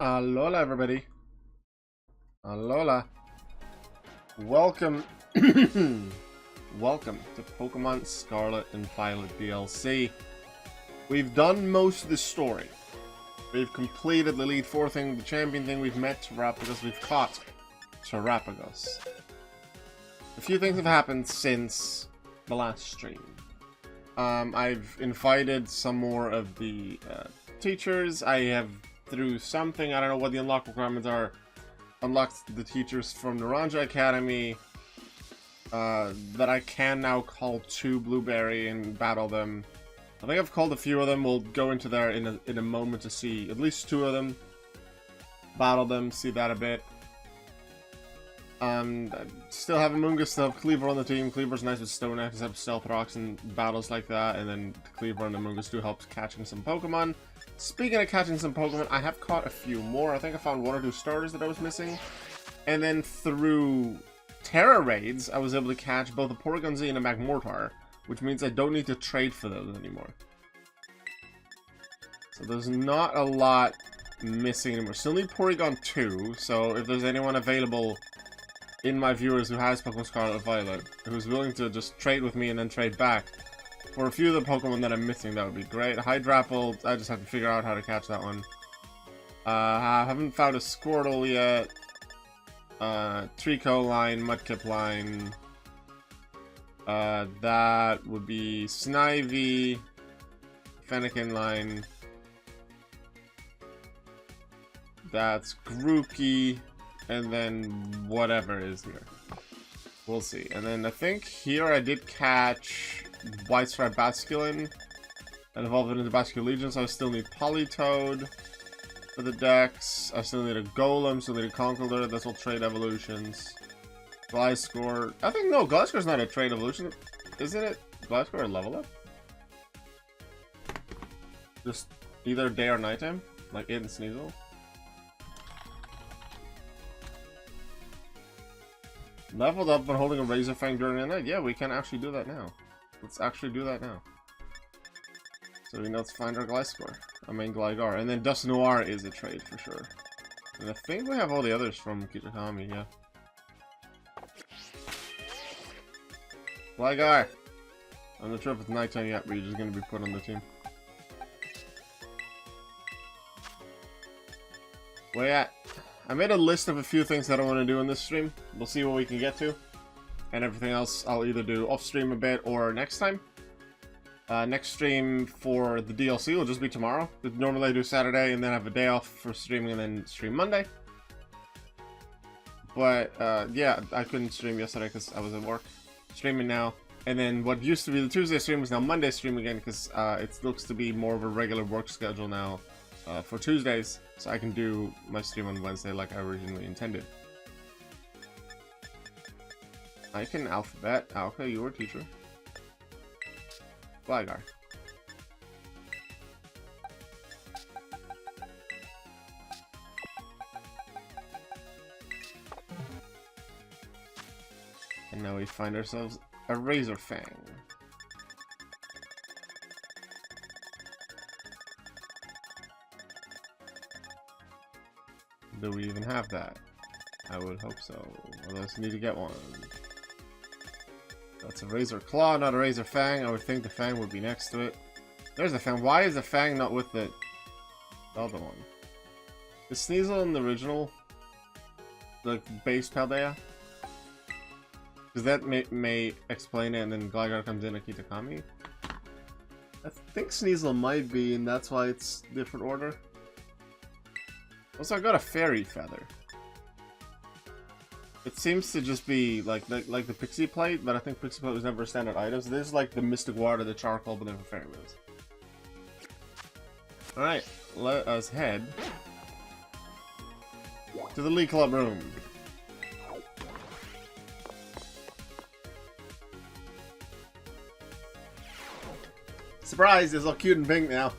Alola, everybody. Alola. Welcome. Welcome to Pokemon Scarlet and Violet DLC. We've done most of the story. We've completed the Elite Four thing, the Champion thing, we've met Terapagos, we've caught Terapagos. A few things have happened since the last stream. I've invited some more of the teachers. I have, through something, I don't know what the unlock requirements are, unlocked the teachers from Naranja Academy that I can now call to Blueberry and battle them. I think I've called a few of them. We'll go into there in a moment to see at least two of them. Battle them, see that a bit. I still have Amoonguss, still have Cleaver on the team. Cleaver's nice with Stone Axe, have Stealth Rocks and battles like that. And then Cleaver and Amoonguss do help catching some Pokemon. Speaking of catching some Pokemon, I have caught a few more. I think I found one or two starters that I was missing. And then through Terra raids, I was able to catch both a Porygon Z and a Magmortar, which means I don't need to trade for those anymore. So there's not a lot missing anymore. Still need Porygon 2, so if there's anyone available in my viewers who has Pokemon Scarlet or Violet, who's willing to just trade with me and then trade back for a few of the Pokemon that I'm missing, that would be great. Hydrapple, I just have to figure out how to catch that one. I haven't found a Squirtle yet. Trico line, Mudkip line. That would be Snivy, Fennekin line. That's Grookey, and then whatever is here. We'll see. And then I think here I did catch White Stripe Basculin and evolve it into Basculegion, so I still need Politoed for the Dex. I still need a Golem, still need a Conkeldurr. That's all trade evolutions. Gliscor. I think, no, Gliscor's not a trade evolution. Isn't it? Gliscor a level up? Just either day or nighttime? Like it and Sneasel? Leveled up but holding a Razor Fang during the night? Yeah, we can actually do that now. Let's actually do that now. So we know to find our Gliscor. I mean Gligar. And then Dust Noir is a trade for sure. And I think we have all the others from Kitakami, yeah. Gligar! I'm not sure if it's nighttime yet, but you're just going to be put on the team. Where you at? I made a list of a few things that I want to do in this stream. We'll see what we can get to. And everything else I'll either do off stream a bit or next time. Next stream for the DLC will just be tomorrow. Normally I do Saturday and then have a day off for streaming and then stream Monday. But yeah, I couldn't stream yesterday because I was at work. Streaming now. And then what used to be the Tuesday stream is now Monday stream again because it looks to be more of a regular work schedule now for Tuesdays. So I can do my stream on Wednesday like I originally intended. I can alphabet. Okay, you were a teacher. Gligar. And now we find ourselves a Razor Fang. Do we even have that? I would hope so. Otherwise, we need to get one. That's a Razor Claw, not a Razor Fang. I would think the Fang would be next to it. There's the Fang. Why is the Fang not with the other one? Is Sneasel in the original? The base Paldea? Because that may explain it, and then Gligar comes in at Kitakami. I think Sneasel might be, and that's why it's different order. Also, I got a Fairy Feather. It seems to just be like the Pixie Plate, but I think Pixie Plate was never a standard item. So this is like the Mystic Water, the Charcoal, but then for Fairy Moves. Alright, let us head to the League Club room. Surprise! It's all cute and pink now.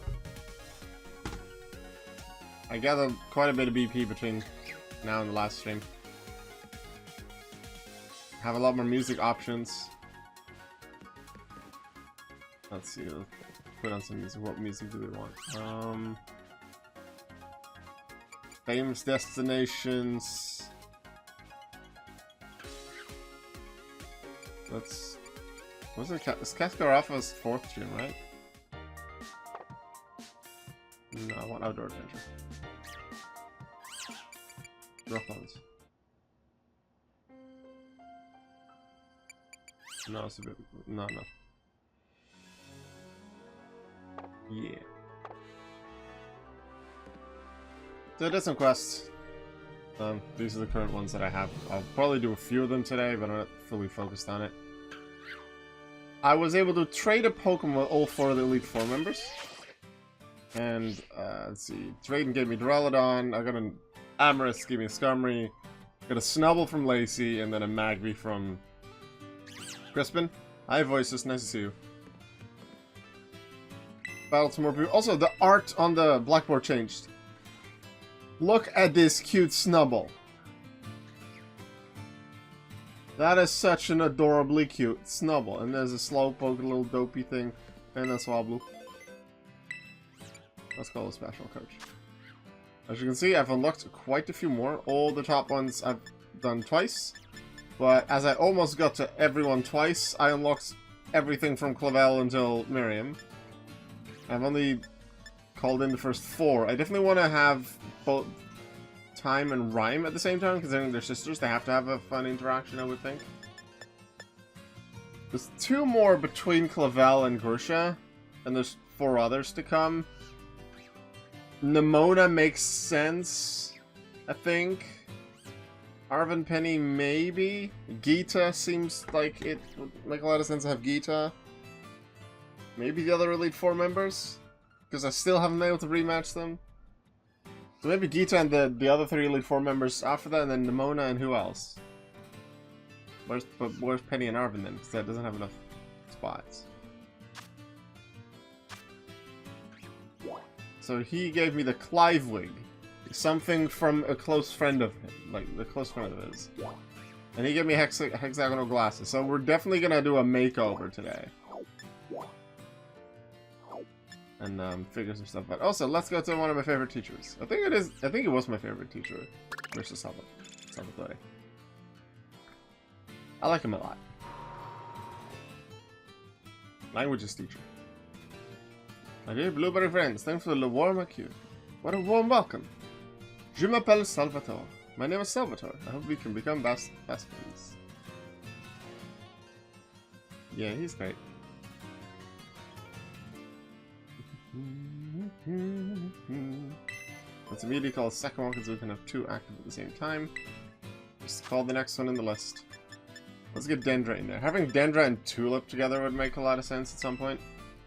I gathered quite a bit of BP between now and the last stream. Have a lot more music options. Let's see, let's put on some music. What music do we want? Famous destinations. Let's... What's it? It's Cascarafa's 4th gym, right? No, I want outdoor adventure. Rocklands. No, it's a bit... No. Yeah. So there's some quests. These are the current ones that I have. I'll probably do a few of them today, but I'm not fully focused on it. I was able to trade a Pokemon with all 4 of the Elite Four members. And, let's see. Drayden gave me Duraludon, I got an Amorous, gave me a Skarmory, got a Snubbull from Lacey, and then a Magby from Crispin. Hi, Voices, nice to see you. Battle to more people. Also, the art on the blackboard changed. Look at this cute Snubbull. That is such an adorably cute Snubbull. And there's a Slowpoke, a little dopey thing, and a Swablu. Let's call a special coach. As you can see, I've unlocked quite a few more. All the top ones I've done twice. But as I almost got to everyone twice, I unlocked everything from Clavel until Miriam. I've only called in the first 4. I definitely want to have both Time and Rhyme at the same time, considering they're sisters. They have to have a fun interaction, I would think. There's 2 more between Clavel and Grusha, and there's 4 others to come. Nemona makes sense, I think. Arven Penny, maybe. Gita seems like it would make a lot of sense to have Gita. Maybe the other Elite Four members, because I still haven't been able to rematch them. So maybe Gita and the other 3 Elite Four members after that, and then Nemona and who else? Where's Penny and Arven then? Because that doesn't have enough spots. So he gave me the Clivewig, something from a close friend of him, like a close friend of his. And he gave me hexagonal glasses. So we're definitely gonna do a makeover today. And figure some stuff out. Also, let's go to one of my favorite teachers. I think it was my favorite teacher, Mr. Salvatore. I like him a lot. Languages teacher. My dear Blueberry friends, thanks for the warm acute. What a warm welcome. Je m'appelle Salvatore. My name is Salvatore. I hope we can become best friends. Yeah, he's great. Let's immediately call a second one because we can have 2 active at the same time. Just call the next one in the list. Let's get Dendra in there. Having Dendra and Tulip together would make a lot of sense at some point.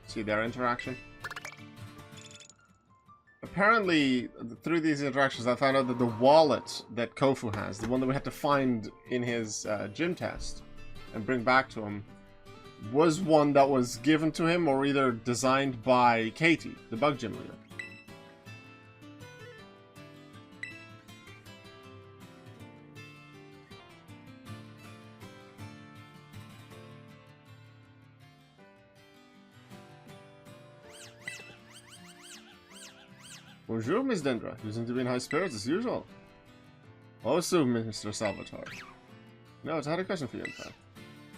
See their interaction. Apparently, through these interactions, I found out that the wallet that Kofu has, the one that we had to find in his gym test and bring back to him, was one that was given to him or either designed by Katie, the bug gym leader. Bonjour, Miss Dendra. You seem to be in high spirits as usual. Also, Mr. Salvatore. No, I had a question for you, in fact.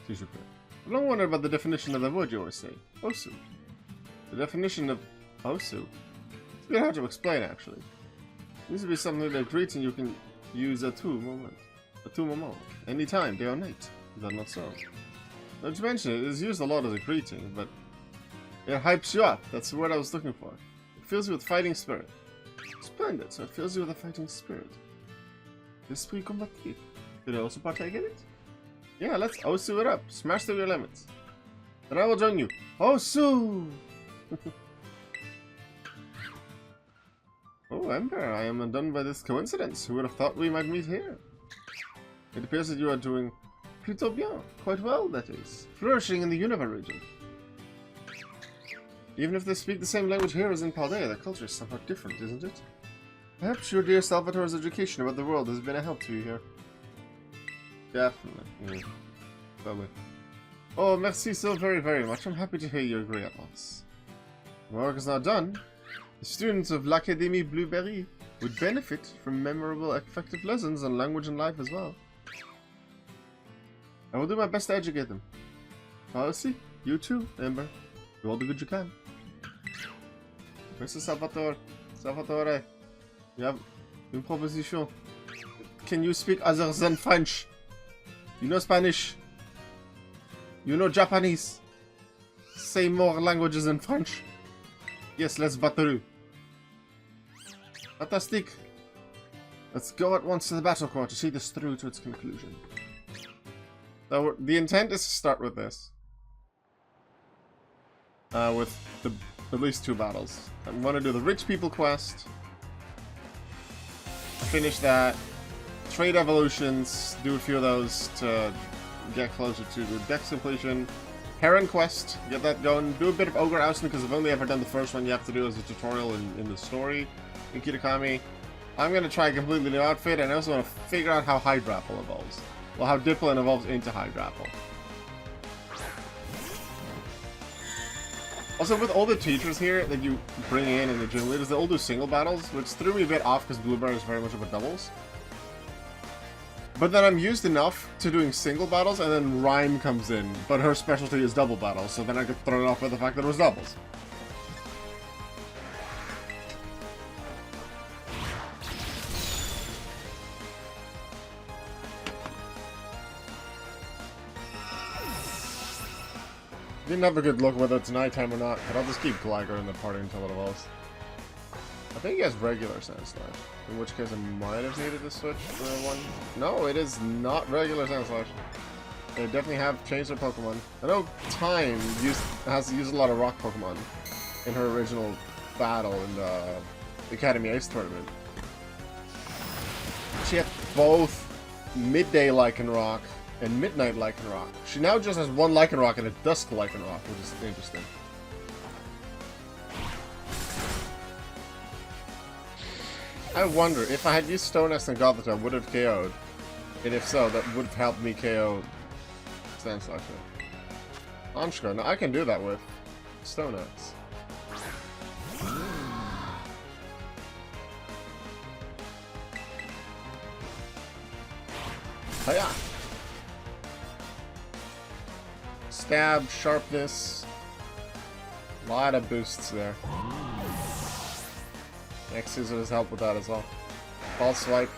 I've long wondered about the definition of the word you always say. Osu. The definition of Osu? It's a bit hard to explain, actually. It needs to be something like greeting you can use at tout moment. Any time, day or night. Is that not so? Not to mention, it is used a lot as a greeting, but it hypes you up. That's the word I was looking for. It fills you with fighting spirit. Splendid, so it fills you with a fighting spirit. Esprit combatif. Could I also partake in it? Yeah, let's Osu it up. Smash through your limits. Then I will join you. Osu! Oh, Emperor, I am undone by this coincidence. Who would have thought we might meet here? It appears that you are doing plutôt bien. Quite well, that is. Flourishing in the Unova region. Even if they speak the same language here as in Paldea, the culture is somewhat different, isn't it? Perhaps your dear Salvatore's education about the world has been a help to you here. Definitely. Yeah. Probably. Oh, merci so very, very much. I'm happy to hear you agree at once. My work is not done. The students of l'Académie Blueberry would benefit from memorable, effective lessons on language and life as well. I will do my best to educate them. Policy, you too, Amber. Do all the good you can. Mr. Salvatore, you have une proposition. Can you speak other than French? You know Spanish. You know Japanese. Say more languages than French. Yes, let's battle. Fantastic. Let's go at once to the battle court to see this through to its conclusion. So the intent is to start with this. With at least 2 battles. I'm going to do the Rich People quest. Finish that. Trade evolutions. Do a few of those to get closer to the Dex completion. Perrin quest. Get that going. Do a bit of Ogre Ousting because I've only ever done the first one you have to do as a tutorial in the story. In Kitakami. I'm going to try a completely new outfit, and I also want to figure out how Hydrapple evolves. Well, how Dipplin evolves into Hydrapple. Also, with all the teachers here that you bring in and the gym leaders, they all do single battles, which threw me a bit off because Blueberry is very much of a doubles. But then I'm used enough to doing single battles, and then Rhyme comes in, but her specialty is double battles, so then I get thrown off by the fact that it was doubles. Didn't have a good look whether it's nighttime or not, but I'll just keep Gligar in the party until it evolves. I think he has regular Sand Slash, in which case I might have needed to switch for one. No, it is not regular Sand Slash. They definitely have changed their Pokemon. I know Time has to use a lot of rock Pokemon in her original battle in the Academy Ace tournament. She had both Midday Lycanroc and Midnight Lycanroc. She now just has one Lycanroc and a Dusk Lycanroc, which is interesting. I wonder, if I had used Stone X and Goblet, I would have KO'd. And if so, that would have helped me KO Sand Slash. Onshka, no, I can do that with Stone X. Hiya! Stab, sharpness, a lot of boosts there. Next Scissors help with that as well. False Swipe.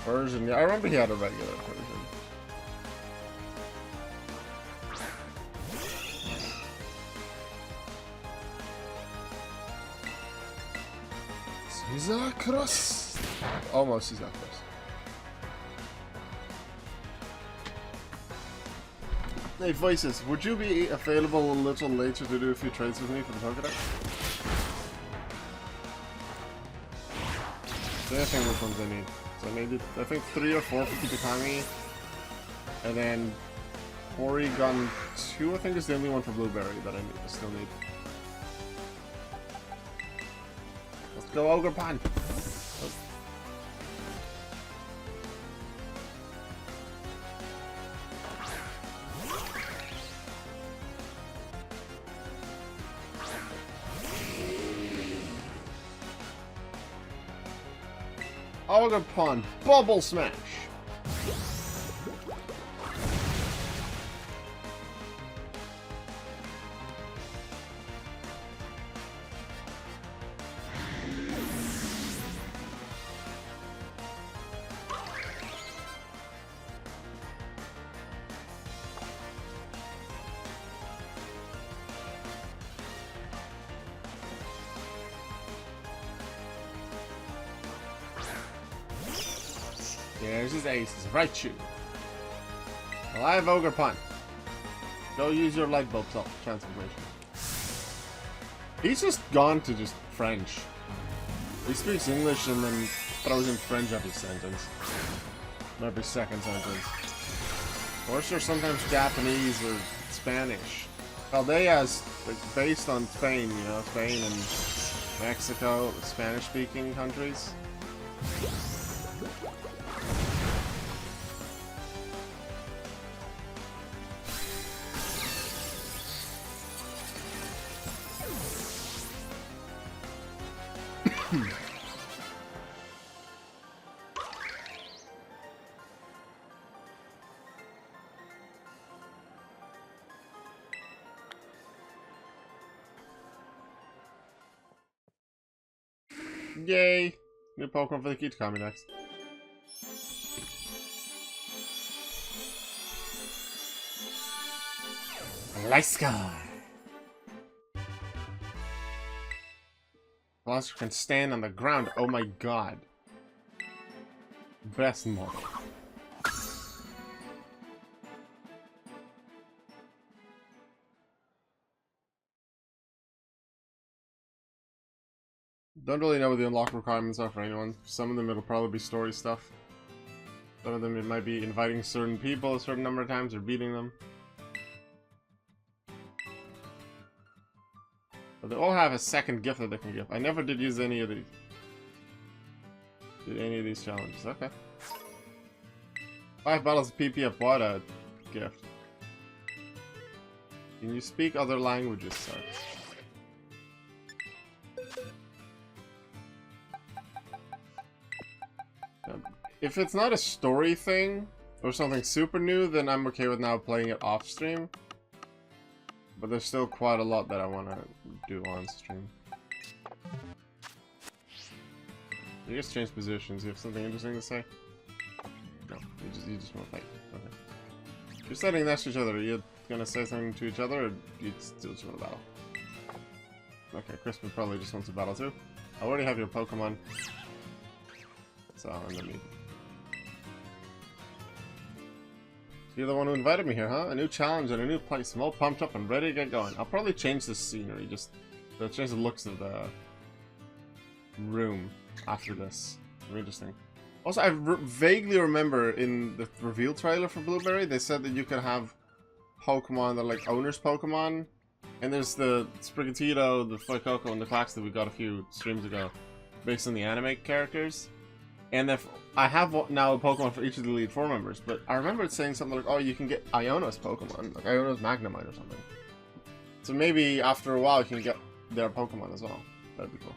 Version, yeah, I remember he had a regular version. Caesar Cross! Almost Caesar Cross. Hey Voices, would you be available a little later to do a few trades with me for the Pokédex? I think which ones I need. So I needed, I think 3 or 4 for Kitakami, and then Porygon 2 I think is the only one for Blueberry that I still need. Let's go Ogre Pond! Ogre Pond, Bubble Smash! There's his aces, right you. Well, I have Ogre Pond. Go use your light bulb transformation. He's just gone to just French. He speaks English and then throws in French every sentence. Every second sentence. Or sure, sometimes Japanese or Spanish. Aldea is based on Spain, you know, Spain and Mexico, Spanish-speaking countries. Yay! New Pokemon for the Key to Pokédex. Lyska! Monster can stand on the ground. Oh my god. Best model. Don't really know what the unlock requirements are for anyone. Some of them it'll probably be story stuff. Some of them it might be inviting certain people a certain number of times or beating them. But they all have a second gift that they can give. I never did use any of these. Did any of these challenges. Okay. 5 bottles of PP up. What a gift. Can you speak other languages, sir? If it's not a story thing, or something super new, then I'm okay with now playing it off stream. But there's still quite a lot that I want to do on stream. You just change positions. You have something interesting to say? No, you just want to fight. Okay. You're standing next to each other. Are you gonna say something to each other, or you still just want to battle? Okay, Crispin probably just wants to battle too. I already have your Pokemon. So I'm gonna need. You're the one who invited me here, huh? A new challenge and a new place. I'm all pumped up and ready to get going. I'll probably change the scenery, just to change the looks of the room after this. Very interesting. Also, I vaguely remember in the reveal trailer for Blueberry, they said that you could have Pokemon that are like owner's Pokemon. And there's the Sprigatito, the Fuecoco, and the Klax that we got a few streams ago, based on the anime characters. And if I have now a Pokemon for each of the Elite Four members, but I remember it saying something like, "Oh, you can get Iono's Pokemon, like Iono's Magnemite or something." So maybe after a while, you can get their Pokemon as well. That'd be cool.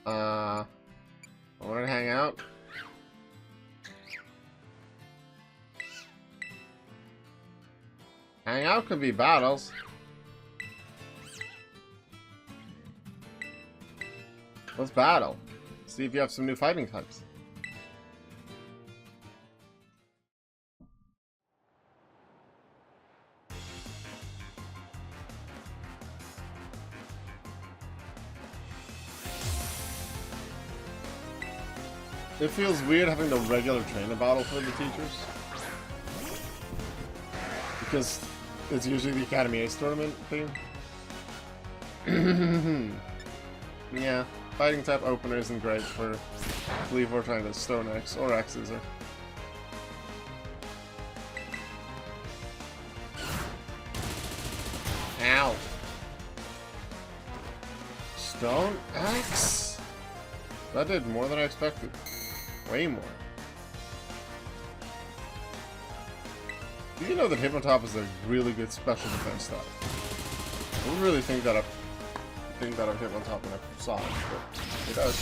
I want to hang out. Hang out could be battles. Let's battle. See if you have some new fighting types. It feels weird having the regular trainer battle for the teachers. Because it's usually the Academy Ace tournament thing. Yeah, fighting type opener isn't great for Leaf trying to Stone X or X Scissor. Ow! Stone X? That did more than I expected. Way more. Do you know that Hypnotop is a really good special defense style? I wouldn't really think that of Hypnotop when I saw it, but it does.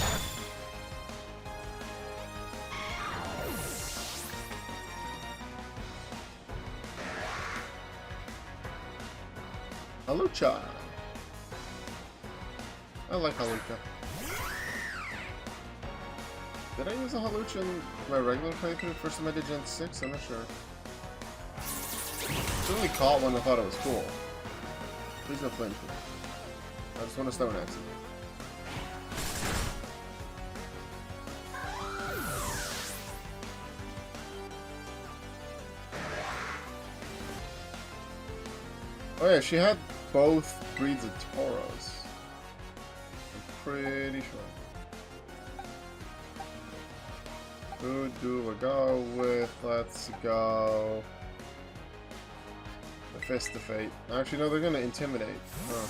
Halucha. I like Halucha. Did I use a Halucha in my regular playthrough? First time I did Gen 6? I'm not sure. I really caught one and thought it was cool. Please no flinch. I just want to Stone X it. Oh yeah, she had both breeds of Tauros. I'm pretty sure. Who do I go with? Let's go... the Fist of Fate. Actually, no, they're gonna Intimidate. Huh.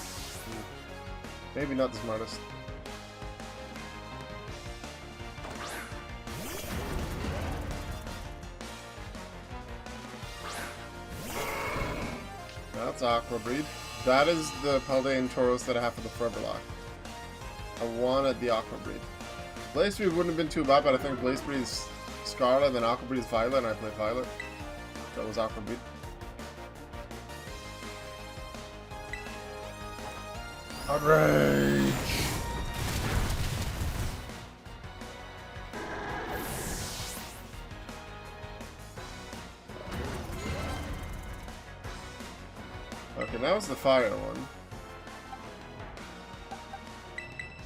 Maybe not the smartest. That's Aqua Breed. That is the Paldean Tauros that I have for the Forever Lock. I wanted the Aqua Breed. Blaze Breed wouldn't have been too bad, but I think Blaze Breed is Scarlet, then Aqua Breed is Violet, and I play Violet. That was Aqua Breed. Outrage! Okay, now it's the fire one.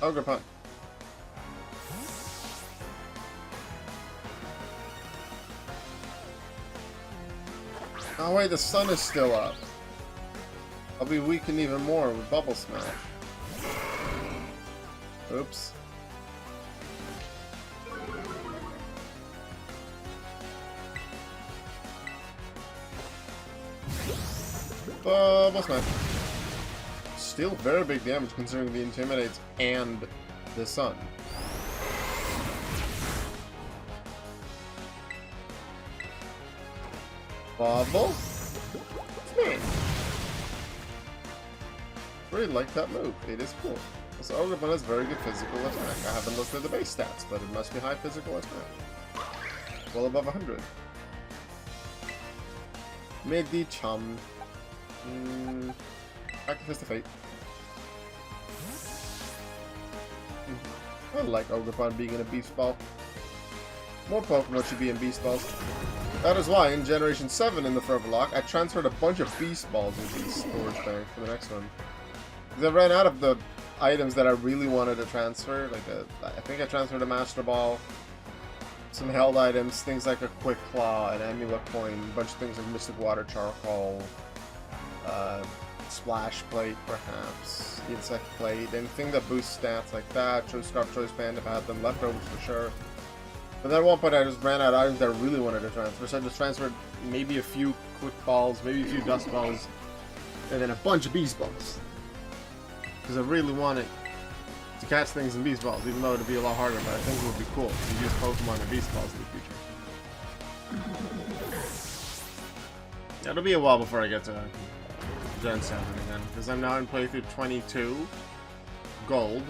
Ogre Punch. Oh wait, the sun is still up. I'll be weakened even more with Bubble Smash. Oops. Bubble Smash. Still very big damage considering the Intimidates and the sun. Bubble Smash. Really like that move. It is cool. Also, Ogre Punch has very good physical attack. I haven't looked at the base stats, but it must be high physical attack. Well above 100. Midi Chum. Back to Fist of Fate. I like Ogre Punch being in a Beast Ball. More Pokemon should be in Beast Balls. That is why in Generation 7 in the Forever Lock, I transferred a bunch of Beast Balls into the storage bank for the next one. Because I ran out of the items that I really wanted to transfer. Like, I think I transferred a Master Ball, some held items, things like a Quick Claw, an Amulet Coin, a bunch of things like Mystic Water, Charcoal, Splash Plate, perhaps, Insect Plate, anything that boosts stats like that, Choice Scarf, Choice Band if I had them, leftovers for sure. But at one point I just ran out of items that I really wanted to transfer, so I just transferred maybe a few Quick Balls, maybe a few Dust Balls, and then a bunch of Beast Balls. Because I really wanted to catch things in Beast Balls, even though it would be a lot harder, but I think it would be cool to use Pokemon in Beast Balls in the future. Yeah, it'll be a while before I get to Gen 7 again, because I'm now in playthrough 22, Gold.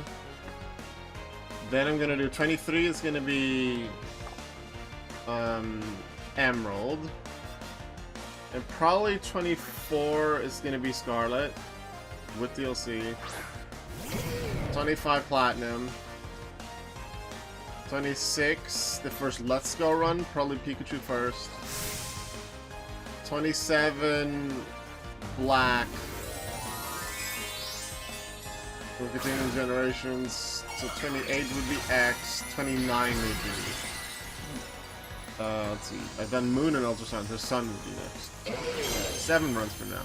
Then I'm gonna do 23 is gonna be Emerald. And probably 24 is gonna be Scarlet with DLC. 25 Platinum. 26, the first Let's Go run, probably Pikachu first. 27 Black. We're continuing generations. So 28 would be X, 29 would be. Let's see. I've done Moon and Ultrasound, so Sun would be next. 7 runs from now.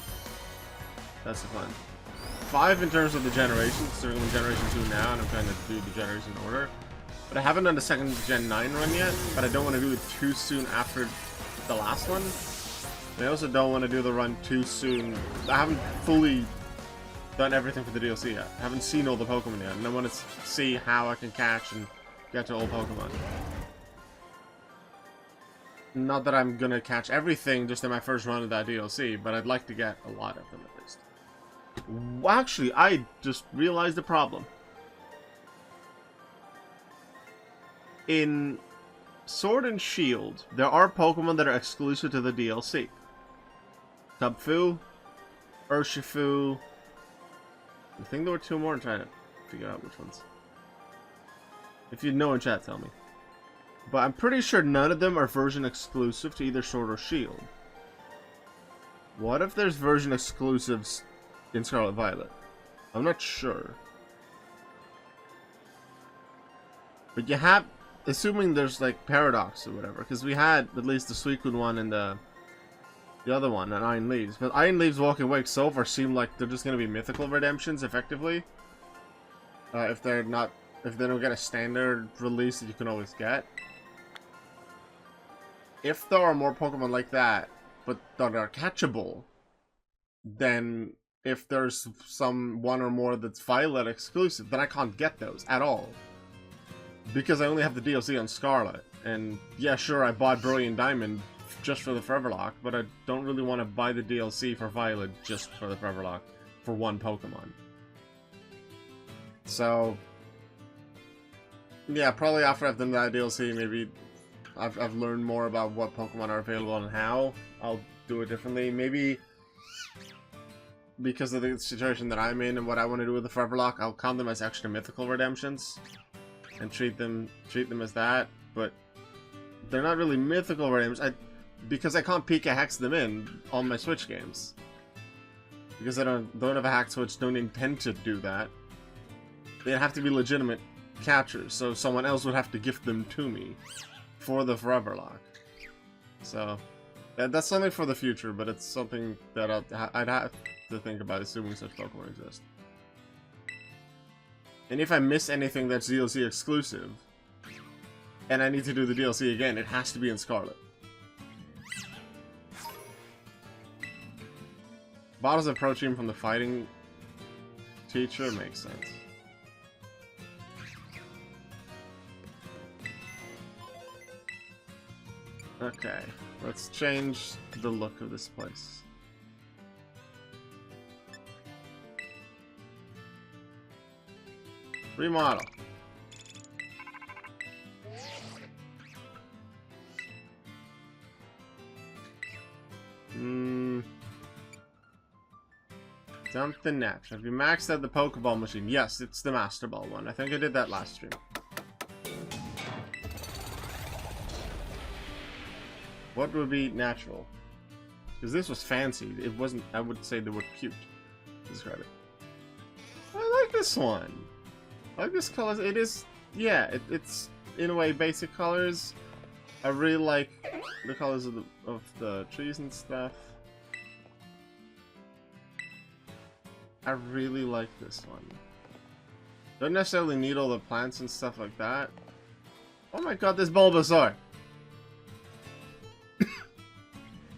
That's the fun. 5 in terms of the generations, so we're in Generation 2 now, and I'm trying to do the generation order. But I haven't done the second Gen 9 run yet, but I don't want to do it too soon after the last one. And I also don't want to do the run too soon. I haven't fully done everything for the DLC yet. I haven't seen all the Pokemon yet, and I want to see how I can catch and get to all Pokemon. Not that I'm gonna catch everything just in my first run of that DLC, but I'd like to get a lot of them at least. Well, actually, I just realized the problem. In Sword and Shield, there are Pokemon that are exclusive to the DLC. Tubfu, Urshifu. I think there were 2 more. I'm trying to figure out which ones. If you know in chat, tell me. But I'm pretty sure none of them are version exclusive to either Sword or Shield. What if there's version exclusives in Scarlet Violet? I'm not sure. But you have, assuming there's like Paradox or whatever, because we had at least the Suicune one and the other one, and Iron Leaves. But Iron Leaves Walking Wake so far seem like they're just going to be mythical redemptions, effectively. If they don't get a standard release that you can always get. If there are more Pokemon like that, but that are catchable, then if there's some one or more that's Violet exclusive, then I can't get those at all. Because I only have the DLC on Scarlet. And yeah, sure, I bought Brilliant Diamond just for the Forever Lock, but I don't really want to buy the DLC for Violet just for the Forever Lock for one Pokemon. So yeah, probably after I've done that DLC, maybe I've learned more about what Pokemon are available and how, I'll do it differently. Maybe because of the situation that I'm in and what I want to do with the Forever Lock, I'll count them as extra mythical redemptions and treat them as that. But they're not really mythical redemptions because I can't Pika hex them in on my Switch games. Because I don't have a hack Switch, don't intend to do that. They have to be legitimate captures, so someone else would have to gift them to me for the Forever Lock. So that's something for the future, but it's something that I'd have to think about, assuming such Pokemon exist. And if I miss anything that's DLC exclusive, and I need to do the DLC again, it has to be in Scarlet. Bottles of protein from the fighting teacher makes sense. Okay, let's change the look of this place. Remodel. Dump the net. Have you maxed out the Pokeball machine? Yes, it's the Master Ball one. I think I did that last stream. What would be natural? Because this was fancy. It wasn't, I would say the word cute to describe it. I like this one. I like this color. It is, yeah, it's in a way basic colors. I really like the colors of the trees and stuff. I really like this one. Don't necessarily need all the plants and stuff like that. Oh my god, this Bulbasaur!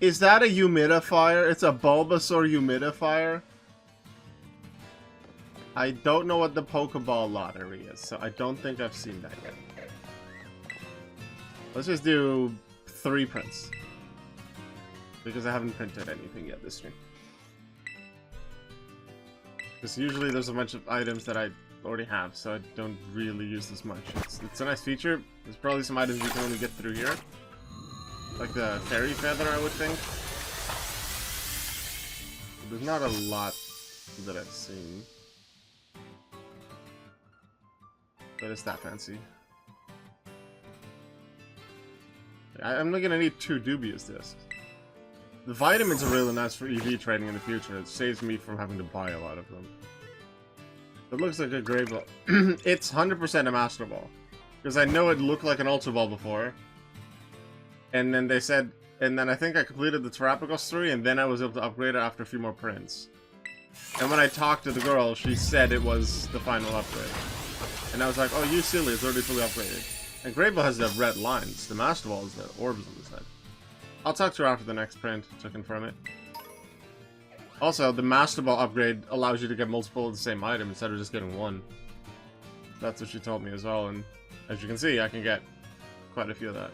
Is that a humidifier? It's a Bulbasaur humidifier? I don't know what the Pokeball lottery is, so I don't think I've seen that yet. Let's just do 3 prints. Because I haven't printed anything yet this stream. Because usually there's a bunch of items that I already have, so I don't really use this much. It's a nice feature. There's probably some items you can only get through here. Like the fairy feather, I would think. There's not a lot that I've seen. But it's that fancy. I'm not gonna need 2 dubious discs. The vitamins are really nice for EV trading in the future. It saves me from having to buy a lot of them. It looks like a great ball. It's 100% a Master Ball. Because I know it looked like an Ultra Ball before. And then they said... And then I think I completed the Terrapagos 3, and then I was able to upgrade it after a few more prints. And when I talked to the girl, she said it was the final upgrade. And I was like, oh, you silly, it's already fully upgraded. And Great Ball has the red lines. The Master Ball is the orbs on the side. I'll talk to her after the next print to confirm it. Also, the Master Ball upgrade allows you to get multiple of the same item instead of just getting one. That's what she told me as well, and as you can see, I can get quite a few of that.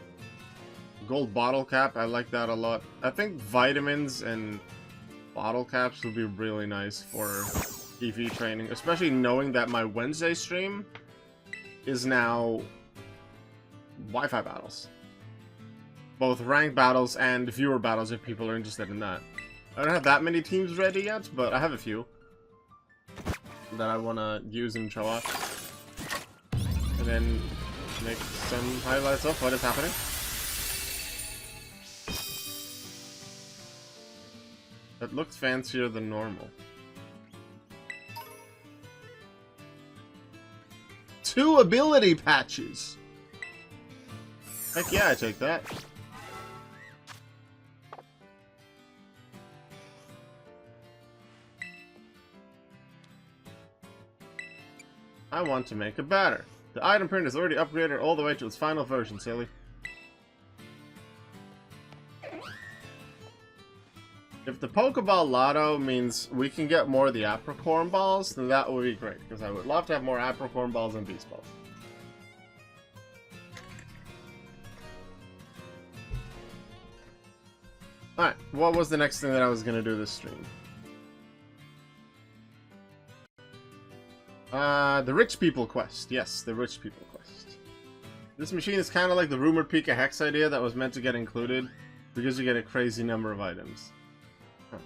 Gold bottle cap, I like that a lot. I think vitamins and bottle caps would be really nice for EV training, especially knowing that my Wednesday stream is now Wi-Fi battles. Both ranked battles and viewer battles if people are interested in that. I don't have that many teams ready yet, but I have a few that I want to use and show off. And then make some highlights of what is happening. That looks fancier than normal. 2 ability patches! Heck yeah, I take that. I want to make a batter. The item print is already upgraded all the way to its final version, silly. If the Pokeball Lotto means we can get more of the Apricorn balls, then that would be great, because I would love to have more Apricorn balls and Beast balls. Alright, what was the next thing that I was going to do this stream? The Rich People Quest. Yes, the Rich People Quest. This machine is kind of like the rumored Pika Hex idea that was meant to get included because you get a crazy number of items. Huh.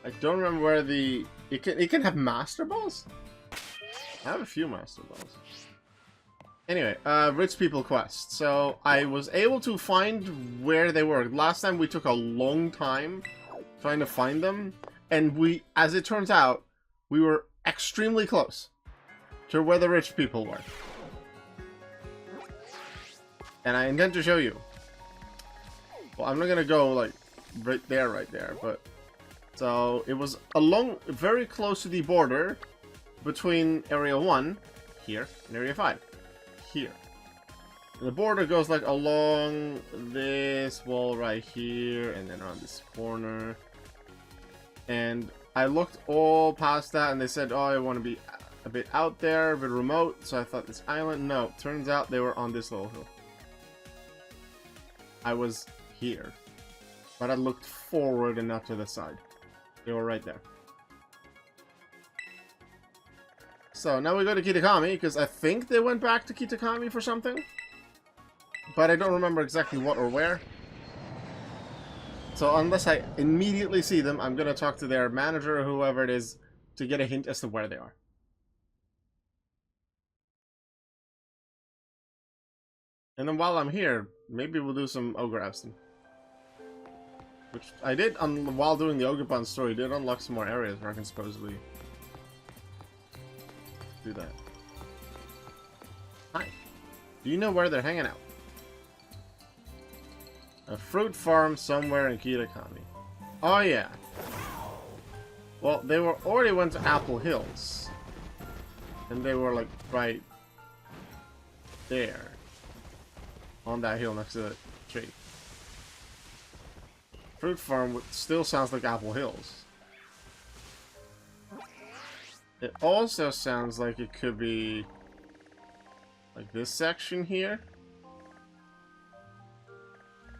I don't remember where the... It can have Master Balls? I have a few Master Balls. Anyway, Rich People Quest. So, I was able to find where they were. Last time we took a long time trying to find them. And we, as it turns out, we were extremely close to where the rich people were. And I intend to show you. Well, I'm not gonna go, like, right there, but... So, it was along, very close to the border between Area 1, here, and Area 5, here. And the border goes, like, along this wall right here, and then around this corner. And I looked all past that, and they said, oh, I want to be a bit out there, a bit remote, so I thought this island. No, turns out they were on this little hill. I was here. But I looked forward and not to the side. They were right there. So, now we go to Kitakami, because I think they went back to Kitakami for something. But I don't remember exactly what or where. So, unless I immediately see them, I'm going to talk to their manager or whoever it is to get a hint as to where they are. And then while I'm here, maybe we'll do some Ogre Ousting. Which I did, while doing the Ogerpon story, did unlock some more areas where I can supposedly do that. Hi. Do you know where they're hanging out? A fruit farm somewhere in Kitakami. Oh yeah. Well, they were already went to Apple Hills. And they were like right there. On that hill next to the tree. Fruit farm still sounds like Apple Hills. It also sounds like it could be like this section here.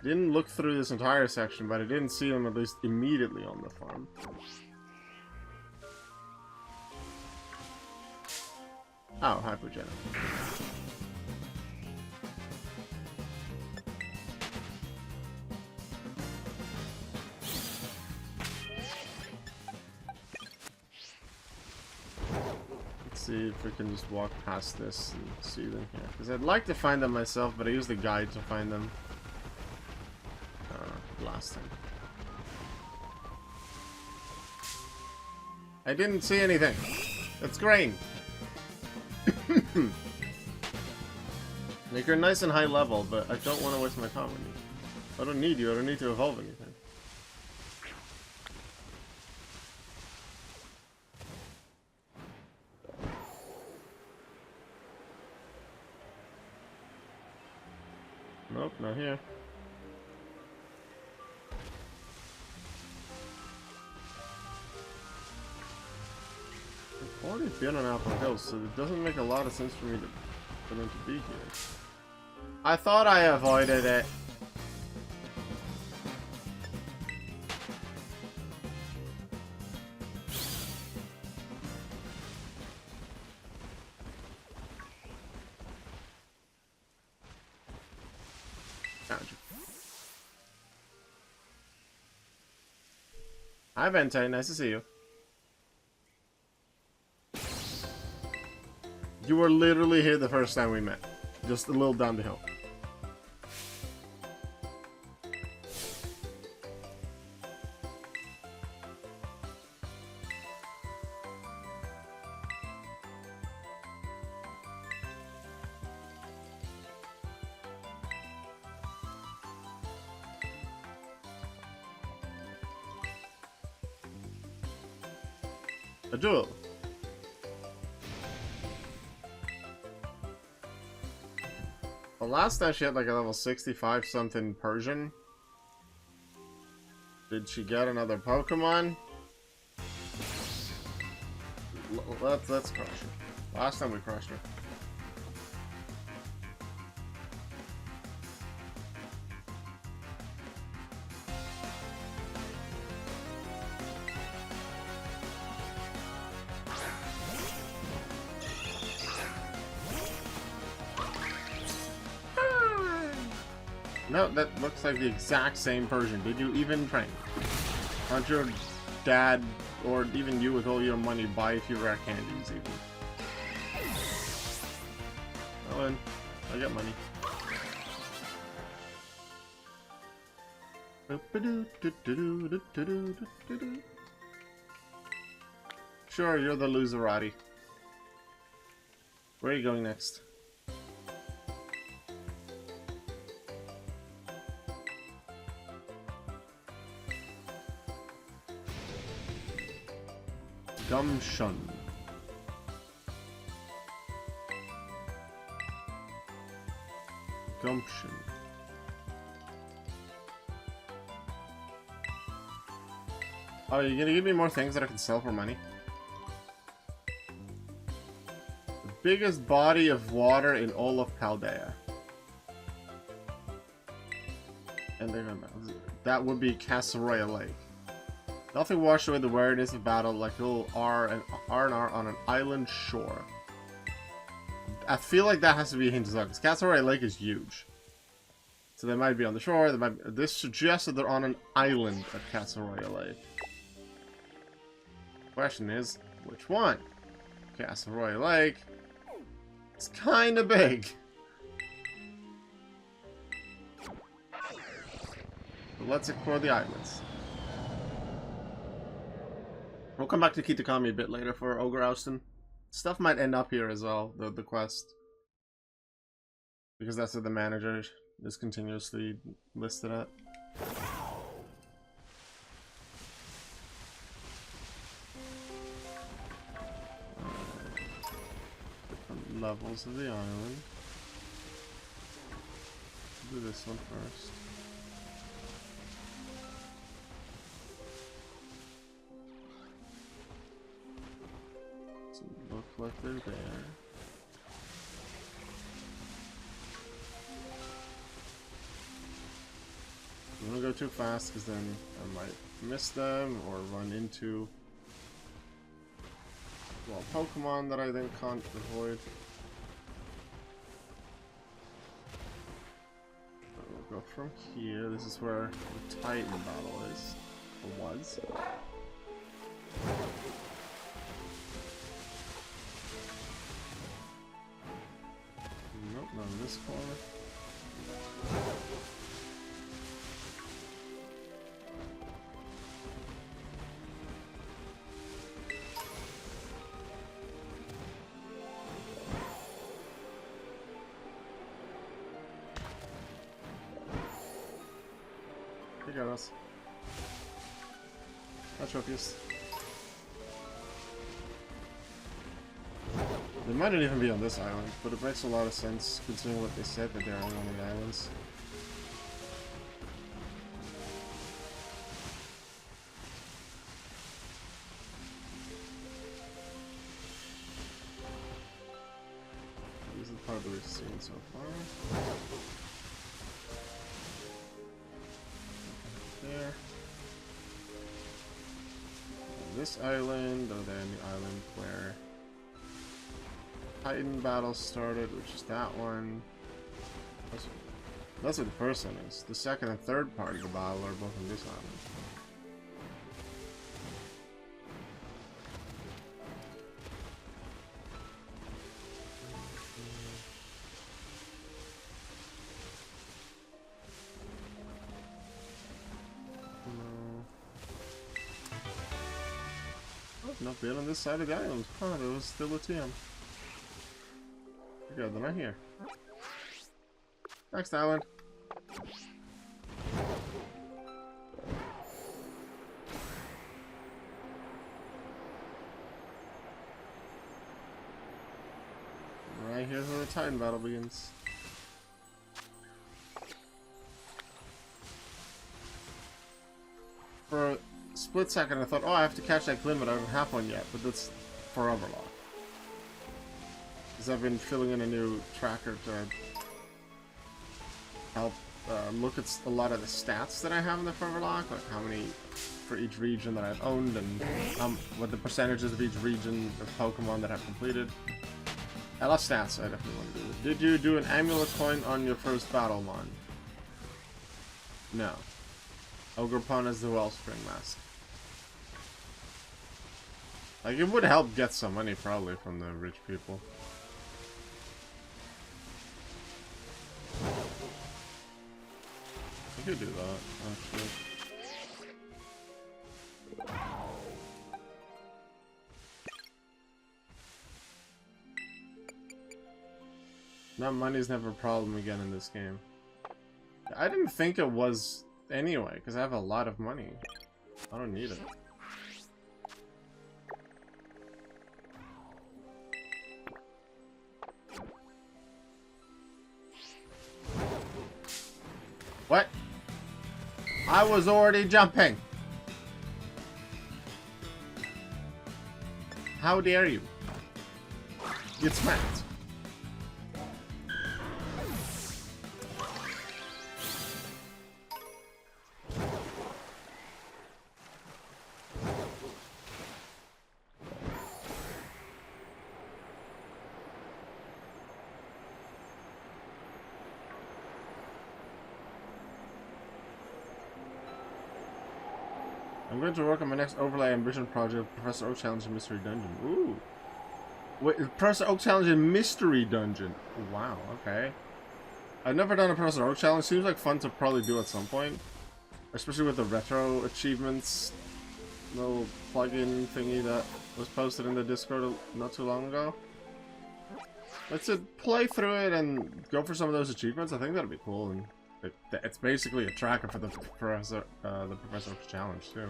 Didn't look through this entire section, but I didn't see them at least immediately on the farm. Oh, hypogenic. See if we can just walk past this and see them here. Because I'd like to find them myself, but I used the guide to find them last time. I didn't see anything. It's grain. Like, you're nice and high level, but I don't want to waste my time with you. I don't need you. I don't need to evolve anything. Nope, not here. I've already been on Apple Hills, so it doesn't make a lot of sense for me for them to be here. I thought I avoided it. Hi, Vente. Nice to see you. You were literally here the first time we met. Just a little down the hill. A duel. Well, last time she had like a level 65 something Persian. Did she get another Pokemon? Let's crush her. Last time we crushed her. No, that looks like the exact same Persian. Did you even train? Aren't your dad or even you with all your money, buy a few rare candies even. Oh, and I got money. Sure, you're the loserati. Where are you going next? Gumption. Gumption. Oh, you're gonna give me more things that I can sell for money? The biggest body of water in all of Chaldea. And that would be Casseroya Lake. Nothing washed away the weariness of battle like little R&R on an island shore. I feel like that has to be a hint as well, because Casseroya Lake is huge. So they might be on the shore, this suggests that they're on an island at Casseroya Lake. Question is, which one? Casseroya Lake. It's kinda big. But let's explore the islands. We'll come back to Kitakami a bit later for Ogre Ouston. Stuff might end up here as well, the quest. Because that's what the manager is continuously listed at. Different levels of the island. Do this one first. Look like they're there. I'm gonna go too fast because then I might miss them or run into, well, Pokemon that I then can't avoid. We'll go from here. This is where the Titan battle is, or was. Nope, not in this corner. They got us. Atrophius. They might not even be on this island, but it makes a lot of sense considering what they said that they're only on the islands. This is the part that we've seen so far. There. On this island, or then the island where Titan battle started, which is that one. That's what the first one is. The second and third part of the battle are both on this island. Not been on this side of the island. Huh, there was still a TM. Good, they're not here. Next island. Right here's where the Titan battle begins. For a split second I thought, oh, I have to catch that Glimmet, I don't have one yet, but that's forever long. Because I've been filling in a new tracker to help look at a lot of the stats that I have in the Fervor-Lock, like how many for each region that I've owned, and what the percentages of each region of Pokemon that I've completed. I love stats, I definitely want to do it. Did you do an amulet coin on your first Battlemon? No. Ogerpon is the Wellspring Mask. Like, it would help get some money, probably, from the rich people. I could do that, actually. Now money's never a problem again in this game. I didn't think it was anyway, because I have a lot of money. I don't need it. What? I was already jumping. How dare you? Get smacked. I'm going to work on my next overlay ambition project, Professor Oak Challenge Mystery Dungeon. Ooh. Wait, Professor Oak Challenge Mystery Dungeon. Wow, okay. I've never done a Professor Oak Challenge. Seems like fun to probably do at some point. Especially with the retro achievements. Little plugin thingy that was posted in the Discord not too long ago. Let's play through it and go for some of those achievements. I think that'd be cool. And it's basically a tracker for the Professor Oak's Challenge too.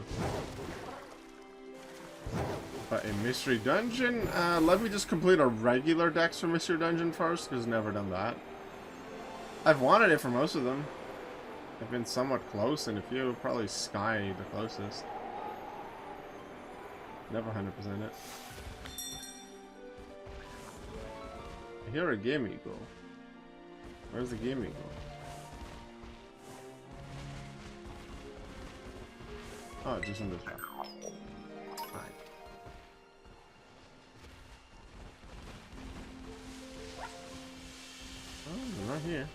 But a Mystery Dungeon? Let me just complete a regular dex for Mystery Dungeon first, because I've never done that. I've wanted it for most of them. I've been somewhat close in a few, probably Sky the closest. Never 100% it. I hear a Game Eagle. Where's the Game Eagle? Oh, just in this rock. Alright. Oh, they're not here.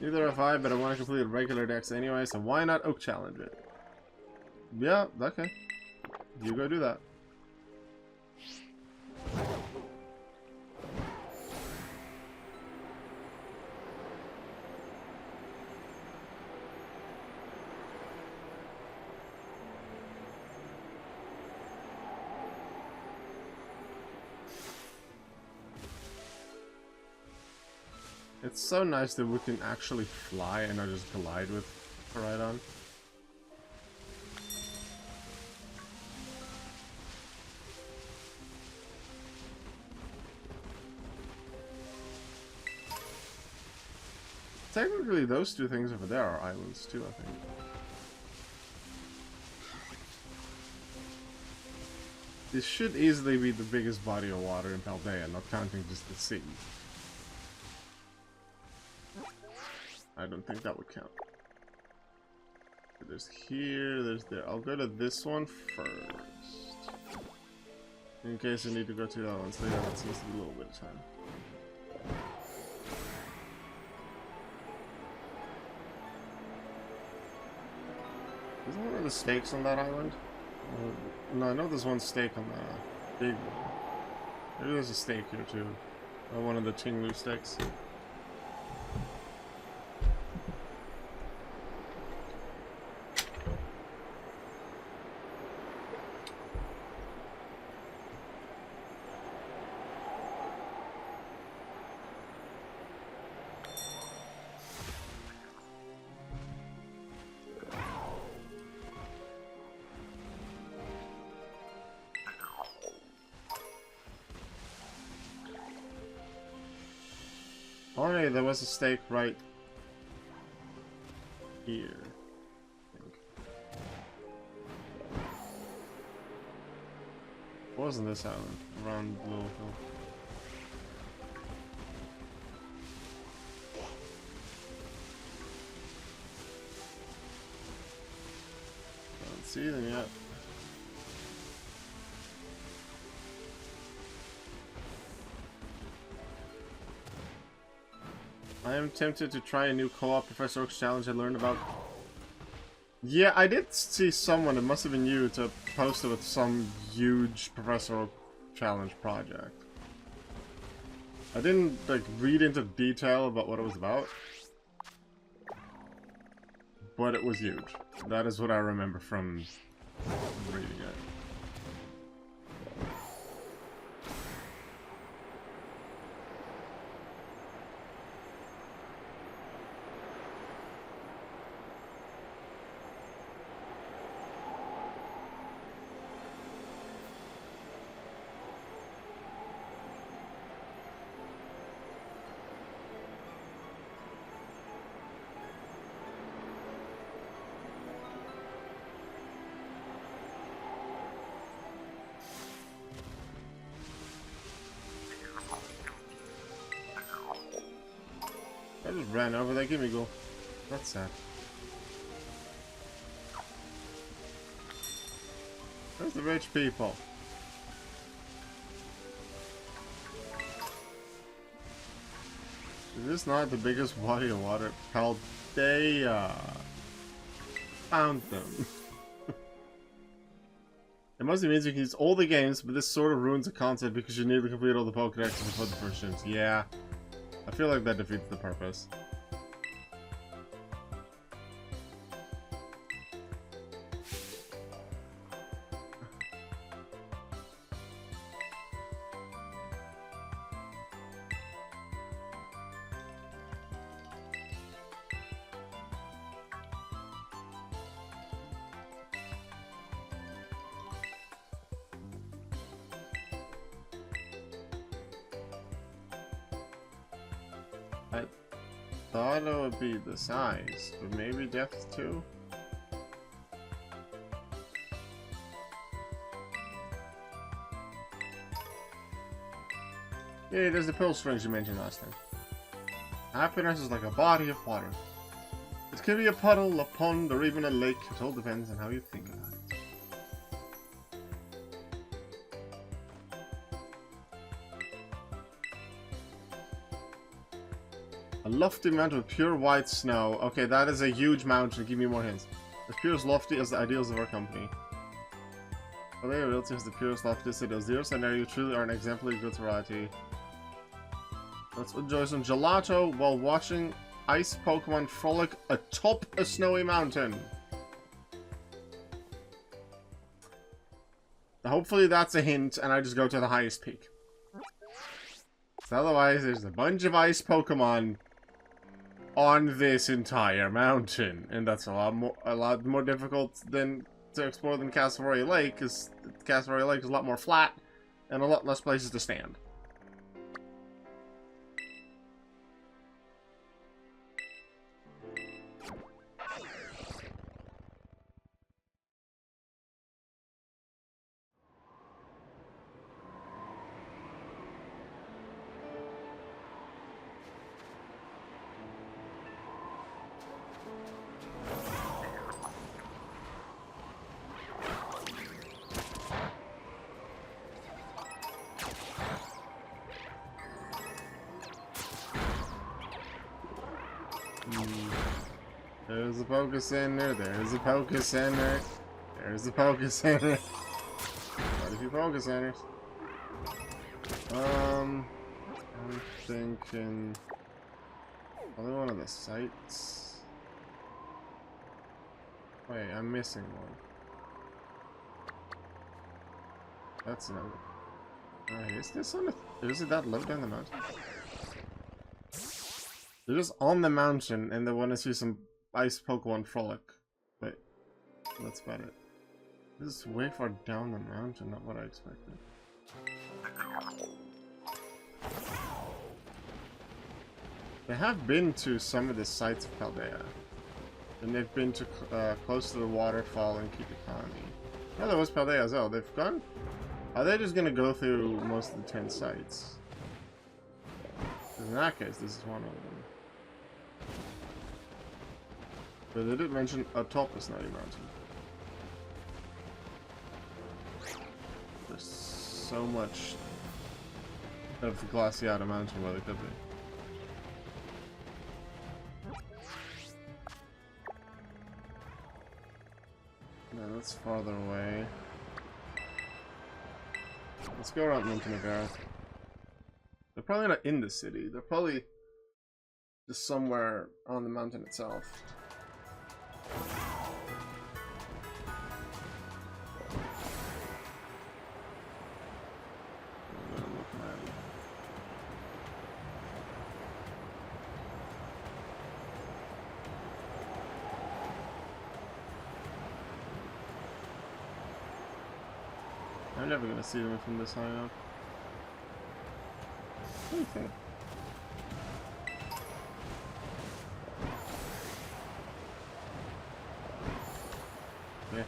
Neither have I, but I want to complete a regular dex anyway, so why not Oak Challenge it? Yeah, okay. You go do that. It's so nice that we can actually fly and not just glide with Perrin. Technically, those two things over there are islands too, I think. This should easily be the biggest body of water in Paldea, not counting just the sea. I don't think that would count. There's here, there's there. I'll go to this one first. In case I need to go to that one, so yeah, that seems to be a little bit of time. Isn't one of the stakes on that island? No, I know there's one stake on the big one. Maybe there's a stake here too. One of the Tinglu stakes. Oh yeah, there was a stake right here. I think. What was in this island? Around Blue Hill. I don't see them yet. I am tempted to try a new co-op Professor Oak's Challenge I learned about Yeah, I did see someone, it must have been you, to post it with some huge professional challenge project. I didn't, like, read into detail about what it was about. But it was huge. That is what I remember from reading it. I just ran over there. Give me go. That's sad. Where's the rich people? Is this not the biggest body of water? Paldea. Found them. It mostly means you can use all the games, but this sort of ruins the concept because you need to complete all the Pokédexes before the first gyms. Yeah. I feel like that defeats the purpose. I thought it would be the size, but maybe depth too? Yeah, there's the pill strings you mentioned last time. Happiness is like a body of water. It could be a puddle, a pond, or even a lake. It all depends on how you think about it. A lofty mountain with pure white snow. Okay, that is a huge mountain. Give me more hints. As pure as lofty as the ideals of our company. Although your realty has the purest, loftiest ideals. The Earth and air you truly are an exemplary good variety. Let's enjoy some gelato while watching ice Pokemon frolic atop a snowy mountain. Hopefully that's a hint and I just go to the highest peak. Otherwise, there's a bunch of ice Pokemon on this entire mountain, and that's a lot more difficult than to explore than Castleroy Lake, because Castleroy Lake is a lot more flat and a lot less places to stand. There's a Poké Center, there's a Poké Center, there's a Poké Center. Quite a few Poké Centers. I'm thinking probably one of the sites. Wait, I'm missing one. That's another. Is this on the... Is it that low down the mountain? They're just on the mountain and they want to see some ice Pokemon frolic. Wait, that's about it. This is way far down the mountain, not what I expected. They have been to some of the sites of Paldea. And they've been to close to the waterfall and keep economy. Oh, there was Paldea as well. They've gone? Are they just gonna go through most of the 10 sites? In that case, this is one of them. But they did mention atop the snowy mountain. There's so much of the Glaciata mountain where they could be. That's farther away. Let's go around Montenegro. They're probably not in the city. They're probably just somewhere on the mountain itself. I'm never gonna see them from this high up. Okay. Yeah.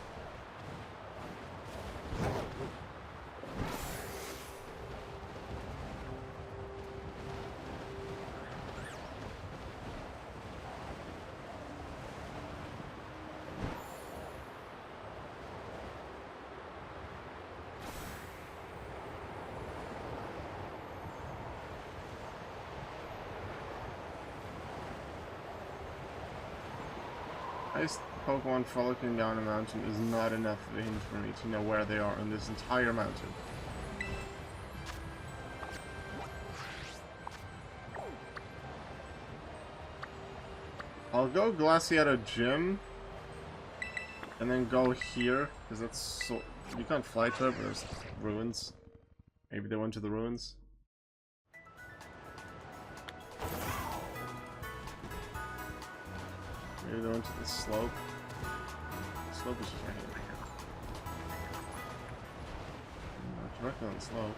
Ice Pokemon frolicking down a mountain is not enough of a hint for me to know where they are on this entire mountain. I'll go Glaciata Gym and then go here, because that's so... You can't fly to it, but there's ruins. Maybe they went to the ruins. Maybe they went to the slope. The slope is just right here. No, directly on the slope.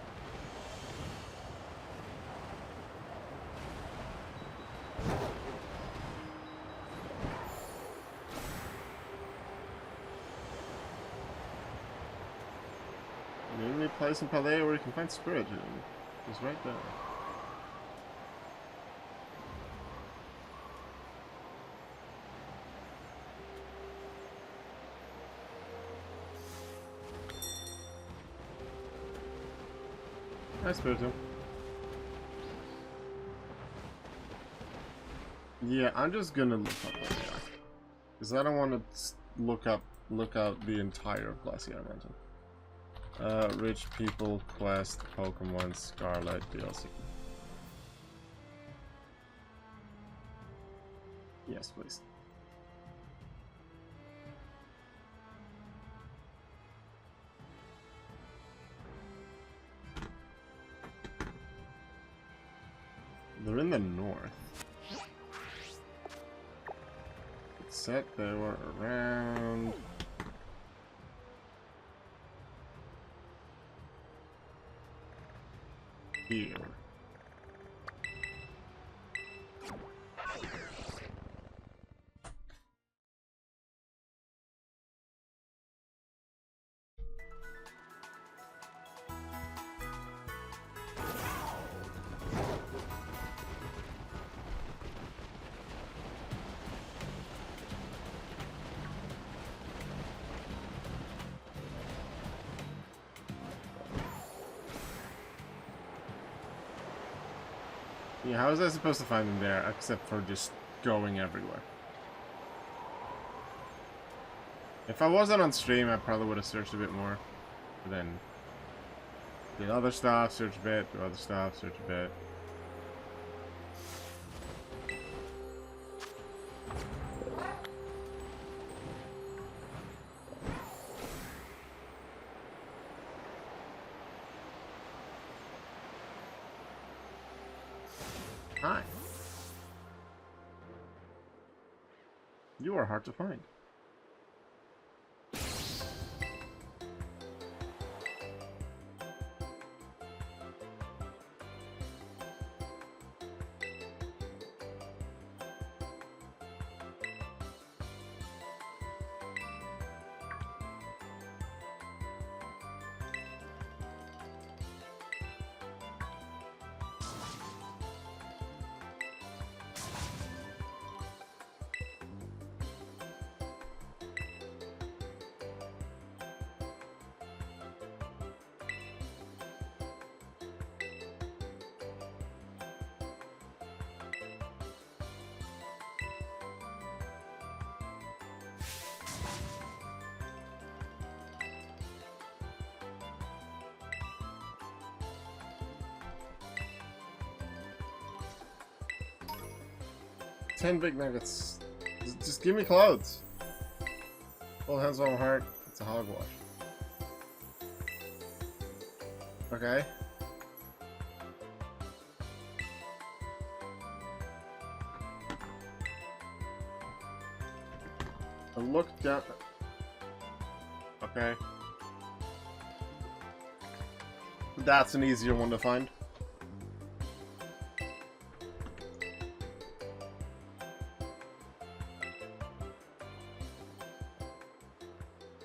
The only place in Palais where you can find Spirit is right there. Hi, Spiritomb. Yeah, I'm just gonna look up where they are, because I don't want to look out the entire Glacier Mountain. Rich People Quest Pokemon Scarlet DLC. Yes, please. They're in the north. It said they were around here. Yeah, how was I supposed to find them there, except for just going everywhere? If I wasn't on stream, I probably would have searched a bit more. But then, did other stuff, search a bit, do other stuff, search a bit. Hi. You are hard to find. 10 big nuggets. Just give me clothes. Full hands on heart. It's a hogwash. Okay. I look down. Okay. That's an easier one to find.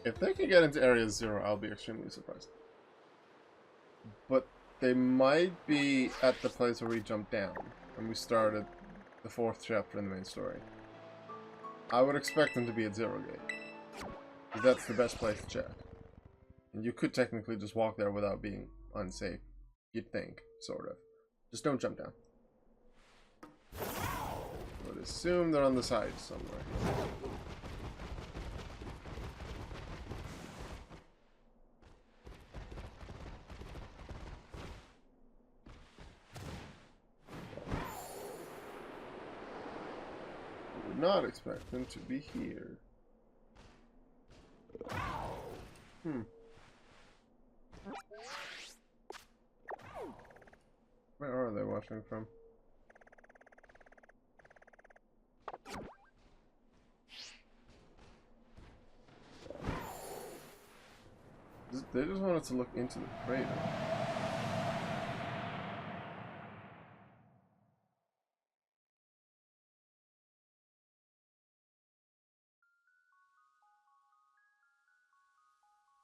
If they can get into Area 0, I'll be extremely surprised. But they might be at the place where we jumped down when we started the 4th chapter in the main story. I would expect them to be at 0 Gate. That's the best place to check. And you could technically just walk there without being unsafe. You'd think, sort of. Just don't jump down. I would assume they're on the side somewhere. I would not expect them to be here. Where are they watching from? They just wanted to look into the crater.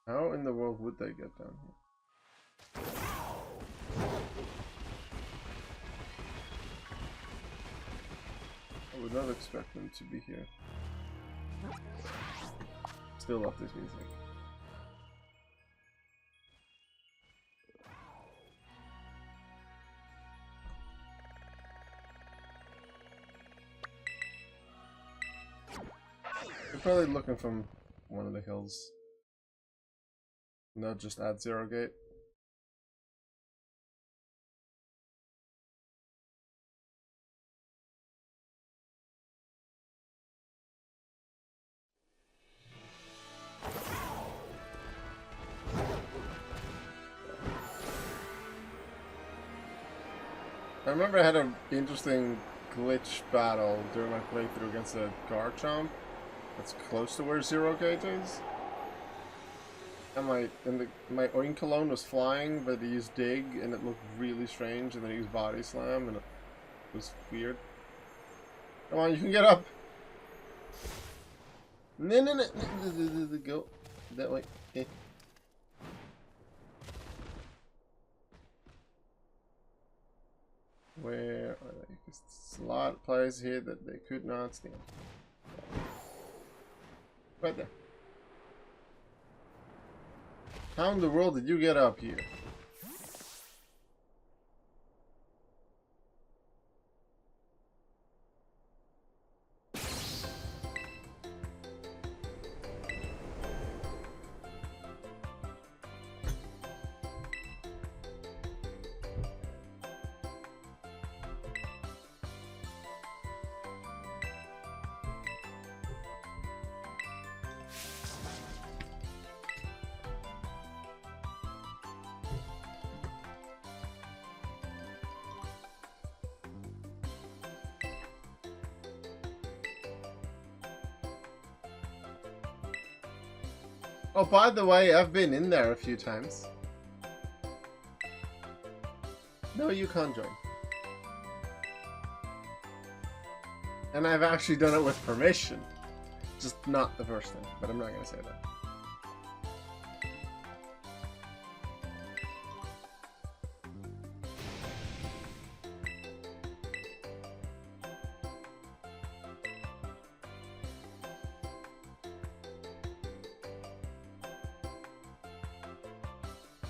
How in the world would they get down here? I would not expect them to be here. Still love this music. They're probably looking from one of the hills. Not just at 0 Gate. I remember I had an interesting glitch battle during my playthrough against a Garchomp that's close to where 0 Gate is. And my Oinkologne was flying, but he used Dig, and it looked really strange, and then he used Body Slam, and it was weird. Come on, you can get up! No, go that way. Okay. Where are they? Because there's a lot of players here that they could not stand. Right there. How in the world did you get up here? Oh, by the way, I've been in there a few times. No, you can't join. And I've actually done it with permission. Just not the first time, but I'm not gonna say that.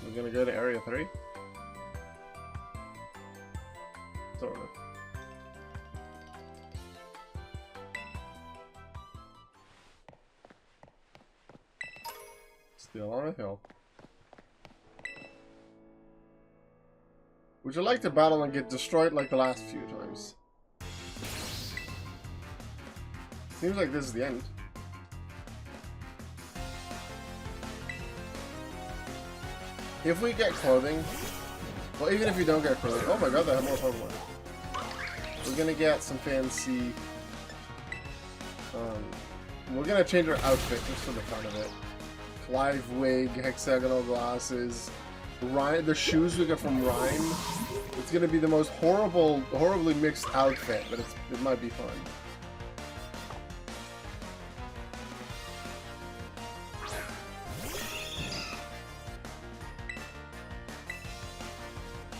We're gonna go to Area 3? Sort of. Still on a hill. Would you like to battle and get destroyed like the last few times? Seems like this is the end. If we get clothing, well, even if we don't get clothing, oh my god, they have more Pokemon. We're gonna get some fancy. We're gonna change our outfit just for the fun of it. Clive wig, hexagonal glasses, Rhyme. The shoes we get from Rhyme. It's gonna be the most horribly mixed outfit, but it might be fun.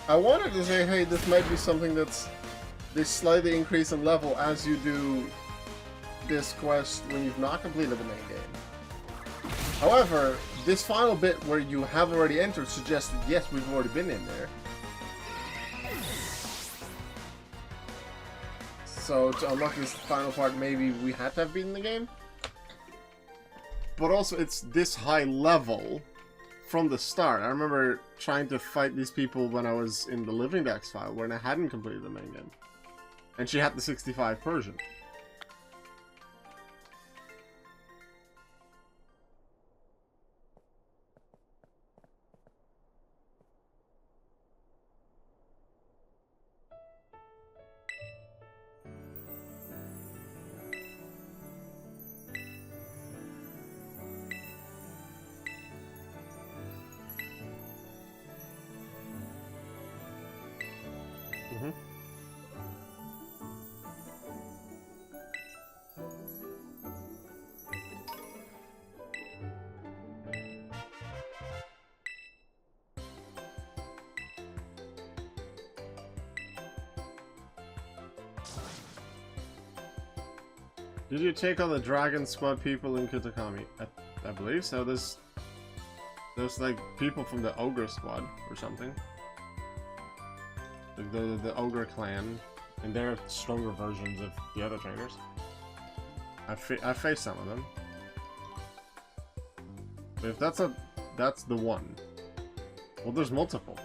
I wanted to say, hey, this might be something that's they slightly increase in level as you do this quest when you've not completed the main game. However, this final bit where you have already entered suggests that yes, we've already been in there. So to unlock this final part, maybe we had to have been in the game. But also, it's this high level from the start. I remember trying to fight these people when I was in the Living Dex file, when I hadn't completed the main game. And she had the 65 Persian. Did you take on the Dragon Squad people in Kitakami? I believe so. There's like people from the Ogre Squad or something. Like the Ogre Clan, and they're stronger versions of the other trainers. I faced some of them. But if that's the one. Well, there's multiple.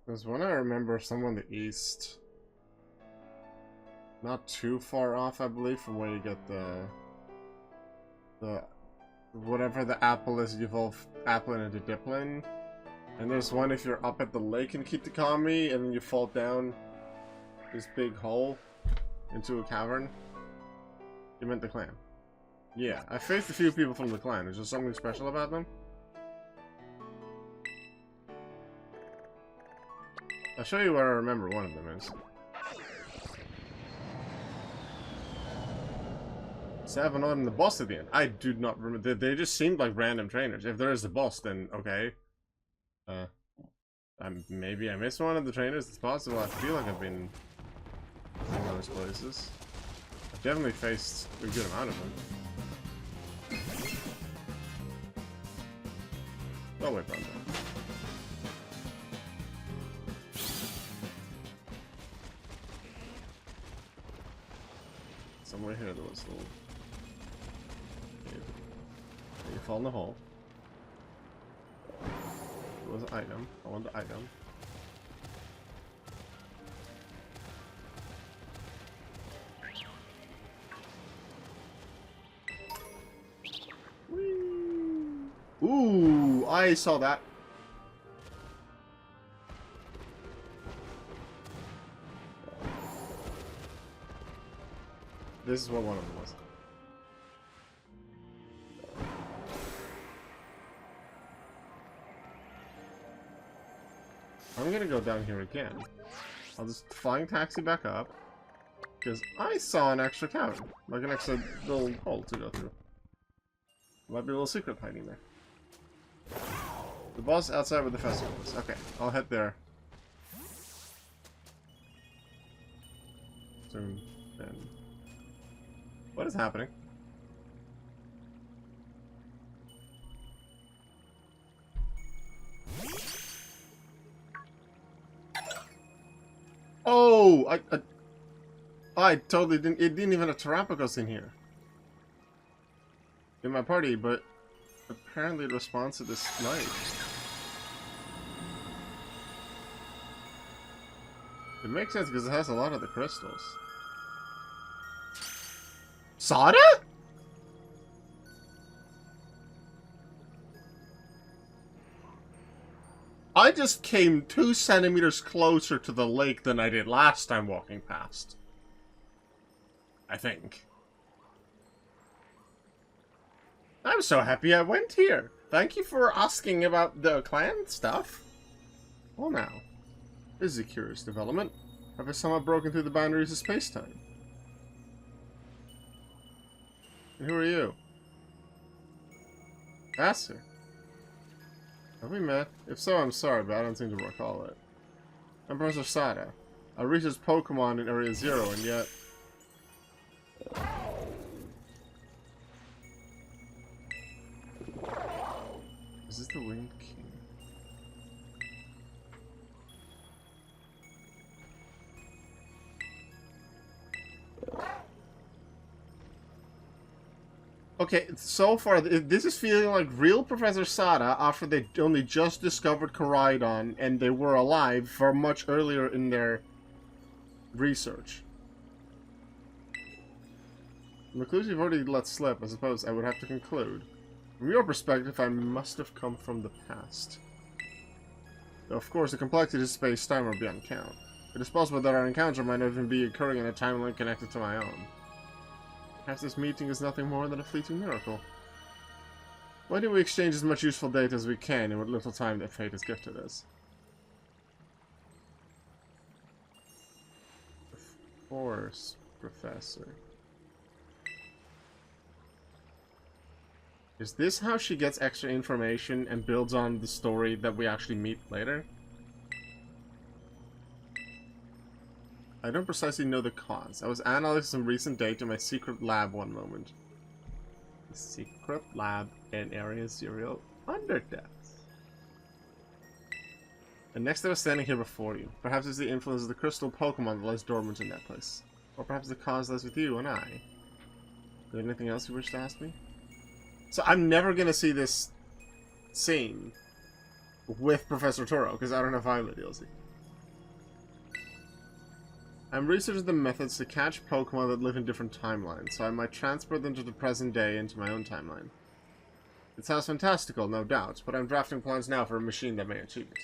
There's one I remember somewhere in the east. Not too far off, I believe, from where you get the whatever the apple is, you evolve Applin into Diplin. And there's one if you're up at the lake in Kitakami and then you fall down this big hole into a cavern. You meant the clan. Yeah, I faced a few people from the clan. Is there something special about them? I'll show you where I remember one of them is. 7 on the boss at the end. I do not remember. They just seemed like random trainers. If there is a boss, then okay. Maybe I missed one of the trainers. It's possible. I feel like I've been in those places. I've definitely faced a good amount of them. Oh wait, brother. Somewhere here there was a little... You fall in the hole. There was an item. I want the item. Whee! Ooh, I saw that. This is what one of them was. I'm gonna go down here again. I'll just flying taxi back up. Because I saw an extra cavern. Like an extra little hole to go through. Might be a little secret hiding there. The boss outside where the festival is. Okay, I'll head there. Soon, then. What is happening? Oh, I totally didn't. It didn't even have Terrapagos in here. in my party, but apparently it responds to this light. It makes sense because it has a lot of the crystals. Soda? I just came 2 centimeters closer to the lake than I did last time walking past. I think. I'm so happy I went here. Thank you for asking about the clan stuff. Well now, this is a curious development. Have I somehow broken through the boundaries of space-time? And who are you? Master. Have we met? If so, I'm sorry, but I don't seem to recall it. I'm Professor Sada. I researched Pokemon in Area 0, and yet... Is this the Winged King? Okay, so far, this is feeling like real Professor Sada after they only just discovered Koraidon and they were alive for much earlier in their research. From the clues you've already let slip, I suppose I would have to conclude. From your perspective, I must have come from the past. Though, of course, the complexity of space-time are beyond count. It is possible that our encounter might not even be occurring in a timeline connected to my own. Perhaps this meeting is nothing more than a fleeting miracle. Why don't we exchange as much useful data as we can in what little time that fate has gifted us? Of course, Professor. Is this how she gets extra information and builds on the story that we actually meet later? I don't precisely know the cause. I was analyzing some recent data in my secret lab one moment. The secret lab in Area 0 under depths. And next I was standing here before you. Perhaps it's the influence of the crystal Pokemon that lies dormant in that place. Or perhaps the cause lies with you and I. Is there anything else you wish to ask me? So I'm never gonna see this scene with Professor Toro, because I don't know if I'm a DLC. I'm researching the methods to catch Pokemon that live in different timelines, so I might transport them to the present day into my own timeline. It sounds fantastical, no doubt, but I'm drafting plans now for a machine that may achieve it.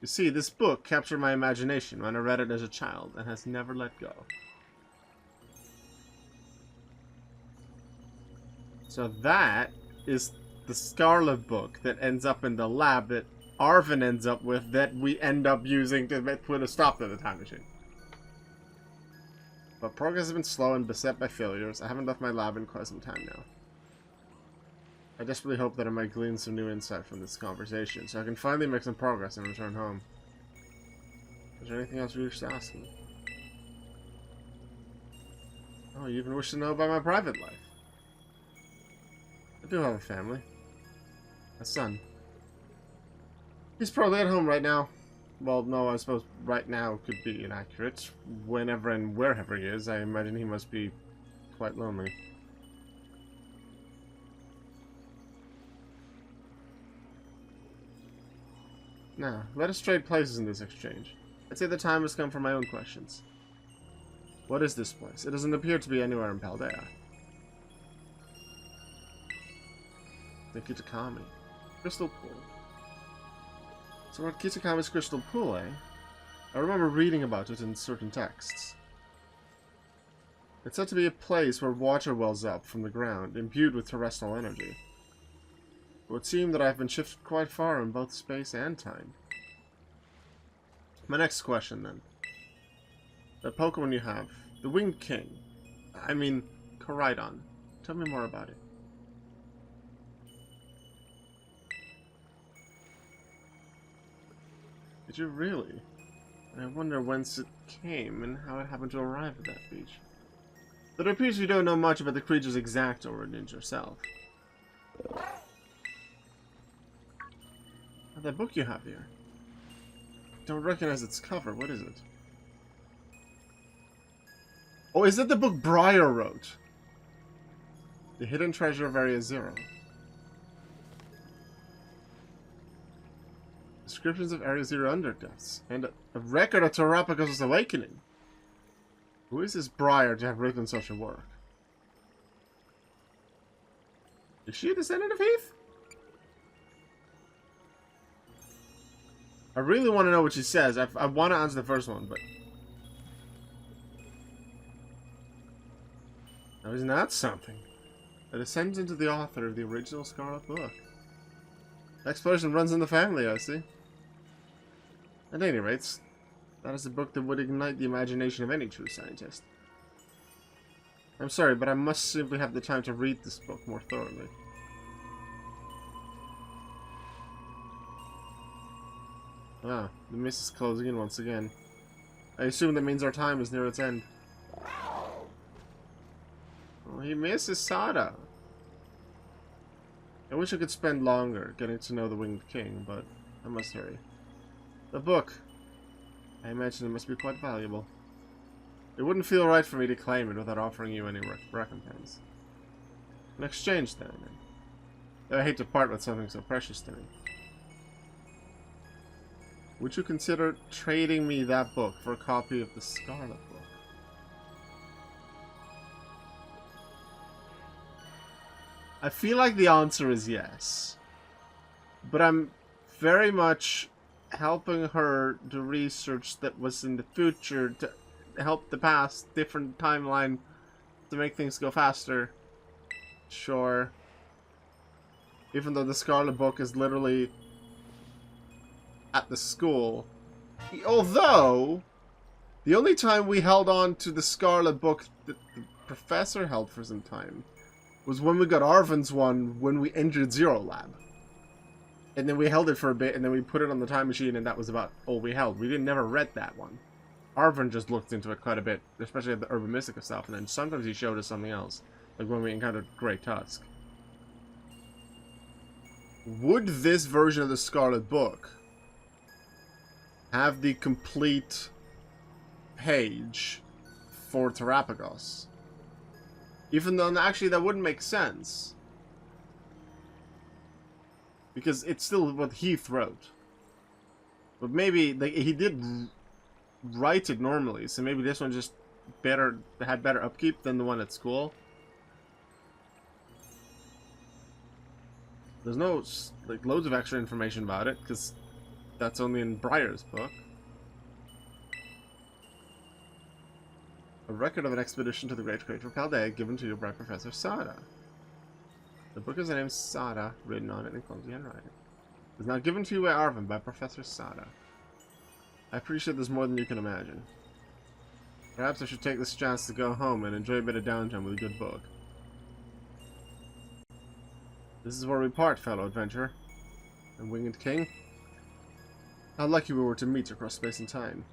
You see, this book captured my imagination when I read it as a child, and has never let go. So that is the Scarlet book that ends up in the lab that Arvin ends up with, that we end up using to put a stop to the time machine. But progress has been slow and beset by failures. I haven't left my lab in quite some time now. I desperately hope that I might glean some new insight from this conversation, so I can finally make some progress and return home. Is there anything else you wish to ask me? Oh, you even wish to know about my private life? I do have a family. A son. He's probably at home right now. Well, no, I suppose right now could be inaccurate. Whenever and wherever he is, I imagine he must be quite lonely. Now, let us trade places in this exchange. I'd say the time has come for my own questions. What is this place? It doesn't appear to be anywhere in Paldea. The Kitakami. Crystal Pool. So what Kitakami's Crystal Pool, eh? I remember reading about it in certain texts. It's said to be a place where water wells up from the ground, imbued with terrestrial energy. It would seem that I have been shifted quite far in both space and time. My next question, then. The Pokemon you have, the Winged King, I mean, Koraidon. Tell me more about it. Did you really? I wonder whence it came and how it happened to arrive at that beach. But it appears you don't know much about the creature's exact origins yourself. That book you have here. Don't recognize its cover. What is it? Oh, is that the book Briar wrote? The hidden treasure of Area 0. Descriptions of Area 0 underdepths. And a record of Terrapagos' awakening. Who is this Briar to have written such a work? Is she a descendant of Heath? I really want to know what she says. I want to answer the first one, but... Now, isn't that something? A descendant into the author of the original Scarlet book. Exploration runs in the family, I see. At any rate, that is a book that would ignite the imagination of any true scientist. I'm sorry, but I must simply have the time to read this book more thoroughly. Ah, the mist is closing in once again. I assume that means our time is near its end. Oh, he misses Sada. I wish I could spend longer getting to know the Winged King, but I must hurry. The book. I imagine it must be quite valuable. It wouldn't feel right for me to claim it without offering you any recompense. An exchange, then. I hate to part with something so precious to me. Would you consider trading me that book for a copy of the Scarlet book? I feel like the answer is yes. But I'm very much helping her do research that was in the future to help the past, different timeline, to make things go faster. Sure. Even though the Scarlet book is literally at the school. Although, the only time we held on to the Scarlet book that the professor held for some time was when we got Arvin's one when we entered Zero Lab. And then we held it for a bit, and then we put it on the time machine, and that was about all we held. We never read that one. Arvin just looked into it quite a bit, especially at the Urban Mystica stuff, and then sometimes he showed us something else, like when we encountered Grey Tusk. Would this version of the Scarlet book have the complete page for Terrapagos? Even though, actually, that wouldn't make sense. Because it's still what Heath wrote. But maybe, like, he did write it normally, so maybe this one just had better upkeep than the one at school. There's no, like, loads of extra information about it, because that's only in Briar's book. A record of an expedition to the Great Crater Chaldea given to you by Professor Sada. The book has the name Sada written on it in clumsy handwriting. It was now given to you by Arvin by Professor Sada. I appreciate this more than you can imagine. Perhaps I should take this chance to go home and enjoy a bit of downtime with a good book. This is where we part, fellow adventurer. And Winged King. How lucky we were to meet across space and time.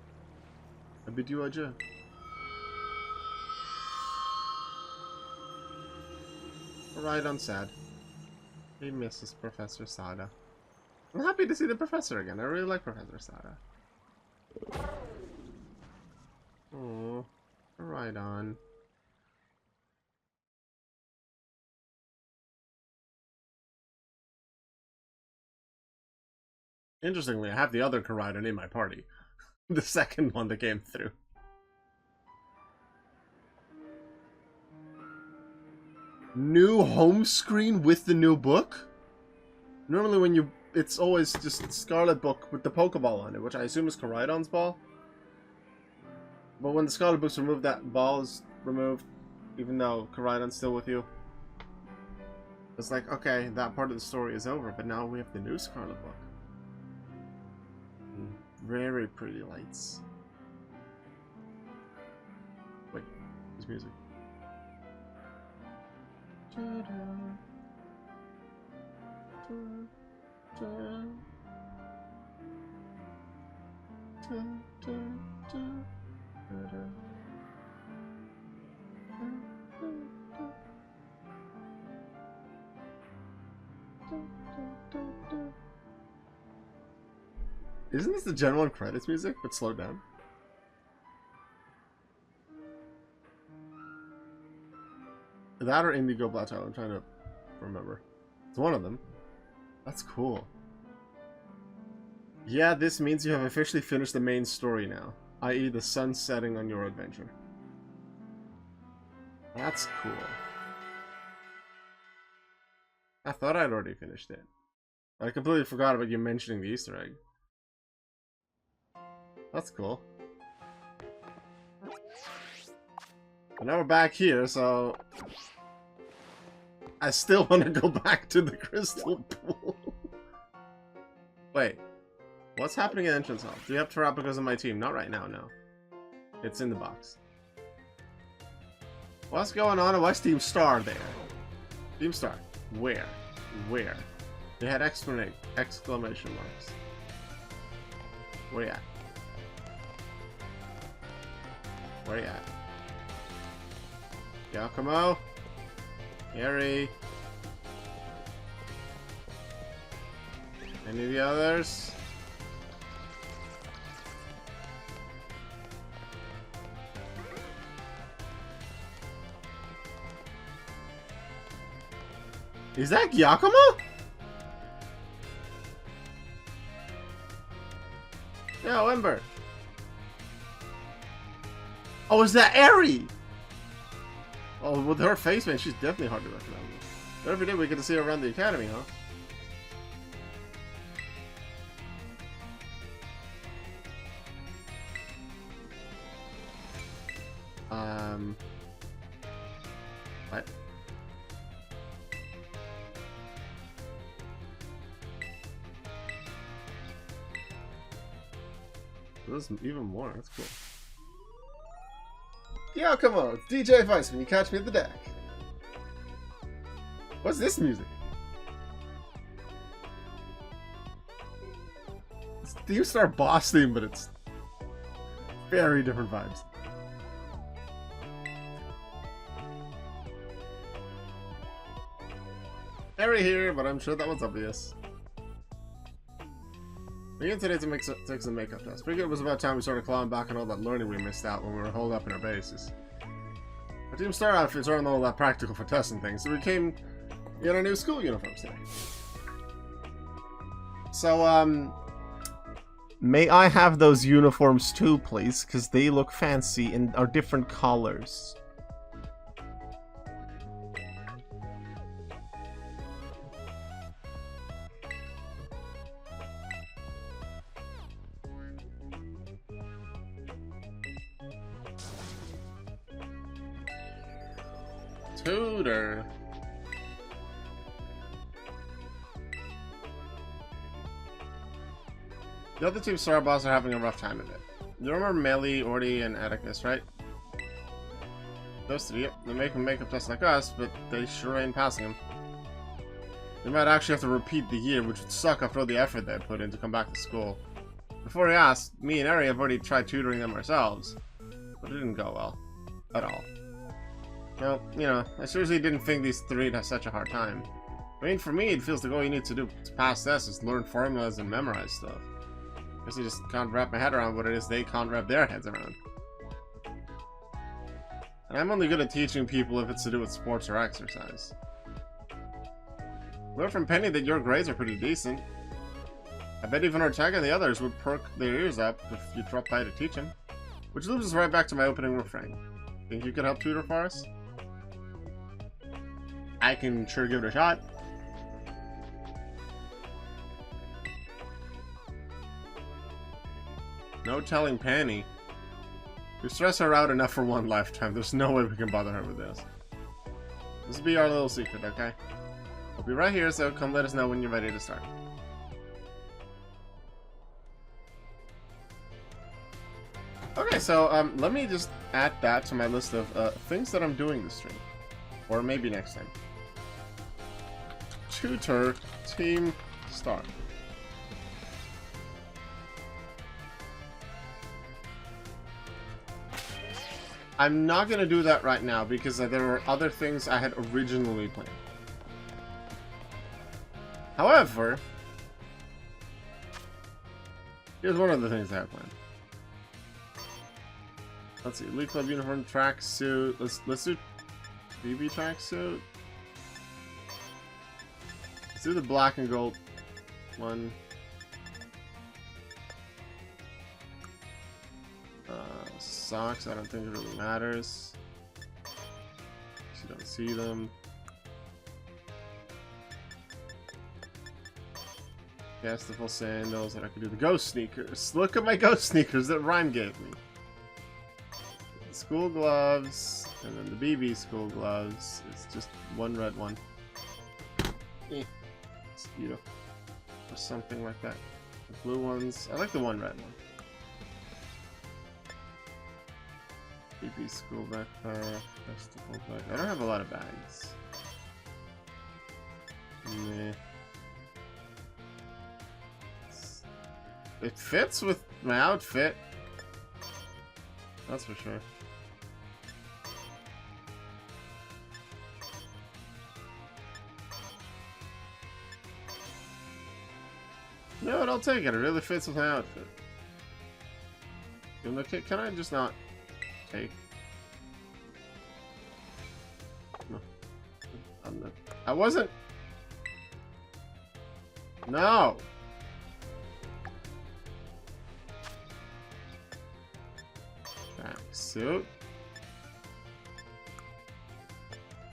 I bid you adieu. Right on, sad. He misses Professor Sada. I'm happy to see the professor again. I really like Professor Sada. Oh, right on. Interestingly, I have the other Koraidon in my party. The second one that came through. New home screen with the new book? Normally when you... It's always just Scarlet book with the Pokeball on it, which I assume is Koraidon's ball. But when the Scarlet book's removed, that ball is removed, even though Koraidon's still with you. It's like, okay, that part of the story is over, but now we have the new Scarlet book. Very pretty lights. Wait, there's music. Isn't this the Gen 1 credits music, but slowed down? That or Indigo Plateau, I'm trying to remember. It's one of them. That's cool. Yeah, this means you have officially finished the main story now, i.e. the sun setting on your adventure. That's cool. I thought I'd already finished it. I completely forgot about you mentioning the Easter egg. That's cool. But now we're back here, so... I still want to go back to the crystal pool. Wait. What's happening at entrance hall? Do you have Terrapicos on my team? Not right now, no. It's in the box. What's going on? What's Team Star there? Team Star. Where? Where? They had exclamation marks. Where you at? Where you at? Giacomo? Gary? Any of the others? Is that Giacomo? No, Ember. Oh, is that Eri? Oh, with her face, man, she's definitely hard to recognize. But every day we get to see her around the academy, huh? What? There's even more. That's cool. Yeah, come on. It's DJ Vice when you catch me at the deck. What's this music? It's the Star boss theme, but it's very different vibes. Harry here, but I'm sure that was obvious. Begin today to take some makeup test. Figured it was about time we started clawing back on all that learning we missed out when we were holed up in our bases. Our Team Star outfits aren't all that practical for testing things, so we came in our new school uniforms today. So, may I have those uniforms too, please? Because they look fancy and are different colors. Tutor. The other Team Star boss are having a rough time of it. You remember Melly, Orty, and Atticus, right? Those three, yep. They make them makeup tests like us, but they sure ain't passing them. They might actually have to repeat the year, which would suck after all the effort they put in to come back to school. Before he asked, me and Eri have already tried tutoring them ourselves, but it didn't go well. At all. Well, you know, I seriously didn't think these three would have such a hard time. I mean, for me, it feels like all you need to do to pass this is learn formulas and memorize stuff. Guess I just can't wrap my head around what it is they can't wrap their heads around. And I'm only good at teaching people if it's to do with sports or exercise. Learned from Penny that your grades are pretty decent. I bet even Ortega and the others would perk their ears up if you dropped by to teach them. Which loops us right back to my opening refrain. Think you could help tutor for us? I can sure give it a shot. No telling Penny. We stress her out enough for one lifetime. There's no way we can bother her with this. This will be our little secret, okay? We'll be right here, so come let us know when you're ready to start. Okay, so let me just add that to my list of things that I'm doing this stream. Or maybe next time. Tutor Team Star. I'm not going to do that right now because there were other things I had originally planned. However, here's one of the things I had planned. Let's see, Elite Club uniform, tracksuit. Let's do BB tracksuit. Let's do the black and gold one. Socks, I don't think it really matters. You don't see them. Yes, the full sandals, and I can do the ghost sneakers. Look at my ghost sneakers that Rhyme gave me. The school gloves, and then the BB school gloves. It's just one red one. Mosquito. Or something like that. The blue ones, I like the one red one. BB school backpack, festival bag. I don't have a lot of bags. Meh. It fits with my outfit. That's for sure. No, I'll take it. It really fits with my outfit. Can I just not take? No. I'm not. I wasn't. No. Tracksuit.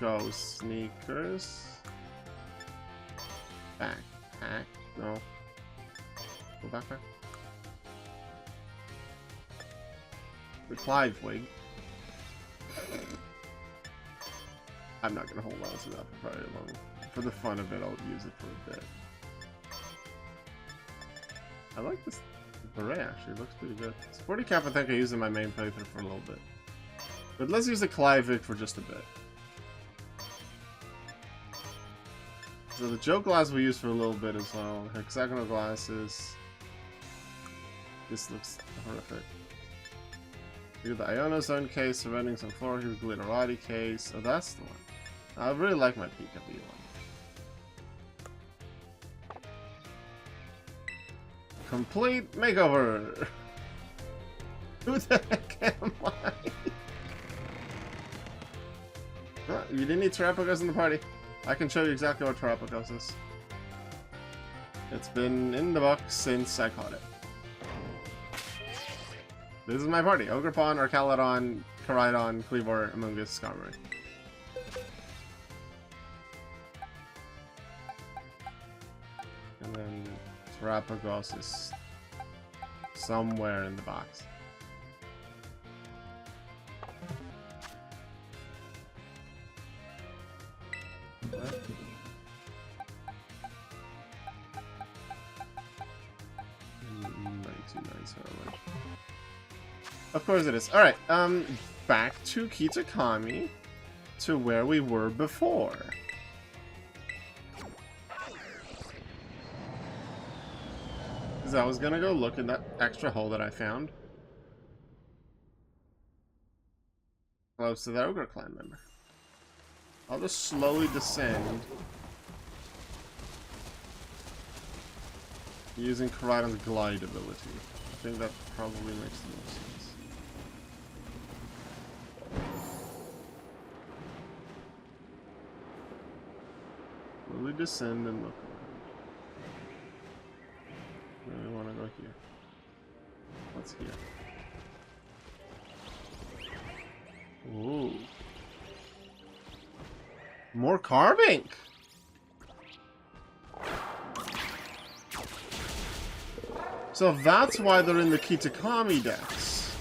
Ghost sneakers. Backpack. No. Go backpack. The Clive wig. I'm not gonna hold on to that for very long. For the fun of it, I'll use it for a bit. I like this beret actually, it looks pretty good. Sporty cap I think I used in my main playthrough for a little bit. But let's use the Clive wig for just a bit. So the joke glass we use for a little bit as well. Hexagonal glasses. This looks horrific. We got the Ionozone case, surrounding some floor here, Glitterati case. Oh, that's the one. I really like my Pika-Bee one. Complete makeover! Who the heck am I? Oh, you didn't need Terrapagos in the party. I can show you exactly what Terrapagos is. It's been in the box since I caught it. This is my party. Ogrepon, Arcalodon, Caridon, Cleavor, Amoonguss, Skarmory. And then Terrapagos is somewhere in the box. What? Of course it is. Alright, back to Kitakami, to where we were before. Because I was gonna go look in that extra hole that I found. Close to the Ogre Clan member. I'll just slowly descend. Using Caridon's glide ability. I think that probably makes the most sense. Slowly descend and look around. I want to go here. What's here? Ooh. More Carbink! So that's why they're in the Kitakami decks.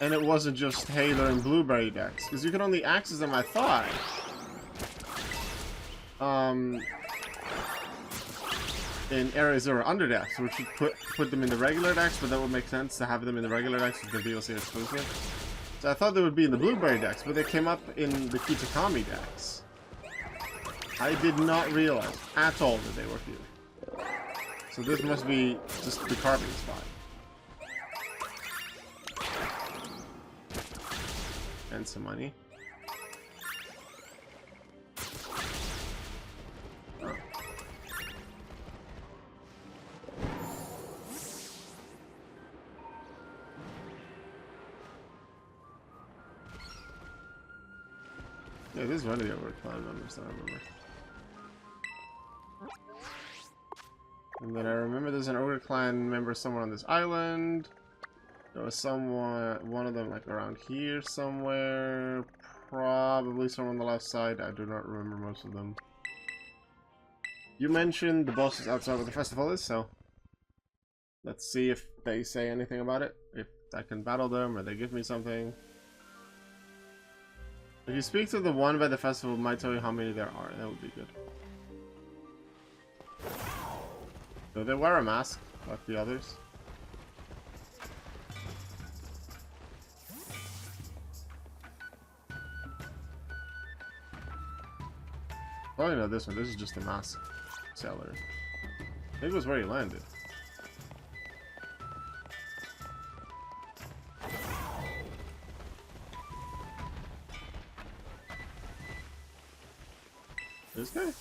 And it wasn't just, hey, they're in Blueberry decks. Because you can only access them, I thought. In areas that are under decks, which would put them in the regular decks, but that would make sense to have them in the regular decks with the DLC exclusive. So I thought they would be in the Blueberry decks, but they came up in the Kitakami decks. I did not realize at all that they were here. So this must be just the carving spot. And some money. Oh. Yeah, this is one of the other clan members that I remember. And then I remember there's an Ogre Clan member somewhere on this island. There was one of them like around here somewhere. Probably somewhere on the left side. I do not remember most of them. You mentioned the boss is outside where the festival is, so let's see if they say anything about it. If I can battle them or they give me something. If you speak to the one by the festival, it might tell you how many there are. That would be good. Do they wear a mask like the others? Probably not this one. This is just a mask seller. I think it was where he landed. This guy?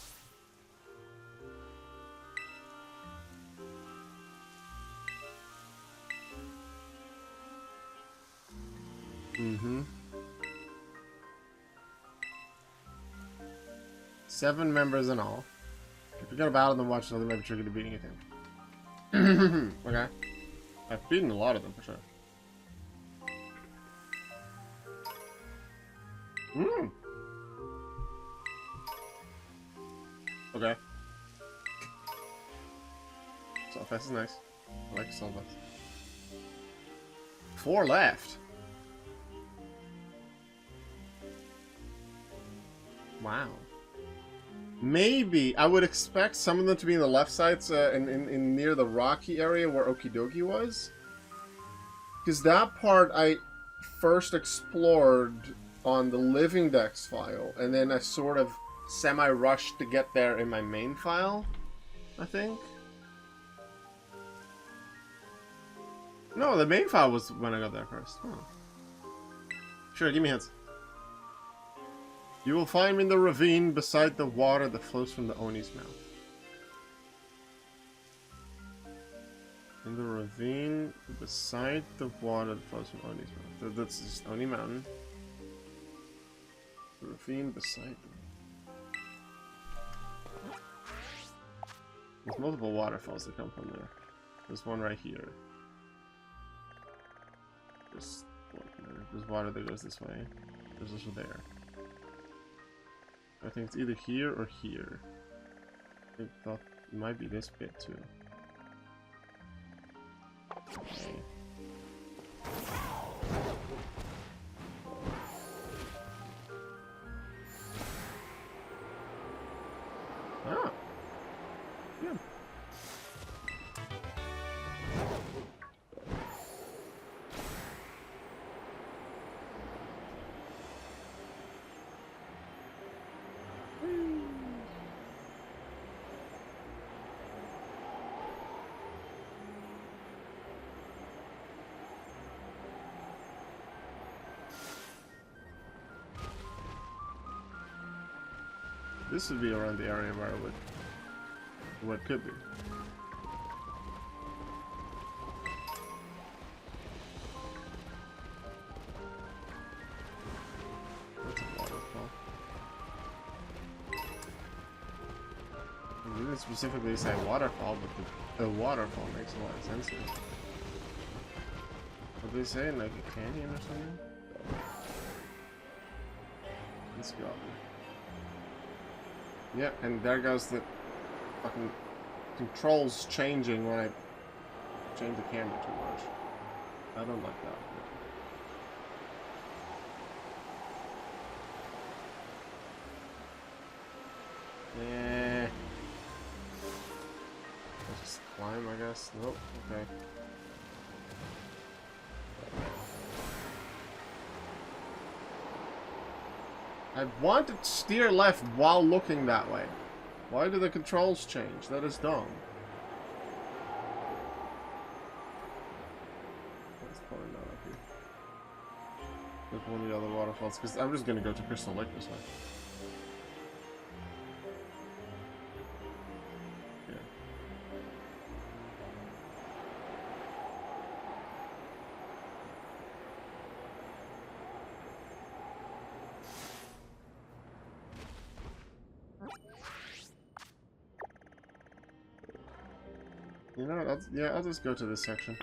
Mm-hmm. 7 members in all. If you're gonna battle them, watch them, they might be tricky to beat anything. Okay. I've beaten a lot of them for sure. Mm. Okay. Saltfest is nice. I like Saltfest. 4 left. Wow. Maybe I would expect some of them to be in the left sides, in near the rocky area where Okidoki was, because that part I first explored on the Living Dex file, and then I sort of semi-rushed to get there in my main file, I think. No, the main file was when I got there first. Oh. Sure, give me hints. You will find me in the ravine beside the water that flows from the Oni's mouth. In the ravine beside the water that flows from Oni's mouth. That's just Oni Mountain. The ravine beside the... There's multiple waterfalls that come from there. There's one right here. There's water that goes this way. There's also there. I think it's either here or here. I thought it might be this bit too. Okay. Ah! Yeah. This would be around the area where it would... what could be. That's a waterfall. I didn't specifically say waterfall, but the waterfall makes a lot of sense here. What did they say? Like a canyon or something? Let's go. Yeah, and there goes the fucking controls changing when I change the camera too much. I don't like that. Yeah. Let's just climb, I guess. Nope. Okay. I want to steer left while looking that way. Why do the controls change? That is dumb. That's probably not up here. Look at one of the other waterfalls, because I'm just gonna go to Crystal Lake this way. Yeah. You know what? I'll just go to this section.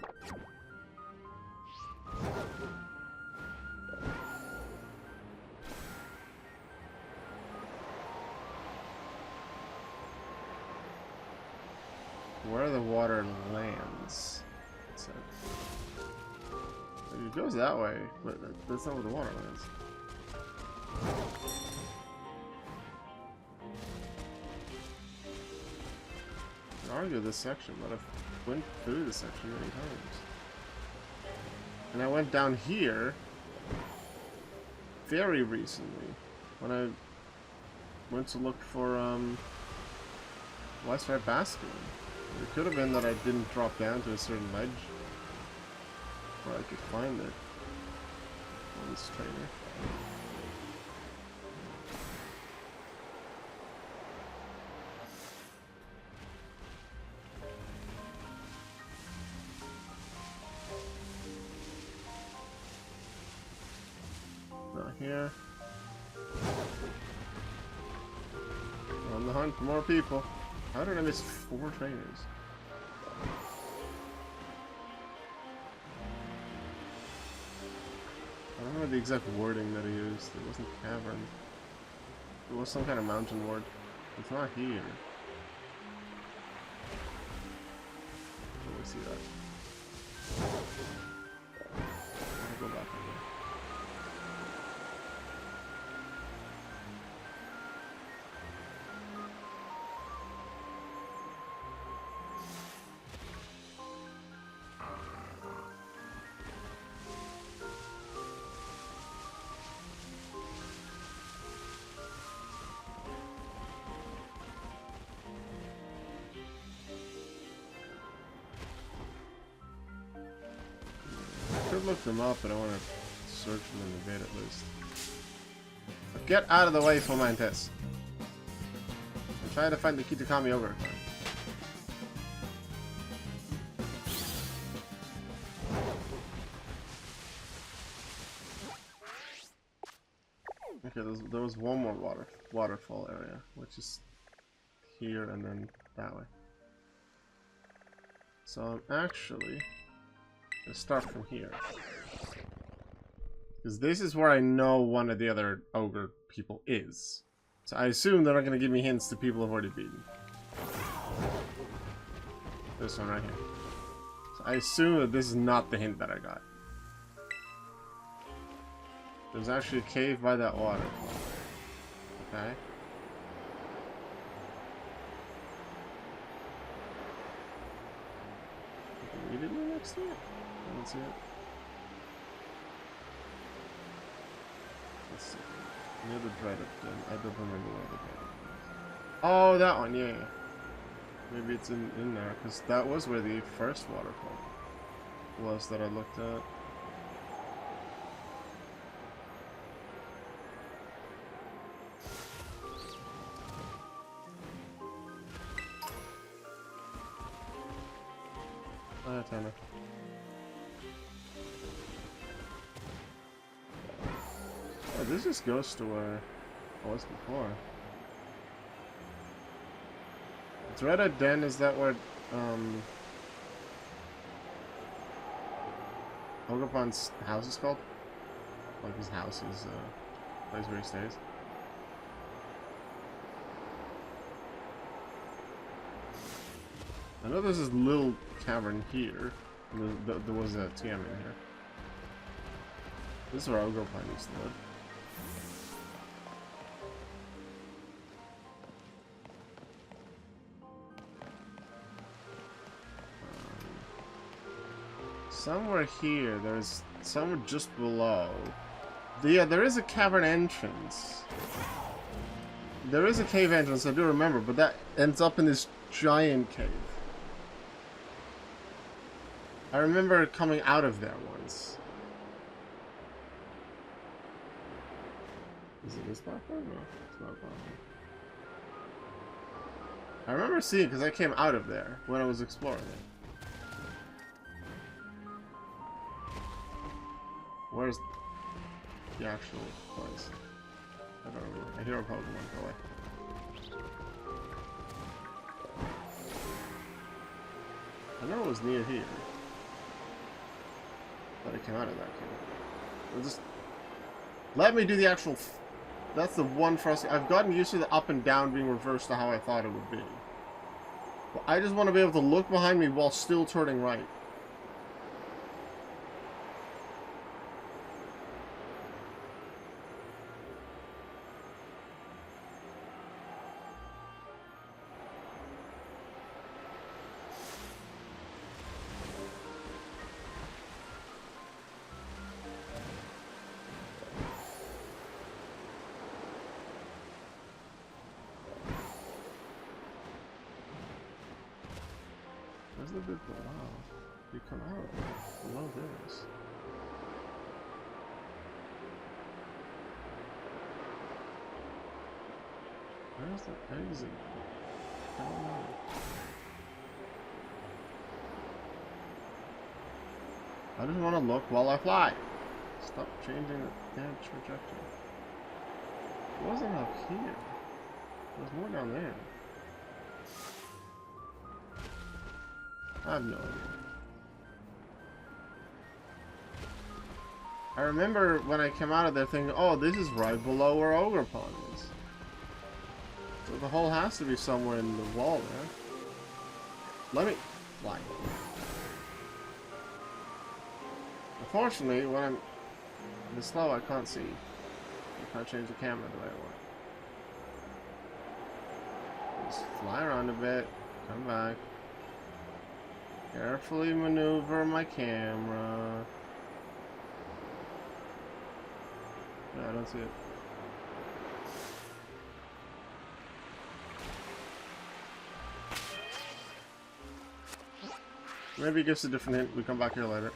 Where the water lands. It goes that way, but that's not where the water lands. I can argue this section, but I've went through this section many times. And I went down here very recently when I went to look for West Red Bastion. It could have been that I didn't drop down to a certain ledge where I could find it on this trainer. Not here. We're on the hunt for more people. How did I miss 4 trainers? I don't remember the exact wording that he used. It wasn't cavern. It was some kind of mountain word. It's not here. Let me see that. I'll go back over there. I could look them up, but I want to search them in the bit at least. Get out of the way, Fomantis. I'm trying to find the Kitakami Ogre. Okay, there was one more waterfall area, which is here and then that way. So I'm actually gonna start from here. Because this is where I know one of the other ogre people is. So I assume they're not gonna give me hints to people I've already beaten. This one right here. So I assume that this is not the hint that I got. There's actually a cave by that waterfall. Okay. Immediately next to it? I don't see it. Let's see. Near the dreaded den. I don't remember where the dreaded den is. Oh, that one, yeah. Maybe it's in there, because that was where the first waterfall was that I looked at. Timer. Oh, this just goes to where I was before. Dreaded Den, is that where Ogapon's house is called? Like his house is place where he stays. I know there's this little cavern here. There was a TM in here. This is where Ogapan used to live. Somewhere here, there's somewhere just below. Yeah, there is a cavern entrance. There is a cave entrance, I do remember, but that ends up in this giant cave. I remember coming out of there once. Is it this platform? No, it's not a platform. I remember seeing it because I came out of there when I was exploring it. Where's the actual place? I don't remember. I hear a Pokemon go away. I know it was near here. But it came out of that cave. We'll just let me do the actual. That's the one frustration. I've gotten used to the up and down being reversed to how I thought it would be. But I just want to be able to look behind me while still turning right. Where's the big one? Wow. You come out below this. Where's the exit? I don't know. I just want to look while I fly. Stop changing the damn trajectory. It wasn't up here. There's more down there. I have no idea. I remember when I came out of there thinking, oh, this is right below where Ogre Pond is. So the hole has to be somewhere in the wall there. Let me fly. Unfortunately, when I'm this slow, I can't see. I can't change the camera the way I want. Just fly around a bit, come back. Carefully maneuver my camera. No, I don't see it. Maybe it gives a different hint. We come back here later.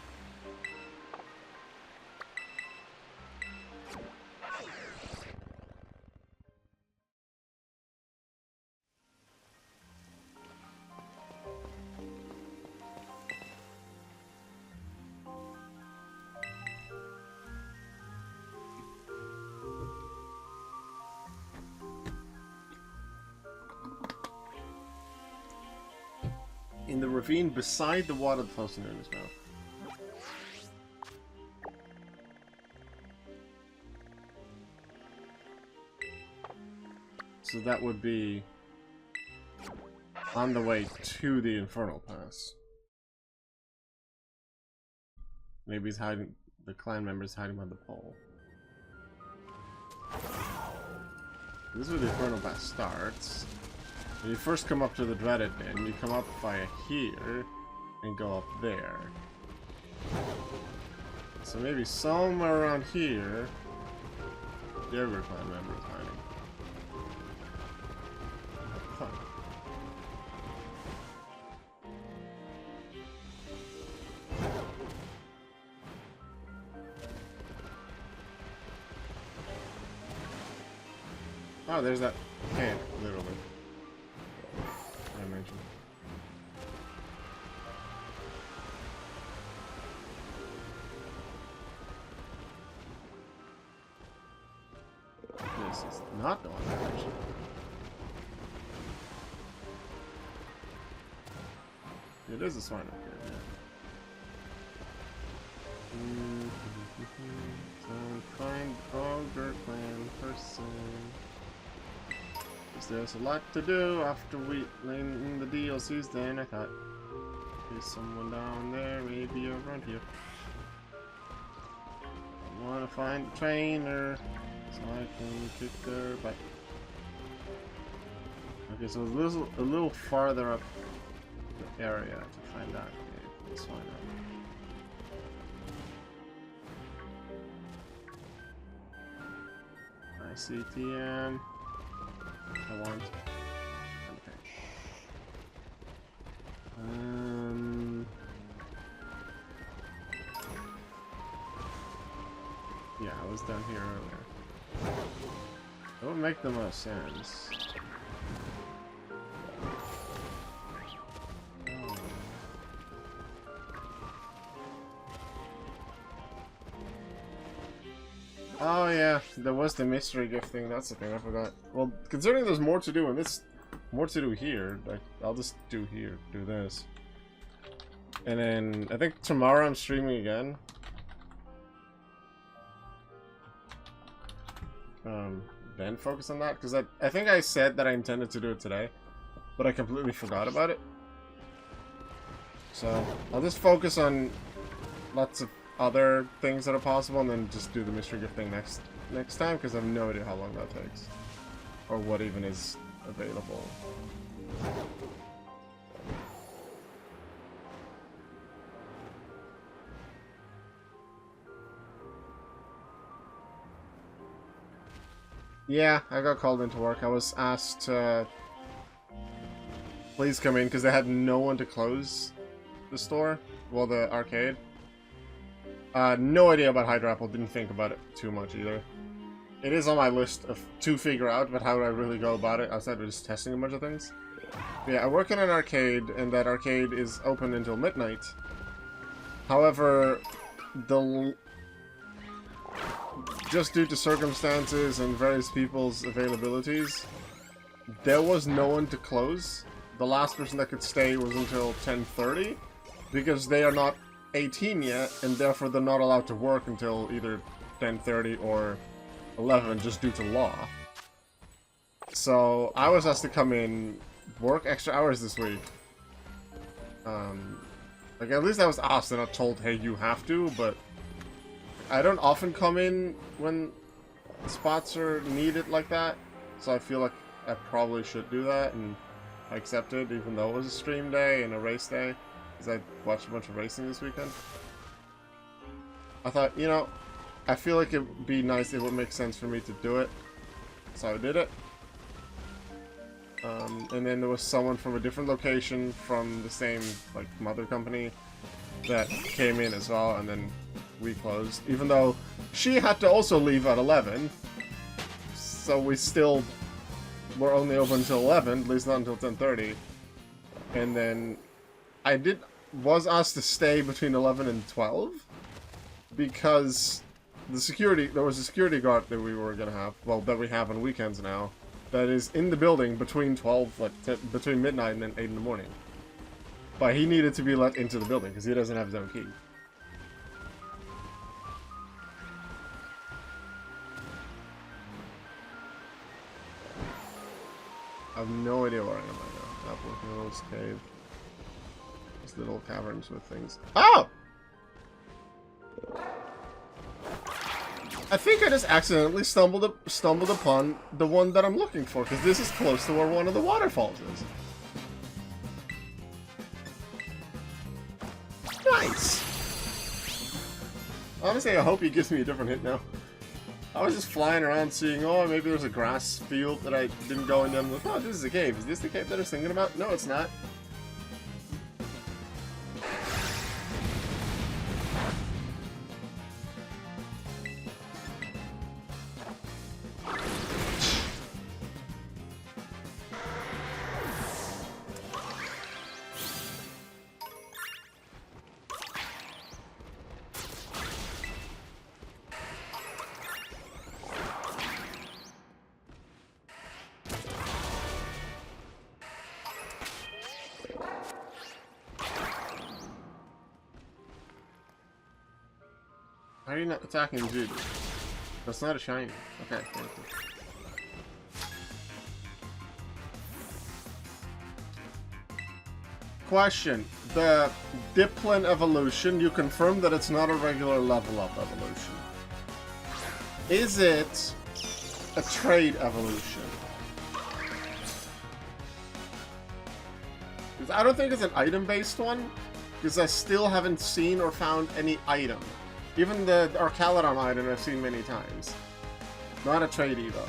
In the ravine beside the water that flows into his mouth. So that would be on the way to the Infernal Pass. Maybe he's hiding, the clan member's hiding by the pole. This is where the Infernal Pass starts. When you first come up to the dreaded den, you come up via here and go up there. So maybe somewhere around here, the Ogre clan member is hiding. Huh. Oh, there's that cave, literally. I mentioned. This is not the one I mentioned. It is a swine up here, yeah. So find Ogre Clan person. There's a lot to do after we in the DLCs then. I thought there's someone down there, maybe around here. I want to find a trainer so I can kick their butt. Okay, so a little farther up the area to find out. Okay, let's find out. ICTM. I want. Okay. Yeah, I was down here earlier. That would make the most sense. Oh yeah, there was the mystery gift thing. That's the thing I forgot. Well, considering there's more to do and this, more to do here, I'll just do here, do this. And then I think tomorrow I'm streaming again. Then focus on that, because I think I said that I intended to do it today, but I completely forgot about it. So I'll just focus on lots of other things that are possible, and then just do the mystery gift thing next time, because I have no idea how long that takes, or what even is available. Yeah, I got called into work. I was asked to please come in because they had no one to close the store, well, the arcade. No idea about Hydra Apple, didn't think about it too much either. It is on my list to figure out, but how do I really go about it outside of just testing a bunch of things? But yeah, I work in an arcade, and that arcade is open until midnight. However, just due to circumstances and various people's availabilities, there was no one to close. The last person that could stay was until 10:30, because they are not 18 yet, and therefore they're not allowed to work until either 10:30 or 11, just due to law. So I was asked to come in, work extra hours this week. Like, at least I was asked and not told, hey, you have to, but I don't often come in when spots are needed like that, so I feel like I probably should do that, and I accepted, even though it was a stream day and a race day, because I watched a bunch of racing this weekend. I thought, you know, I feel like it would be nice, it would make sense for me to do it, so I did it. And then there was someone from a different location from the same, like, mother company that came in as well, and then we closed, even though she had to also leave at 11, so we still were only open until 11, at least not until 10:30. And then I was asked to stay between 11 and 12 because there was a security guard that we were gonna have, well, that we have on weekends now, that is in the building between 12, like between midnight and then 8 in the morning. But he needed to be let into the building because he doesn't have his own key. I have no idea where I am right now. Apple Hills Cave. These little caverns with things. Oh! I think I just accidentally stumbled upon the one that I'm looking for, because this is close to where one of the waterfalls is. Nice! Honestly, I hope he gives me a different hit now. I was just flying around seeing, oh, maybe there's a grass field that I didn't go in. I'm like, oh, this is a cave. Is this the cave that I was thinking about? No, it's not. How are you not attacking dude? That's not a shiny. Okay, thank you. Question. The Dipplin evolution, you confirm that it's not a regular level up evolution. Is it a trade evolution? Because I don't think it's an item-based one, because I still haven't seen or found any item. Even the Arcalodon item I've seen many times. Not a trade Evo.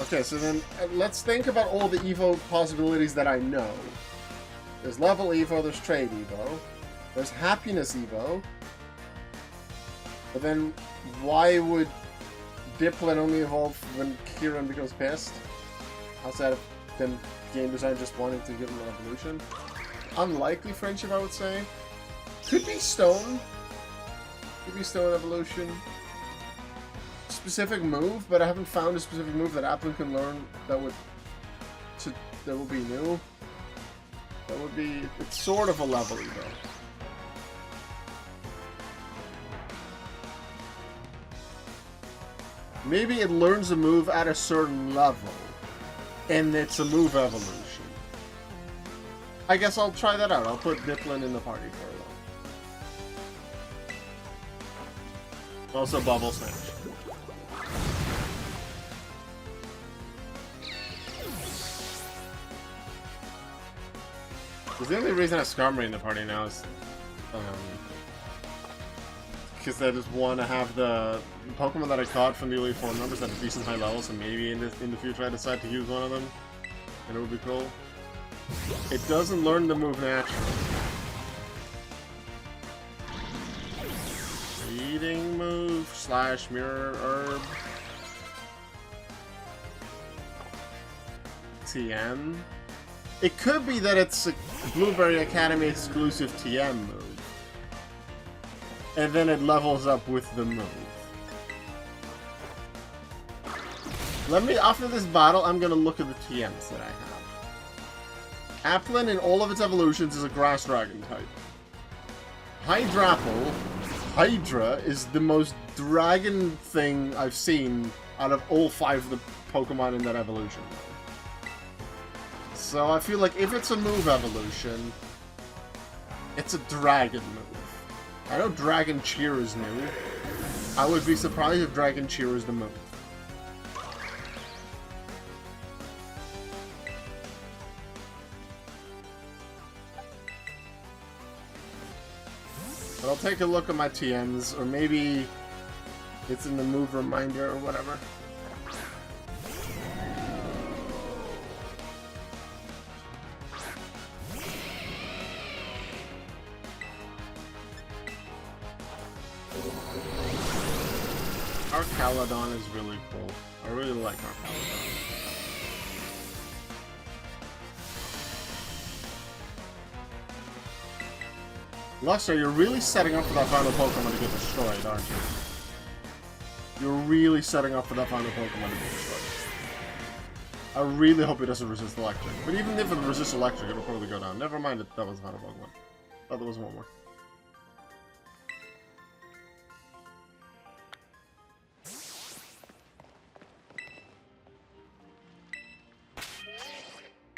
Okay, so then let's think about all the Evo possibilities that I know. There's level Evo, there's trade Evo, there's happiness Evo. But then why would Dipplin only evolve when Kieran becomes pissed? Outside of them game design just wanting to give him an evolution. Unlikely friendship, I would say. Could be Stone. Could be Stone evolution. Specific move, but I haven't found a specific move that Applin can learn that would be new. That would be... It's sort of a leveling, though. Maybe it learns a move at a certain level, and it's a move evolution. I guess I'll try that out. I'll put Diplin in the party for a while. Also Bubble Smash. Because the only reason I have Skarmory in the party now is because I just want to have the Pokemon that I caught from the Elite Four members at a decent high level, so maybe in the future I decide to use one of them, and it would be cool. It doesn't learn the move naturally. Eating move / mirror herb. TM. It could be that it's a Blueberry Academy exclusive TM move. And then it levels up with the move. After this battle, I'm gonna look at the TMs that I have. Applin in all of its evolutions is a Grass Dragon type. Hydra is the most dragon thing I've seen out of all 5 of the Pokemon in that evolution. So I feel like if it's a move evolution, it's a dragon move. I know Dragon Cheer is new. I would be surprised if Dragon Cheer is the move. But I'll take a look at my TMs, or maybe it's in the move reminder or whatever. Arcaladon is really cool. I really like Arcaladon. Luxor, you're really setting up for that final Pokemon to get destroyed, aren't you? You're really setting up for that final Pokemon to get destroyed. I really hope it doesn't resist electric. But even if it resists electric, it'll probably go down. Never mind that was the final Pokemon. Thought there was one more.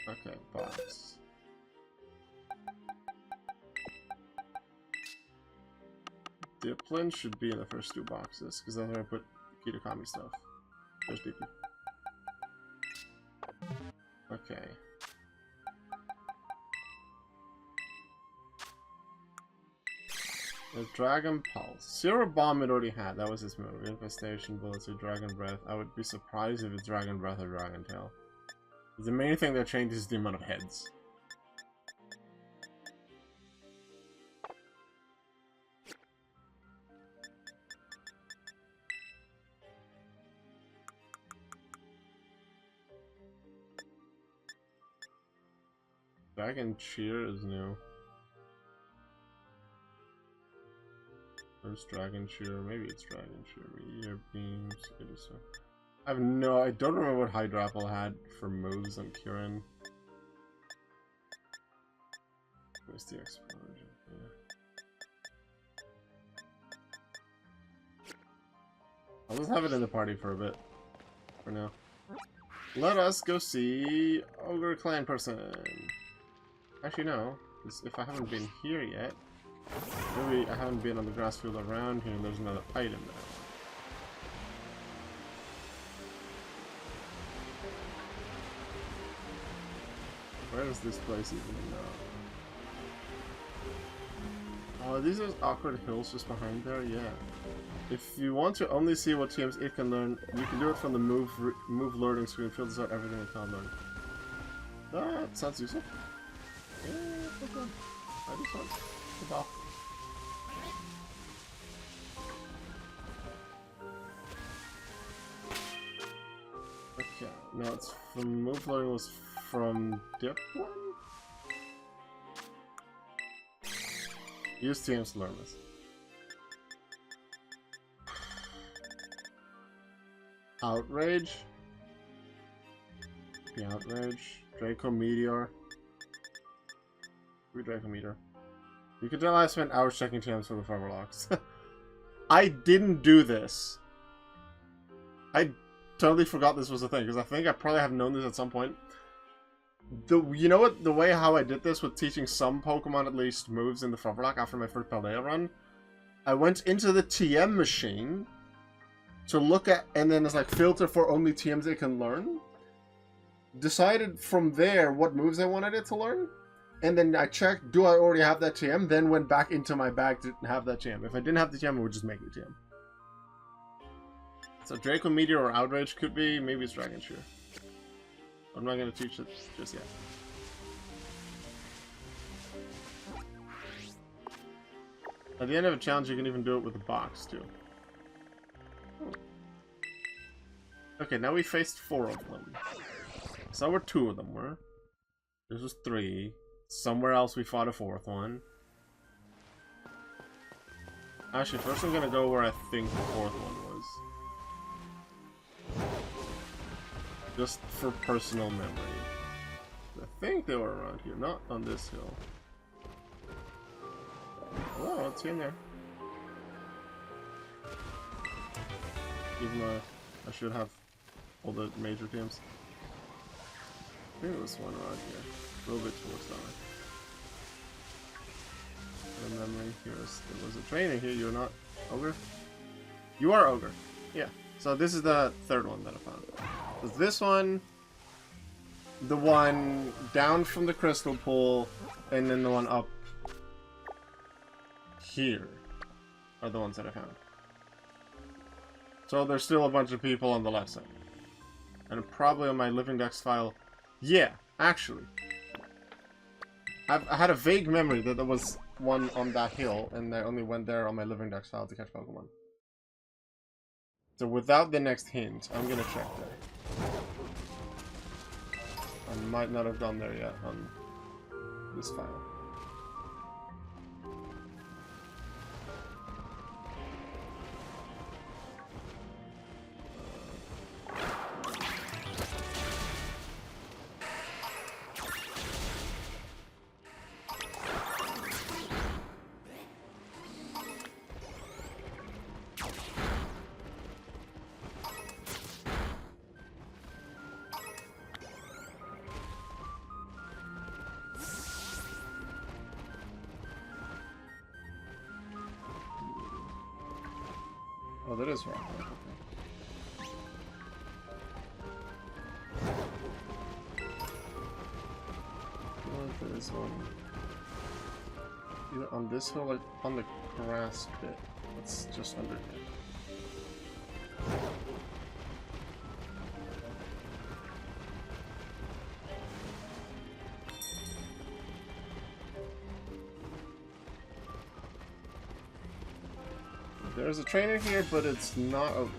Okay, box. Diplin should be in the first 2 boxes, because that's where I put Kitakami stuff. There's DP. Okay. The Dragon Pulse. Zero Bomb it already had, that was his move. Infestation, Bullets, or Dragon Breath. I would be surprised if it's Dragon Breath or Dragon Tail. The main thing that changes is the amount of heads. Dragon Cheer is new. Where's Dragon Cheer? Maybe it's Dragon Cheer. Meteor Beams. I don't remember what Hydrapple had for moves on Kieran. Where's the explosion? Yeah. I'll just have it in the party for a bit. For now. Let us go see Ogre Clan person. Actually, no. If I haven't been here yet, maybe I haven't been on the grass field around here and there's another item there. Where is this place even now? Oh, these are awkward hills just behind there? Yeah. If you want to only see what TMs it can learn, you can do it from the move learning screen. Filters out everything it can learn. That sounds useful. Yeah, okay. I just want the ball. Okay, no, it's from move learning was from Dip one? Use TMs to learn this. Outrage. The Outrage. Draco Meteor. Draco Meter. You can tell I spent hours checking TMs for the forever locks. I didn't do this. I totally forgot this was a thing, because I think I probably have known this at some point. You know what? The way how I did this with teaching some Pokemon at least moves in the forever lock after my first Paldea run, I went into the TM machine to look at, and then it's like filter for only TMs they can learn. Decided from there what moves I wanted it to learn. And then I checked, do I already have that TM? Then went back into my bag to have that TM. If I didn't have the TM, it would just make the TM. So Draco Meteor or Outrage could be, maybe it's Dragon Shear. I'm not going to teach it just yet. At the end of a challenge, you can even do it with a box, too. Okay, now we faced 4 of them. So where 2 of them were. This was 3. Somewhere else we fought a 4th one. Actually, first I'm gonna go where I think the 4th one was. Just for personal memory. I think they were around here, not on this hill. Oh, it's in there. Even though I should have all the major teams. I think there was one around here. A little bit towards that way. Remembering here there was a trainer here. You're not Ogre? You are Ogre. Yeah. So this is the 3rd one that I found. So this one, the one down from the crystal pool, and then the one up here are the ones that I found. So there's still a bunch of people on the left side. And probably on my Living Dex file. Yeah, actually. I had a vague memory that there was one on that hill, and I only went there on my Living Dex file to catch Pokemon. So without the next hint, I'm gonna check there. I might not have gone there yet on this file. Oh, that is rock. Okay. Well, there is one. Either on this hill, like on the grass bit. That's just under here. There's a trainer here, but it's not over.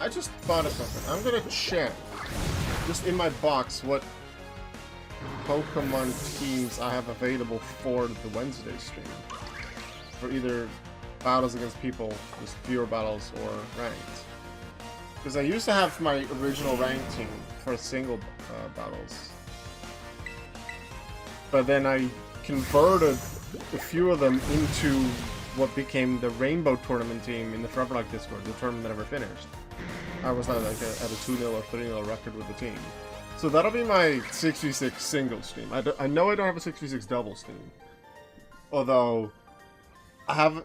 I just thought of something. I'm gonna check, just in my box, what Pokemon teams I have available for the Wednesday stream. For either battles against people, just pure battles, or ranked. Because I used to have my original ranked team for single battles. But then I converted a few of them into what became the Rainbow Tournament team in the Forever Lock Discord, the tournament that never finished. I was like at a 2-0 or 3-0 record with the team. So that'll be my 6v6 singles team. I know I don't have a 6v6 doubles team. Although, I have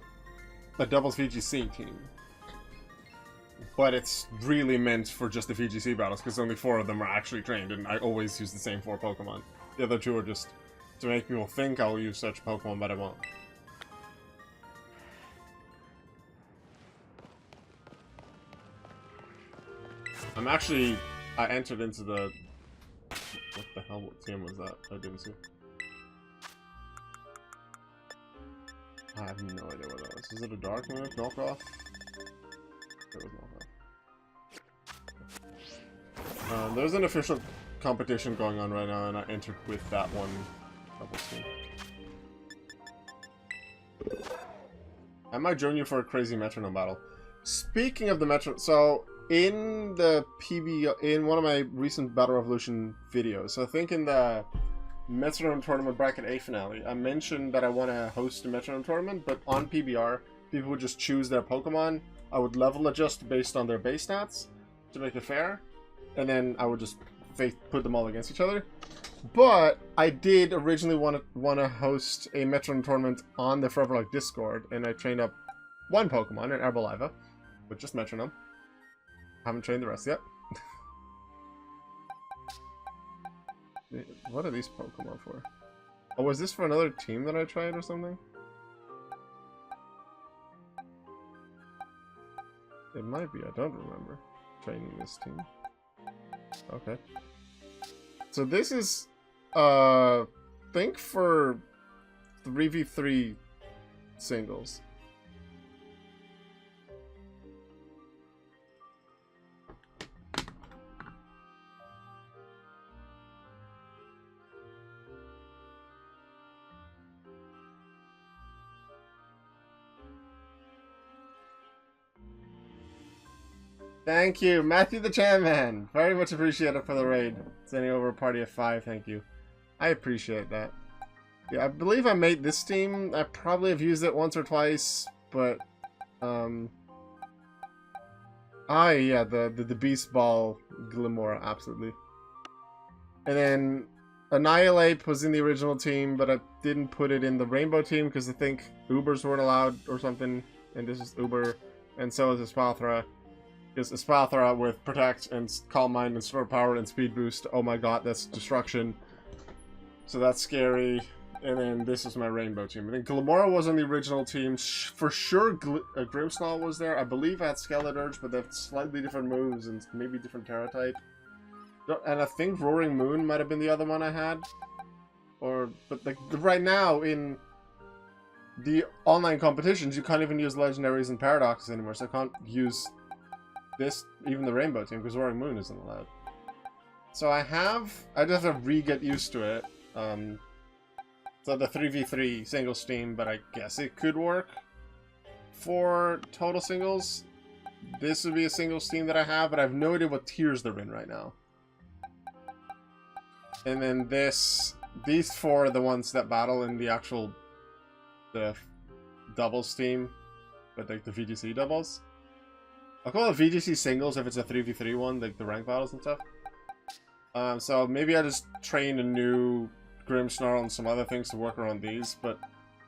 a doubles VGC team. But it's really meant for just the VGC battles, because only 4 of them are actually trained, and I always use the same 4 Pokemon. The other 2 are just to make people think I'll use such Pokemon, but I won't. I entered into the... What the hell? What team was that? I didn't see. I have no idea what that was. Is it a dark move? Knockoff? It was knockoff. There's an official competition going on right now, and I entered with that one double team. I might join you for a crazy metronome battle. Speaking of the metronome, so in the in one of my recent Battle Revolution videos, so I think in the metronome tournament bracket A finale, I mentioned that I want to host a metronome tournament, but on PBR, people would just choose their Pokemon. I would level adjust based on their base stats to make it fair, and then I would just put them all against each other. But I did originally want to host a metronome tournament on the Forever Like Discord, and I trained up one Pokemon, an Herbaliva, with just metronome. Haven't trained the rest yet. What are these Pokemon for? Oh, was this for another team that I tried or something? It might be, I don't remember training this team. Okay. So this is, think for 3v3 singles. Thank you, Matthew the Chairman. Very much appreciated for the raid. Sending over a party of 5, thank you. I appreciate that. Yeah, I believe I made this team. I probably have used it once or twice, but yeah, the Beast Ball Glimora, absolutely. And then Annihilate was in the original team, but I didn't put it in the Rainbow team because I think Ubers weren't allowed or something, and this is Uber, and so is Espathra. Because Espathra with Protect and Calm Mind and Store Power and Speed Boost, oh my god, that's destruction. So that's scary. And then this is my Rainbow team. I think Glimora was on the original team. For sure, Grimmsnarl was there. I believe I had Skeleturge, but they have slightly different moves and maybe different Terra type. And I think Roaring Moon might have been the other one I had. But like right now in the online competitions, you can't even use Legendaries and Paradoxes anymore, so I can't use this, even the Rainbow team, because Roaring Moon isn't allowed. So I just have to re-get used to it. So the 3v3 singles team, but I guess it could work for total singles. This would be a singles team that I have, but I have no idea what tiers they're in right now. And then these 4 are the ones that battle in the actual doubles team, but like the VGC doubles. I'll call it VGC singles if it's a 3v3 one, like the rank battles and stuff. So maybe I just train a new Grimmsnarl and some other things to work around these, but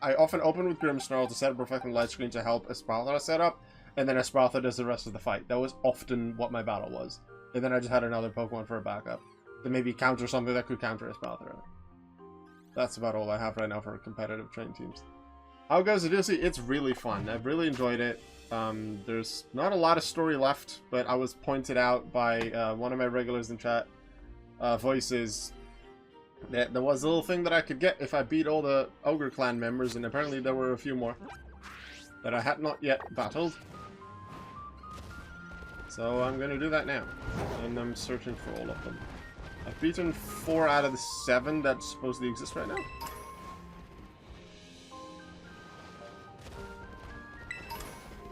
I often open with Grimmsnarl to set up Reflecting Light Screen to help Espathra set up, and then Espathra does the rest of the fight. That was often what my battle was. And then I just had another Pokemon for a backup to maybe counter something that could counter Espathra. That's about all I have right now for competitive train teams. How goes the DLC? It's really fun. I've really enjoyed it. There's not a lot of story left, but I was pointed out by one of my regulars in chat, Voices, that there was a little thing that I could get if I beat all the Ogre Clan members, and apparently there were a few more that I had not yet battled. So I'm gonna do that now, and I'm searching for all of them. I've beaten 4 out of the 7 that supposedly exist right now.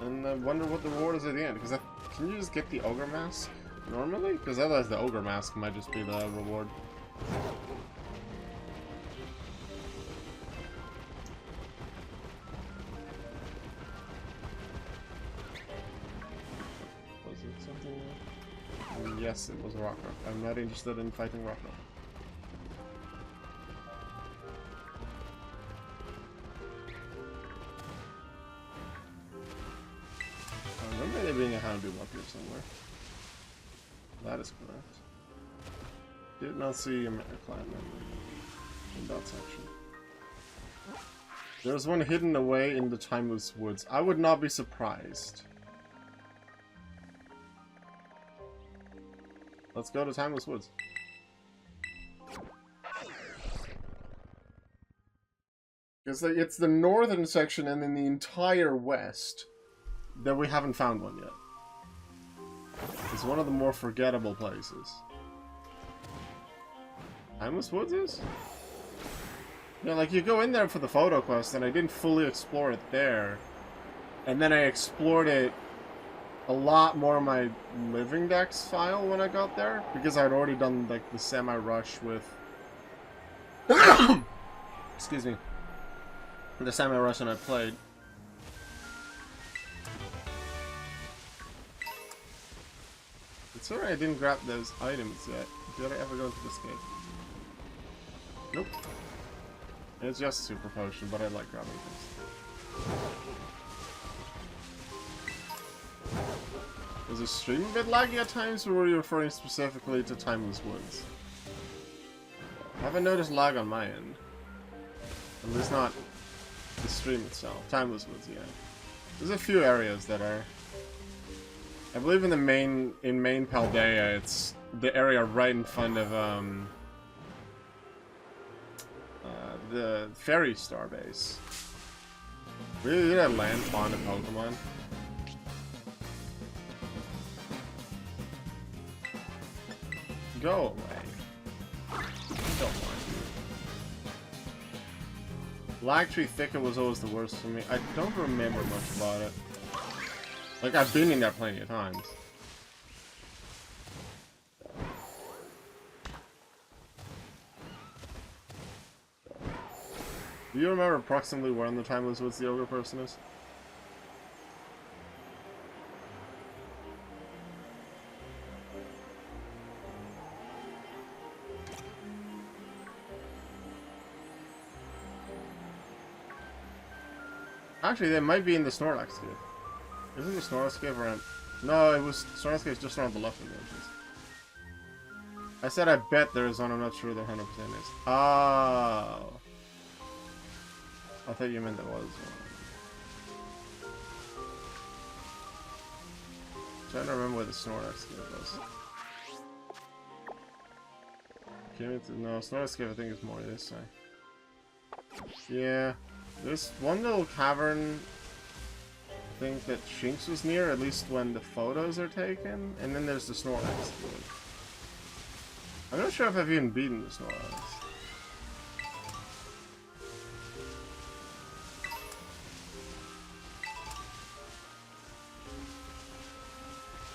And I wonder what the reward is at the end, because can you just get the Ogre Mask normally? Because otherwise the Ogre Mask might just be the reward. Was it something? Yes, it was Rockruff. I'm not interested in fighting Rockruff. I remember there being a Houndoom up here somewhere. That is correct. Did not see a clan member in that section. There's one hidden away in the Timeless Woods. I would not be surprised. Let's go to Timeless Woods. Because it's the northern section and then the entire west that we haven't found one yet. It's one of the more forgettable places. Timeless Woods is? Yeah, like you go in there for the photo quest, and I didn't fully explore it there. And then I explored it a lot more in my Living Dex file when I got there, because I'd already done like the semi-rush with excuse me. The semi-rush and I played. It's sorry I didn't grab those items yet. Did I ever go into this game? Nope. It's just a super potion, but I like grabbing things. Is the stream a bit laggy at times, or were you referring specifically to Timeless Woods? I haven't noticed lag on my end. At least not the stream itself. Timeless Woods, yeah. There's a few areas that are... I believe in main Paldea, it's the area right in front of the Fairy Star base. Really did that land spawn a Pokemon? Go away. I don't want you. Lagtree Thicket was always the worst for me. I don't remember much about it. Like, I've been in there plenty of times. Do you remember approximately where in the Timeless Woods the ogre person is? Actually, they might be in the Snorlax cave. Isn't the Snorlax cave around? No, it was Snorlax cave just around the left of the entrance. I said I bet there is one. I'm not sure there 100% is. Oh. I thought you meant there was one. I'm trying to remember where the Snorlax cave was. No, Snorlax cave I think is more this side. Yeah. There's one little cavern, I think, that Shinx was near, at least when the photos are taken, and then there's the Snorlax cave. I'm not sure if I've even beaten the Snorlax.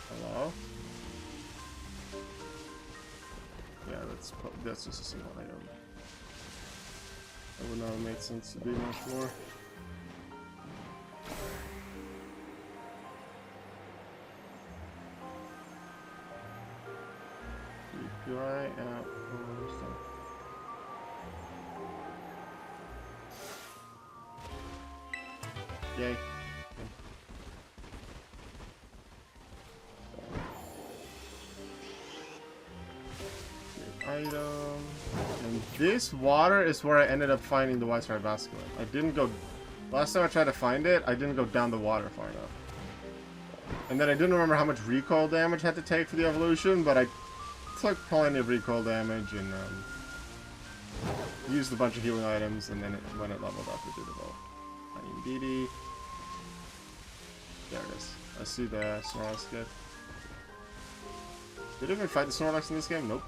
Hello? Yeah, that's just a single item. That would not have made sense to be much more. Keep your eye out for stuff. Yay. Item. And this water is where I ended up finding the White-Stripe Basculin. I didn't go... Last time I tried to find it, I didn't go down the water far enough. And then I didn't remember how much recoil damage I had to take for the evolution, but I took plenty of recoil damage and used a bunch of healing items, and then when it leveled up, it did evolve. IMDD. There it is. I see the Snorlax kid. Did I even fight the Snorlax in this game? Nope.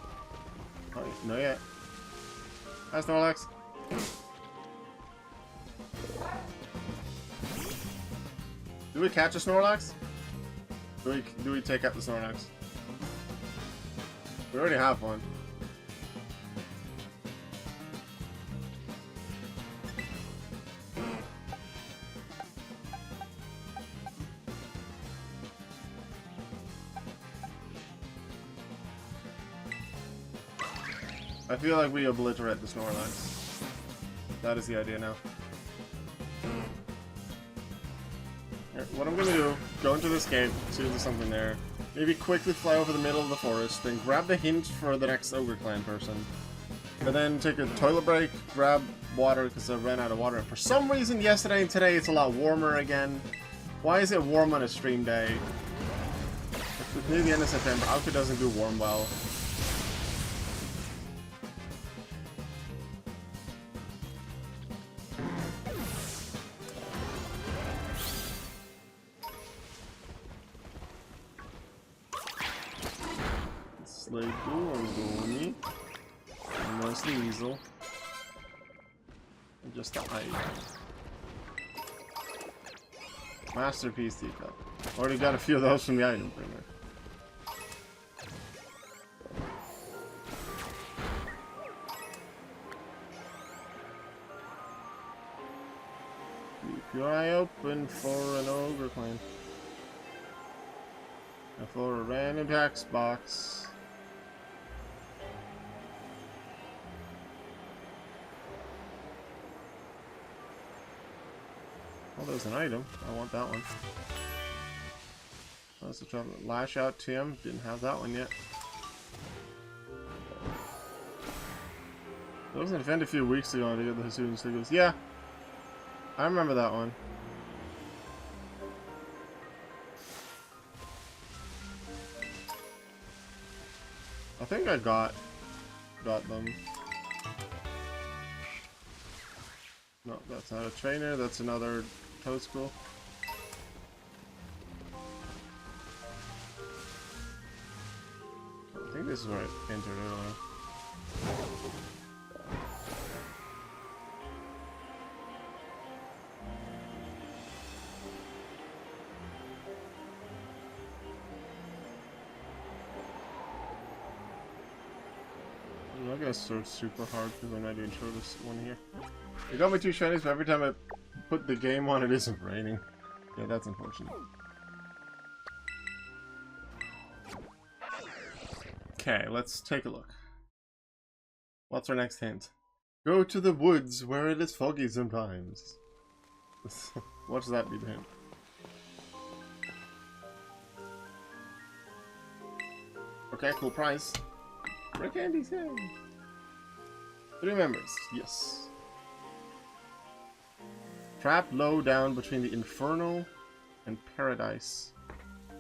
No yet. Hi, Snorlax. Do we catch a Snorlax? Do we take out the Snorlax? We already have one. I feel like we obliterate the Snorlax. That is the idea now. Here, what I'm gonna do, go into this cave, see if there's something there. Maybe quickly fly over the middle of the forest, then grab the hint for the next Ogre Clan person. And then take a toilet break, grab water, because I ran out of water. And for some reason, yesterday and today, it's a lot warmer again. Why is it warm on a stream day? It's near the end of September. Alka doesn't do warm well. Just the weasel. And just the eye. Masterpiece teacup. Already got a few of those from the item printer. Keep your eye open for an ogre claim. And for a random tax box. Oh, there's an item. I want that one. That's the trouble. Lash out Tim. Didn't have that one yet. There was an event a few weeks ago to get the Hisuian stickers. Yeah. I remember that one. I think I got them. No, that's not a trainer, that's another Toad School. I think this is where I entered earlier. I'm not gonna search super hard because I'm not even sure this one here. It got me 2 shinies, but every time I put the game on, it isn't raining. Yeah, that's unfortunate. Okay, let's take a look. What's our next hint? Go to the woods where it is foggy sometimes. What does that be the hint? Okay, cool prize. Rick Andy's in. 3 members, yes. Trapped low down between the Infernal and Paradise.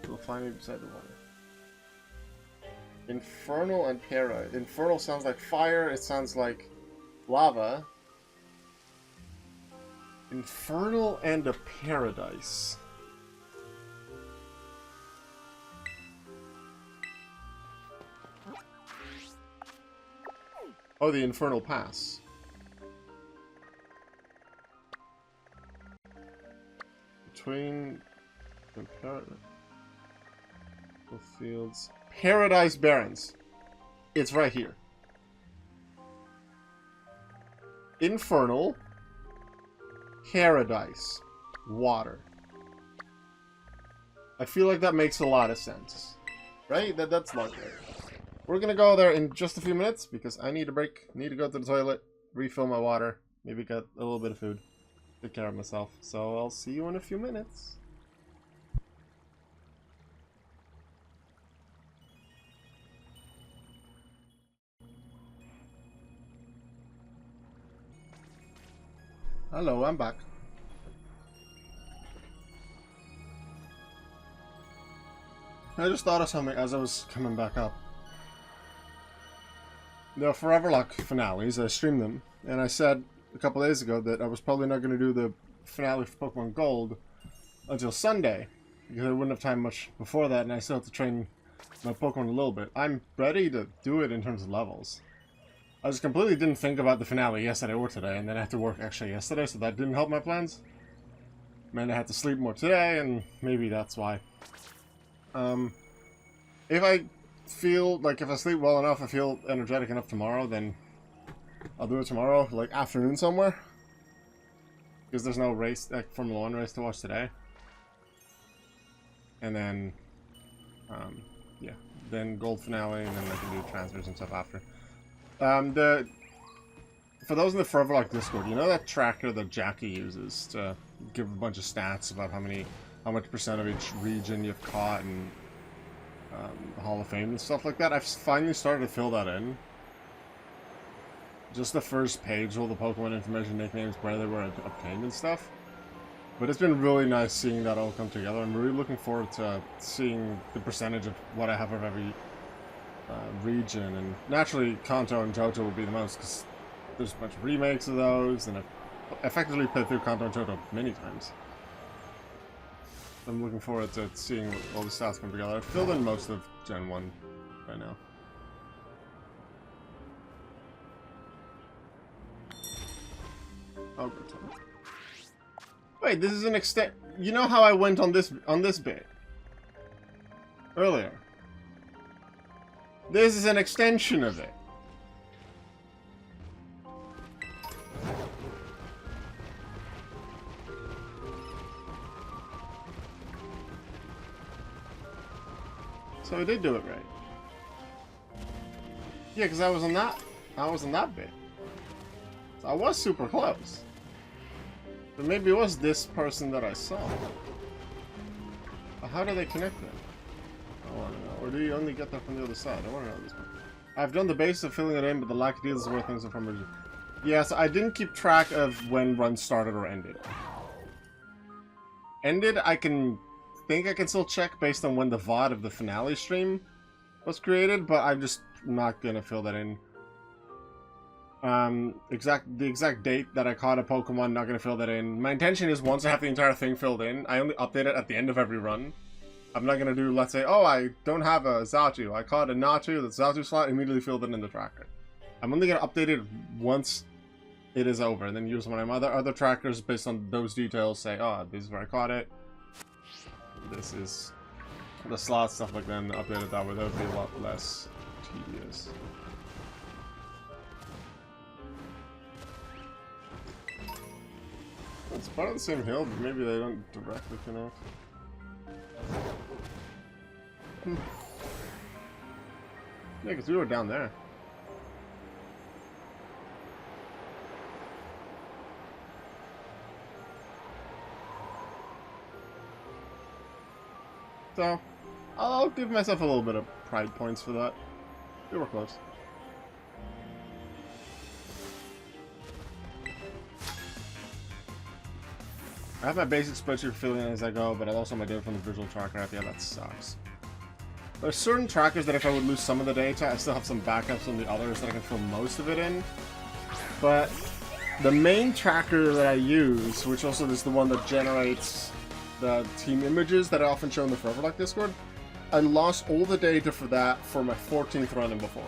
You'll find me beside the water. Infernal and Para. Infernal sounds like fire, it sounds like lava. Infernal and a Paradise. Oh, the Infernal Pass. Between the fields. Paradise Barrens. It's right here. Infernal. Paradise. Water. I feel like that makes a lot of sense. Right? That's logical. We're gonna go there in just a few minutes because I need a break. Need to go to the toilet, refill my water, maybe get a little bit of food. Take care of myself. So I'll see you in a few minutes. Hello, I'm back. I just thought of something as I was coming back up. The Forever Lock finales, I streamed them, and I said a couple days ago that I was probably not going to do the finale for Pokemon Gold until Sunday, because I wouldn't have time much before that, and I still have to train my Pokemon a little bit. I'm ready to do it in terms of levels. I just completely didn't think about the finale yesterday or today, and then I had to work actually yesterday, so that didn't help my plans. Meant I had to sleep more today, and maybe that's why. If I feel like if I sleep well enough, I feel energetic enough tomorrow, then I'll do it tomorrow, like afternoon somewhere. Because there's no race, like Formula 1 race to watch today. And then, yeah, then Gold finale, and then I can do transfers and stuff after. For those in the Forever Lock Discord, you know that tracker that Jackie uses to give a bunch of stats about how much percent of each region you've caught and the Hall of Fame and stuff like that? I've finally started to fill that in. Just the first page, all the Pokemon information, nicknames, where they were obtained and stuff. But it's been really nice seeing that all come together. I'm really looking forward to seeing the percentage of what I have of every region. And naturally, Kanto and Johto will be the most, because there's a bunch of remakes of those, and I've effectively played through Kanto and Johto many times. I'm looking forward to seeing all the stats come together. I've filled in most of Gen 1 right now. I'll go to it. Wait, this is an extent. You know how I went on this bit earlier? This is an extension of it. So I did do it right. Yeah, because I was on that bit. So I was super close. But maybe it was this person that I saw. But how do they connect them? I want to know. Or do you only get that from the other side? I want to know this one. I've done the base of filling it in, but the lack of deals is where things are from. Yeah, so I didn't keep track of when runs started or ended. Ended, I think I can still check based on when the VOD of the finale stream was created, but I'm just not gonna fill that in. The exact date that I caught a Pokemon, not gonna fill that in. My intention is once I have the entire thing filled in, I only update it at the end of every run. I'm not gonna do, let's say, oh, I don't have a Xatu. I caught a Natu, the Xatu slot, immediately filled it in the tracker. I'm only gonna update it once it is over, and then use one of my other trackers based on those details, say, oh, this is where I caught it. This is the slot, stuff like that, and update it that way. That would be a lot less tedious. It's part of the same hill, but maybe they don't directly connect. Yeah, because we were down there. So, I'll give myself a little bit of pride points for that. We were close. I have my basic spreadsheet filling in as I go, but I also have my data from the visual tracker app. Yeah, that sucks. There's certain trackers that if I would lose some of the data, I still have some backups on the others that I can fill most of it in. But the main tracker that I use, which also is the one that generates the team images that I often show in the Forever Like Discord, I lost all the data for that for my 14th run and before.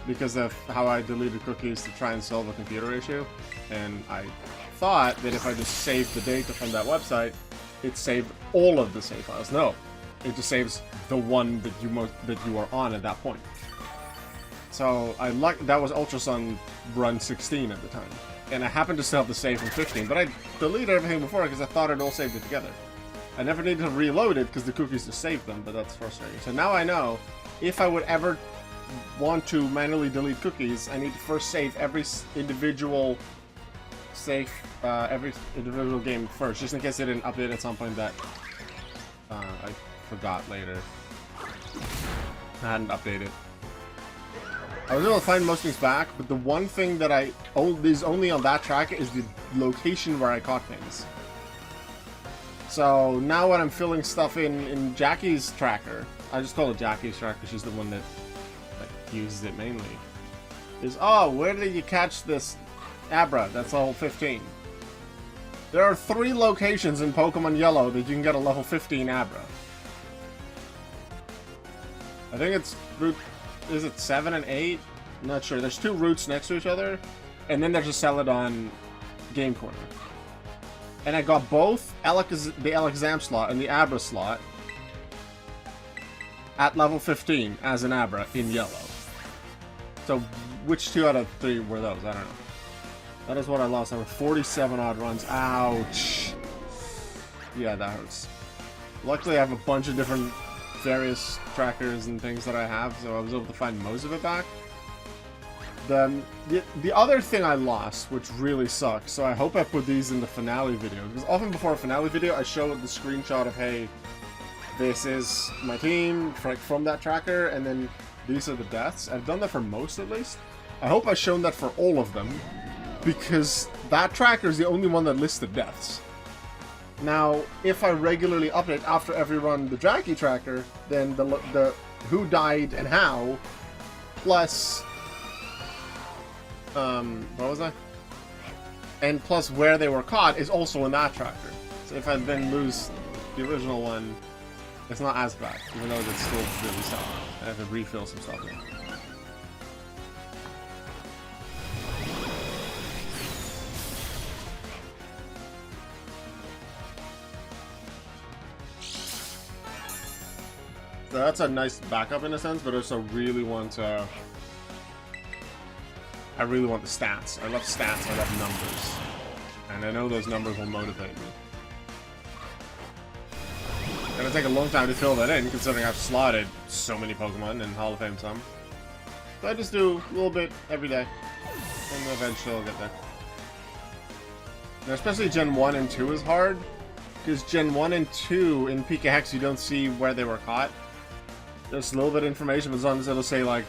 Because of how I deleted cookies to try and solve a computer issue. And I thought that if I just saved the data from that website, it saved all of the save files. No, it just saves the one that you are on at that point. So that was Ultra Sun run 16 at the time. And I happened to still have the save from 15, but I deleted everything before because I thought it all saved it together. I never needed to reload it because the cookies just saved them, but that's frustrating. So now I know, if I would ever want to manually delete cookies, I need to first save every individual game first, just in case they didn't update at some point that I forgot later. I hadn't updated. I was able to find most things back, but the one thing that is only on that tracker is the location where I caught things. So now when I'm filling stuff in Jackie's tracker, I just call it Jackie's tracker, she's the one that uses it mainly, is, oh, where did you catch this Abra? That's level 15. There are 3 locations in Pokemon Yellow that you can get a level 15 Abra. I think it's route, is it 7 and 8? I'm not sure. There's 2 routes next to each other, and then there's a Celadon Game Corner. And I got both the Alakazam slot and the Abra slot at level 15 as an Abra in Yellow. So, which 2 out of 3 were those? I don't know. That is what I lost. I were 47 odd runs. Ouch. Yeah, that hurts. Luckily, I have a bunch of different various trackers and things that I have, so I was able to find most of it back. The other thing I lost, which really sucks, so I hope I put these in the finale video, because often before a finale video, I show the screenshot of, hey, this is my team from that tracker, and then these are the deaths. I've done that for most, at least. I hope I've shown that for all of them, because that tracker is the only one that lists the deaths. Now, if I regularly update after every run the Jackie tracker, then the who died and how, plus what was I? And plus where they were caught is also in that tracker. So if I then lose the original one, it's not as bad, even though it's still really sad. I have to refill some stuff now. that's a nice backup in a sense, but I also really want I really want the stats. I love stats, I love numbers. And I know those numbers will motivate me. It's gonna take a long time to fill that in, considering I've slotted so many Pokemon in Hall of Fame some. So I just do a little bit every day, and eventually I'll get there. Now, especially Gen 1 and 2 is hard, because Gen 1 and 2 in Pokédex you don't see where they were caught. There's a little bit of information, but as long as it'll say like,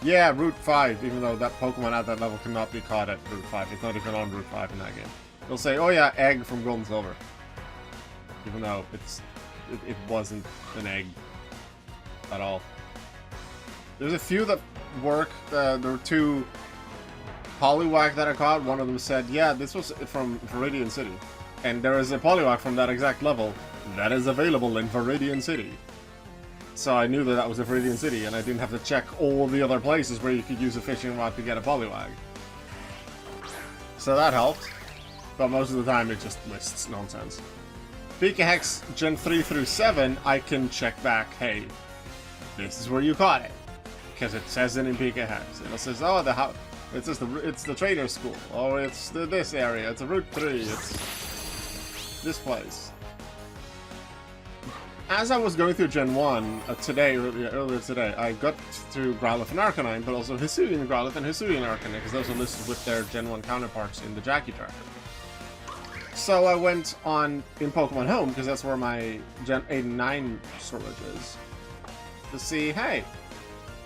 yeah, Route 5, even though that Pokemon at that level cannot be caught at Route 5. It's not even on Route 5 in that game. It'll say, oh yeah, egg from Gold and Silver. Even though it wasn't an egg at all. There's a few that work. There were 2 Poliwag that I caught. One of them said, yeah, this was from Viridian City. And there is a Poliwag from that exact level that is available in Viridian City. So I knew that that was a Viridian City, and I didn't have to check all the other places where you could use a fishing rod to get a Poliwag. So that helped. But most of the time it just lists nonsense. Pokédex Gen 3 through 7, I can check back, hey, this is where you caught it. Because it says it in Pokédex. And it says, oh, it's the trader school. Or it's this area. It's a Route 3. It's this place. As I was going through Gen 1 earlier today, I got through Growlithe and Arcanine, but also Hisuian Growlithe and Hisuian Arcanine, because those are listed with their Gen 1 counterparts in the Jackie Tracker. So I went on in Pokemon Home, because that's where my Gen 8 and 9 storage is, to see, hey,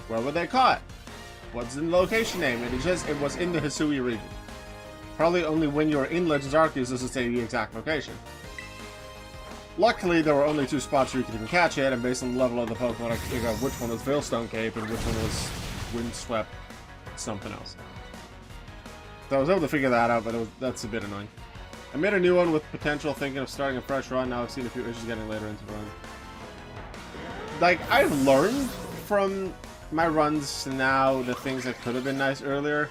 where were they caught? What's the location name? And it was in the Hisui region. Probably only when you're in Legends Arceus does it say the exact location. Luckily, there were only 2 spots where you could even catch it, and based on the level of the Pokemon, I could figure out which one was Veilstone Cape and which one was Windswept something else. So I was able to figure that out, but that's a bit annoying. I made a new one with potential, thinking of starting a fresh run. Now I've seen a few issues getting later into the run. Like, I've learned from my runs now the things that could have been nice earlier.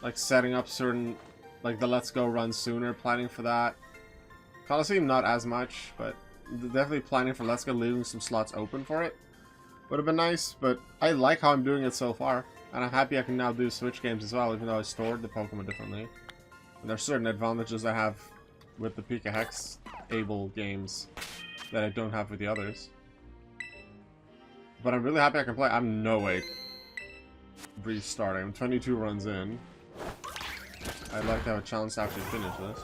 Like setting up certain, like the Let's Go run sooner, planning for that. Coliseum not as much, but definitely planning for Let's Go, leaving some slots open for it would have been nice, but I like how I'm doing it so far. And I'm happy I can now do Switch games as well, even though I stored the Pokemon differently. And there's certain advantages I have with the Pokédex able games that I don't have with the others. But I'm really happy I can play. I'm no way restarting. I'm 22 runs in. I'd like to have a chance to actually finish this.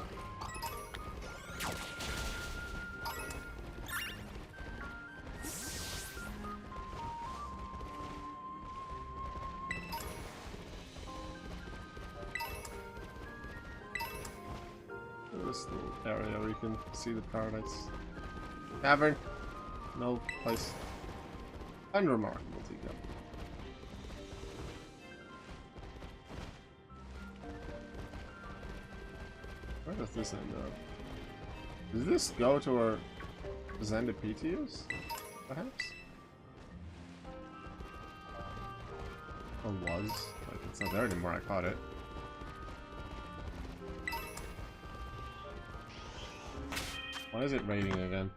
This little area where you can see the paradise. Cavern. No place. Unremarkable to go. Where does this end up? Does this go to our Zendipitius? Perhaps? Or was? Like, it's not there anymore, I caught it. Why is it raining again?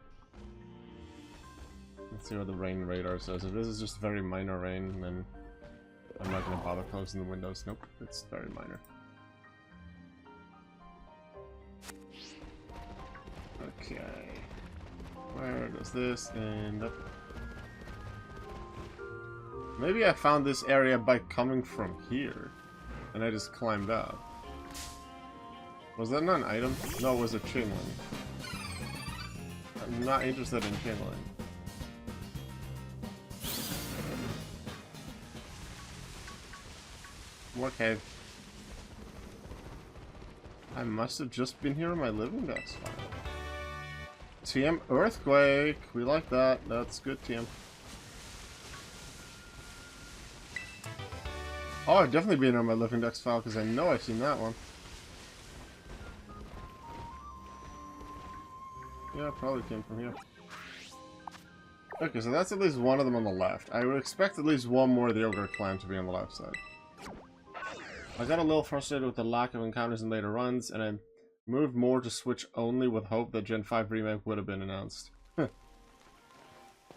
Let's see what the rain radar says. If this is just very minor rain, then I'm not going to bother closing the windows. Nope, it's very minor. Okay. Where does this end up? Maybe I found this area by coming from here, and I just climbed up. Was that not an item? No, it was a Chingling. I'm not interested in Chingling. More cave. I must have just been here in my living desk file. TM Earthquake! We like that. That's good, TM. Oh, I've definitely been on my living desk file because I know I've seen that one. Yeah, it probably came from here. Okay, so that's at least one of them on the left. I would expect at least one more of the Ogre Clan to be on the left side. I got a little frustrated with the lack of encounters in later runs, and I moved more to Switch only with hope that Gen 5 Remake would have been announced.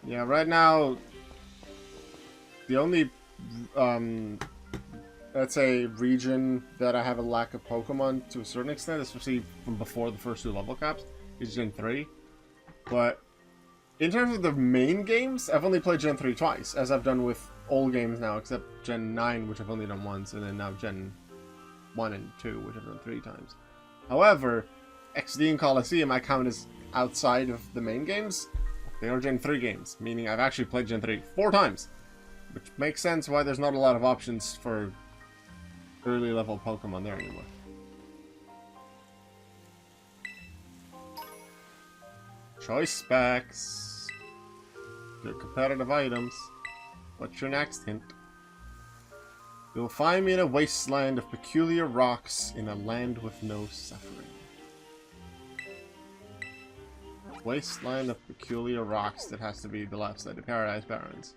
Yeah, right now, the only, let's say, region that I have a lack of Pokemon to a certain extent, especially from before the first 2 level caps, is Gen 3. But in terms of the main games, I've only played Gen 3 twice, as I've done with all games now, except Gen 9, which I've only done once, and then now Gen 1 and 2, which I've done 3 times. However, XD and Coliseum I count as outside of the main games. They are Gen 3 games, meaning I've actually played Gen 3 4 times. Which makes sense why there's not a lot of options for early level Pokemon there anymore. Choice specs. Your competitive items. What's your next hint? You'll find me in a wasteland of peculiar rocks in a land with no suffering. Wasteland of peculiar rocks. That has to be the left side of Paradise Barrens.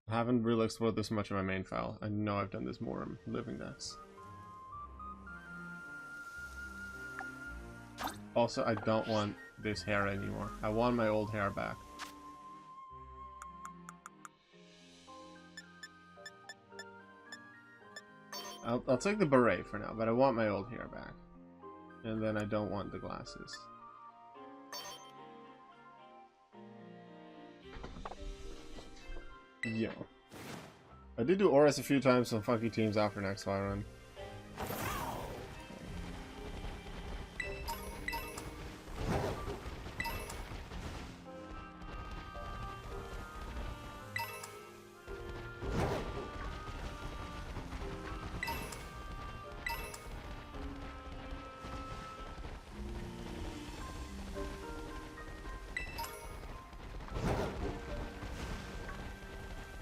I haven't really explored this much in my main file. I know I've done this more in Living Dex. Also, I don't want this hair anymore. I want my old hair back. I'll take the beret for now, but I want my old hair back. And then I don't want the glasses. Yeah. I did do Auras a few times on Funky Teams after next fire run.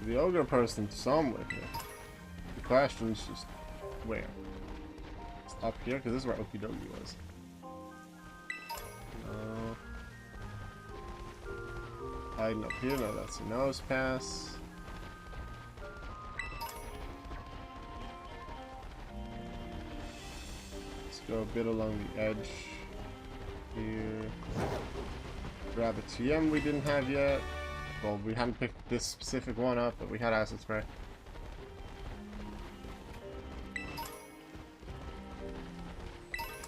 The ogre person somewhere here. The question is just where? It's up here, because this is where Okidogi was. Hiding up here, no, that's a nose pass. Let's go a bit along the edge here. Grab a TM we didn't have yet. Well, we hadn't picked this specific one up, but we had Acid Spray.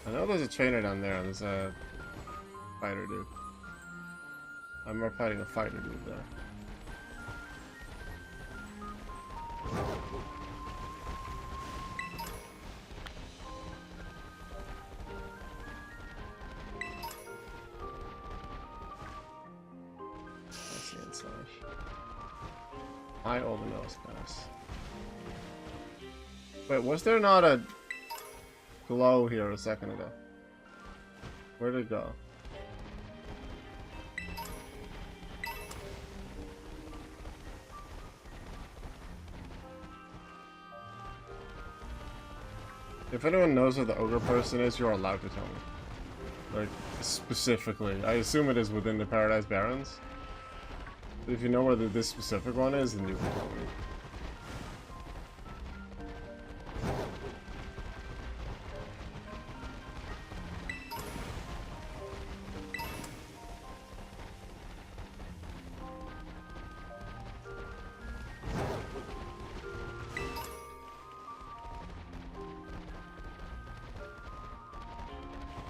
I know there's a trainer down there, and there's a fighter dude. I'm more fighting a fighter dude there. I all the nose pass. Wait, was there not a glow here a second ago? Where'd it go? If anyone knows where the ogre person is, you're allowed to tell me. Like, specifically. I assume it is within the Paradise Barrens. If you know where this specific one is, then you can tell me.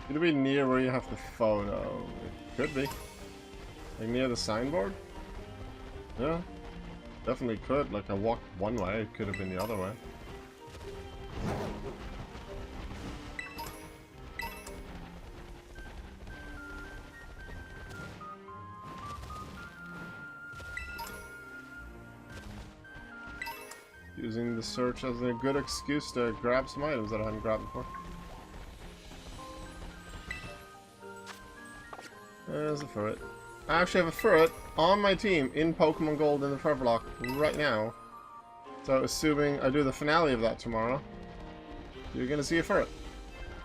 Could it be near where you have the photo? It could be. Like near the signboard? Yeah, definitely could. Like I walked one way, it could have been the other way. Using the search as a good excuse to grab some items that I hadn't grabbed before. There's a ferret. I actually have a ferret on my team in Pokemon Gold in the Forever Lock right now. So assuming I do the finale of that tomorrow, you're gonna see a ferret.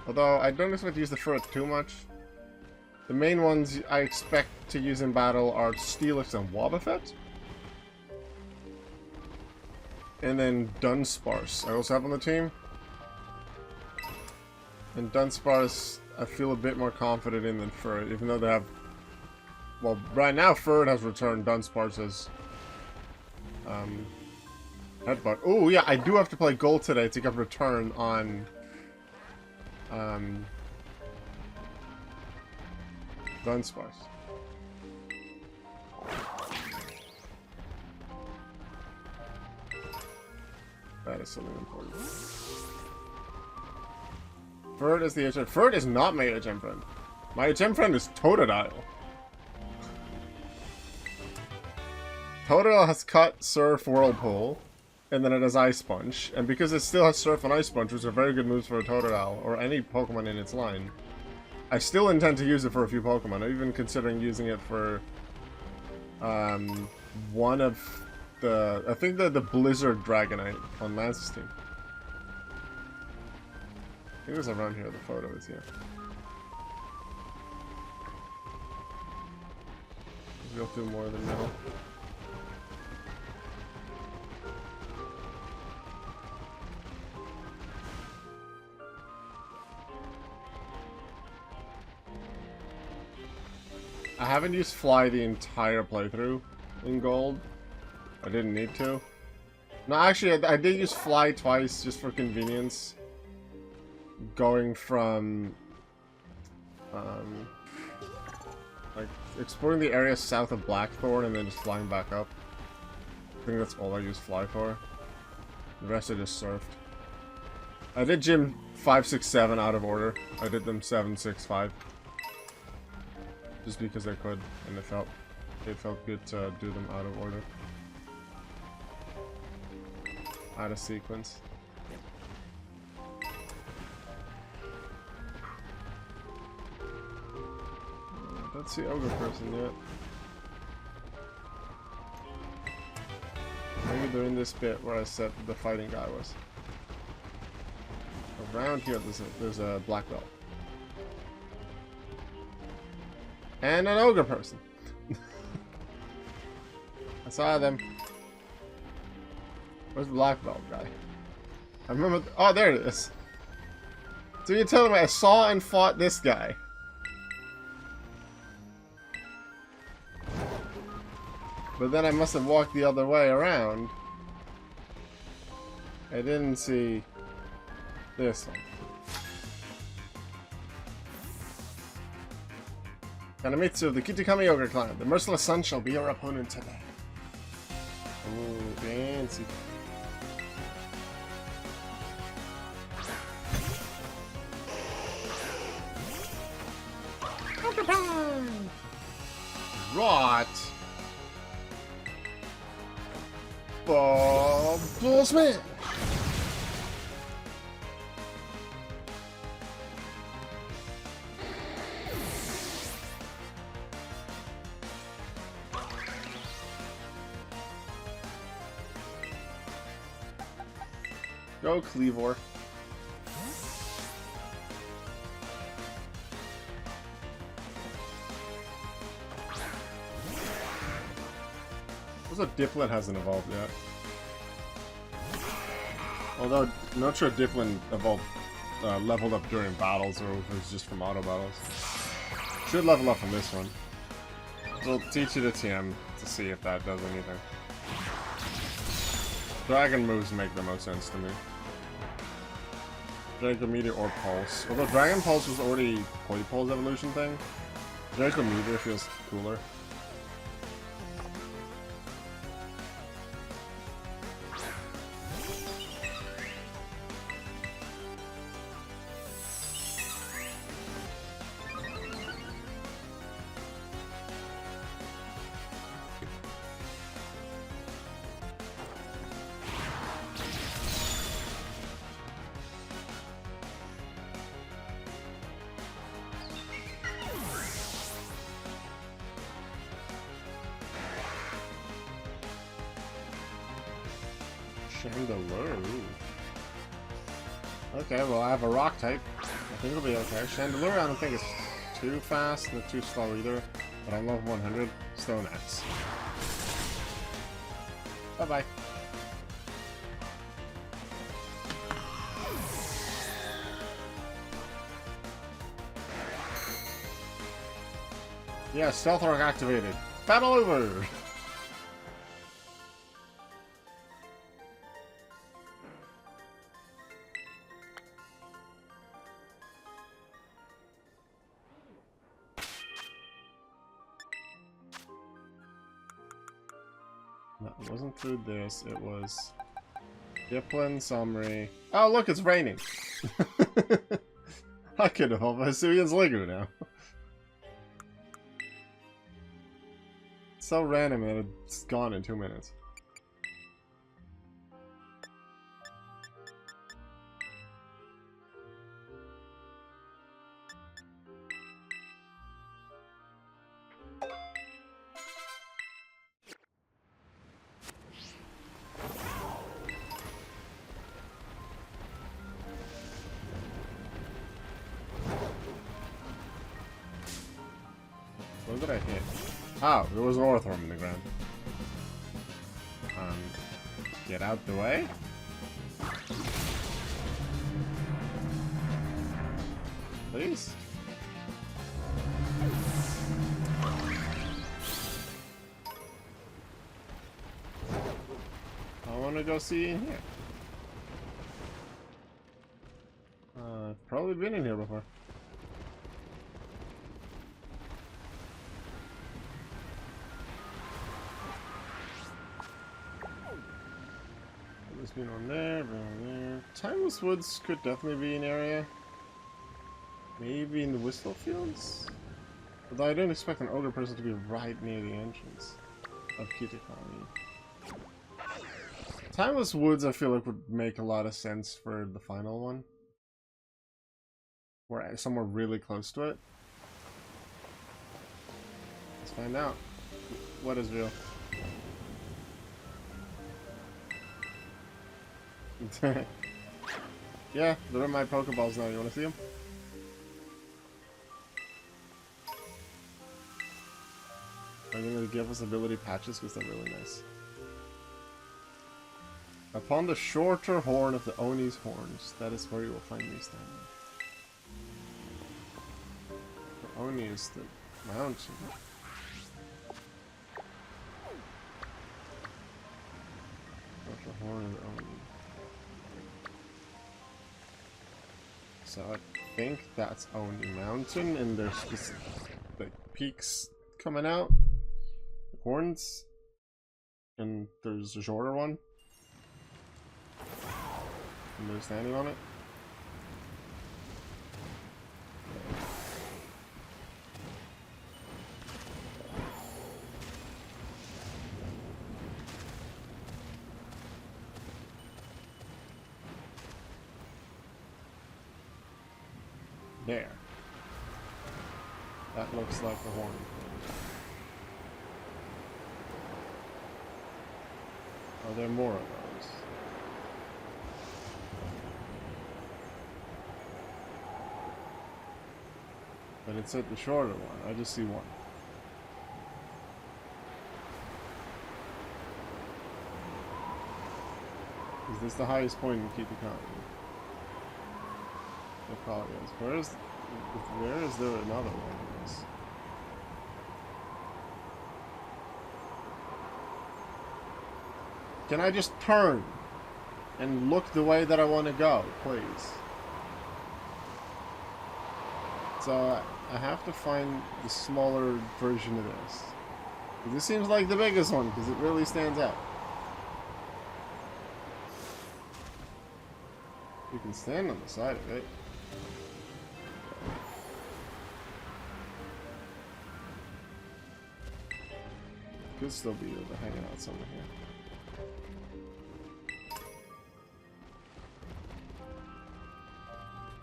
Although I don't expect to use the ferret too much. The main ones I expect to use in battle are Steelix and Wobbuffet. And then Dunsparce I also have on the team. And Dunsparce, I feel a bit more confident in than Furret, even though they have... Well, right now Furret has returned Dunsparce's Headbutt. Oh, yeah, I do have to play Gold today to get return on Dunsparce. That is something important. Furret is the HM. Furret is not my HM friend. My HM friend is Totodile. Totodile has Cut, Surf, Whirlpool, and then it has Ice Punch. And because it still has Surf and Ice Punch, which are very good moves for a Totodile, or any Pokemon in its line, I still intend to use it for a few Pokemon. I'm even considering using it for one of the... I think the Blizzard Dragonite on Lance's team. I think it was around here, the photo is here. We'll do more than middle. I haven't used Fly the entire playthrough in Gold. I didn't need to. No, actually, I did use Fly twice just for convenience. Going from, like, exploring the area south of Blackthorn and then just flying back up. I think that's all I used Fly for. The rest I just surfed. I did Gym 5, 6, 7 out of order. I did them 7, 6, 5. Just because I could, and it felt good to do them out of order. Out of sequence. Don't see Ogre Person yet. Maybe during this bit where I said the fighting guy was. Around here there's a black belt. And an Ogre Person. I saw them. Where's the black belt guy? I remember... Oh, there it is. So you're telling me I saw and fought this guy. But then I must have walked the other way around. I didn't see this one. Kanamitsu of the Kitakami Ogre Clan. The Merciless Sun shall be your opponent today. Ooh, fancy. Right. Bubble Smash! Go Cleavor. Also, Dipplin hasn't evolved yet. Although, not sure Dipplin evolved, leveled up during battles or if it was just from auto battles. Should level up from this one. We'll teach you the TM to see if that does anything. Dragon moves make the most sense to me. Draco Meteor or Pulse. Although Dragon Pulse was already Polypole's evolution thing, Draco Meteor feels cooler. Chandelure. Okay, well I have a rock type. I think it'll be okay. Chandelure I don't think it's too fast, not too slow either. But I love 100. Stone Axe. Bye bye. Yeah, Stealth Rock activated. Battle over! No, it wasn't through this, it was... Diplin, summary... Oh, look, it's raining! I could have helped Hisuian's Linger now. It's so random that it's gone in 2 minutes. What did I hit? Oh, there was an Orthworm in the ground. Get out the way? Please? I want to go see in here. I've probably been in here before. There's been on there, been on there. Timeless Woods could definitely be an area. Maybe in the Whistle Fields? Although I don't expect an ogre person to be right near the entrance of Kitakami. Timeless Woods I feel like would make a lot of sense for the final one. Or somewhere really close to it. Let's find out. What is real? Yeah, they're in my Pokeballs now. You want to see them? I'm going to give us ability patches because they're really nice. Upon the shorter horn of the Oni's horns, that is where you will find me standing. The Oni is the mountain. Shorter horn of the Oni. So I think that's Oni Mountain, and there's just like peaks coming out, horns, and there's a shorter one, and they're standing on it. There. That looks like the horn. Are there more of those? But it's at the shorter one. I just see one. Is this the highest point in Kitakami? It probably is. Where is there another one of this? Can I just turn and look the way that I want to go, please? So I have to find the smaller version of this. This seems like the biggest one because it really stands out. You can stand on the side of it. Could still be able to hang out somewhere here.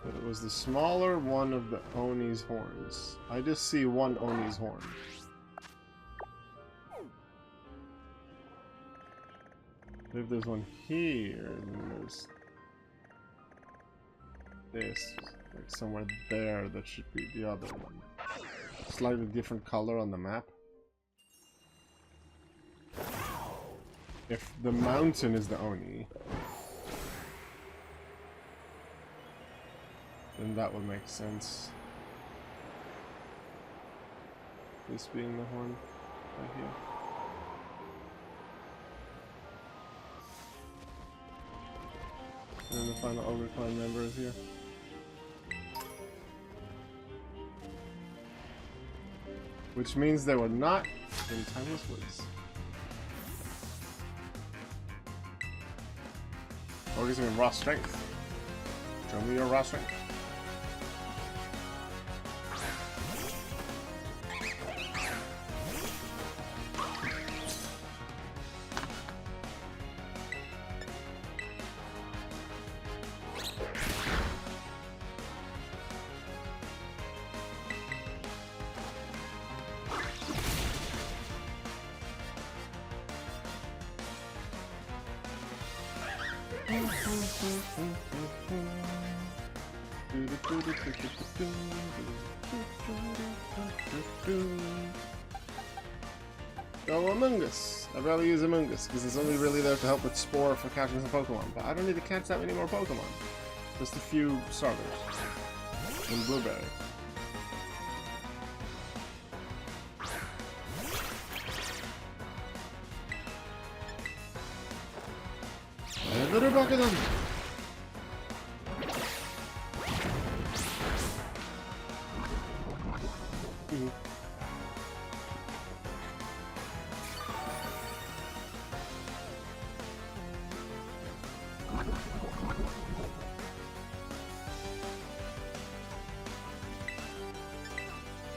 But it was the smaller one of the Oni's horns. I just see one Oni's horn. If there's one here, then there's this, like somewhere there, that should be the other one. Slightly different color on the map. If the mountain is the Oni, then that would make sense. This being the one right here. And then the final Ogre Clan member is here. Which means they were not in Timeless Woods. Ogres are in raw strength. Show me your raw strength. Go Among Us. I rarely use Among Us because it's only really there to help with Spore for catching some Pokemon. But I don't need to catch that many more Pokemon. Just a few starters. And Blueberry. Legendary Pokémon.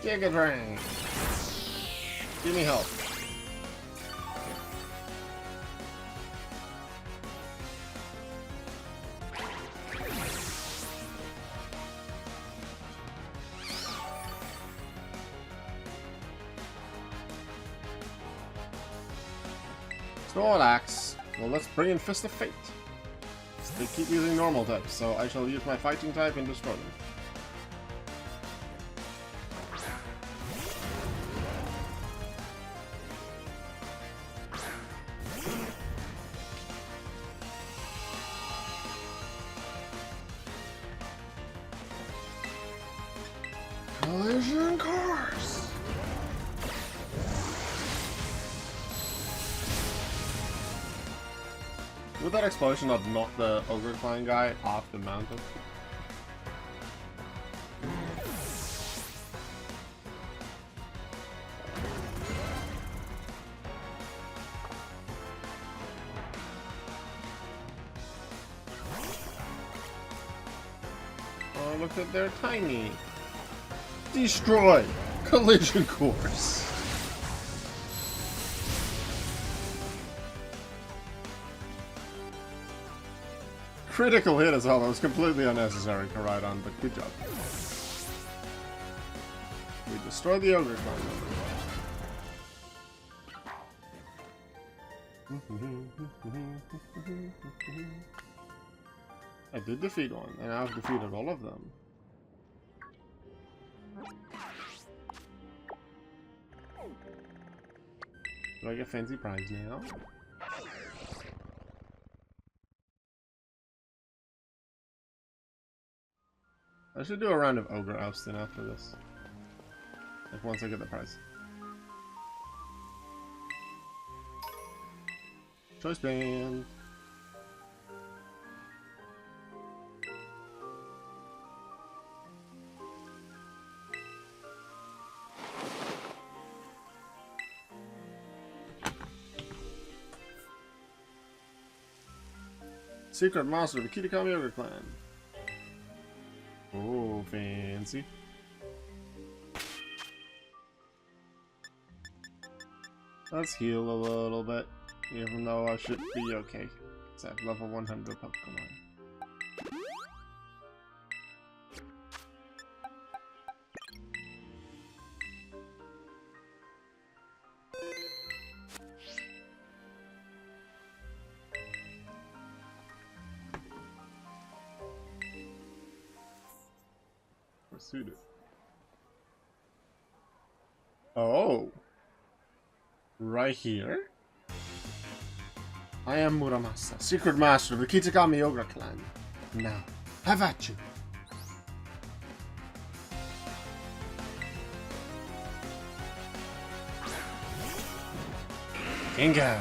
Giga Drain. Give me help. Snorlax. Well, let's bring in Fist of Fate. They keep using normal types, so I shall use my fighting type and destroy them. Collision course. Would that explosion not knock the Ogre Clan guy off the mountain? Oh, look at they're tiny. Destroy! Collision course. Critical hit as well. That was completely unnecessary, Koraidon, but good job. We destroyed the Ogre Clan. I did defeat one, and now I've defeated all of them. Do I get fancy prize now? I should do a round of Ogre ousting after this. Like once I get the prize. Choice band. Secret monster of the Kitakami Ogre Clan. Oh, fancy. Let's heal a little bit, even though I should be okay. It's at level 100 Pokemon. Pursued it. Oh. Right here? I am Muramasa, secret master of the Kitakami Ogre Clan. Now, have at you. Kinga.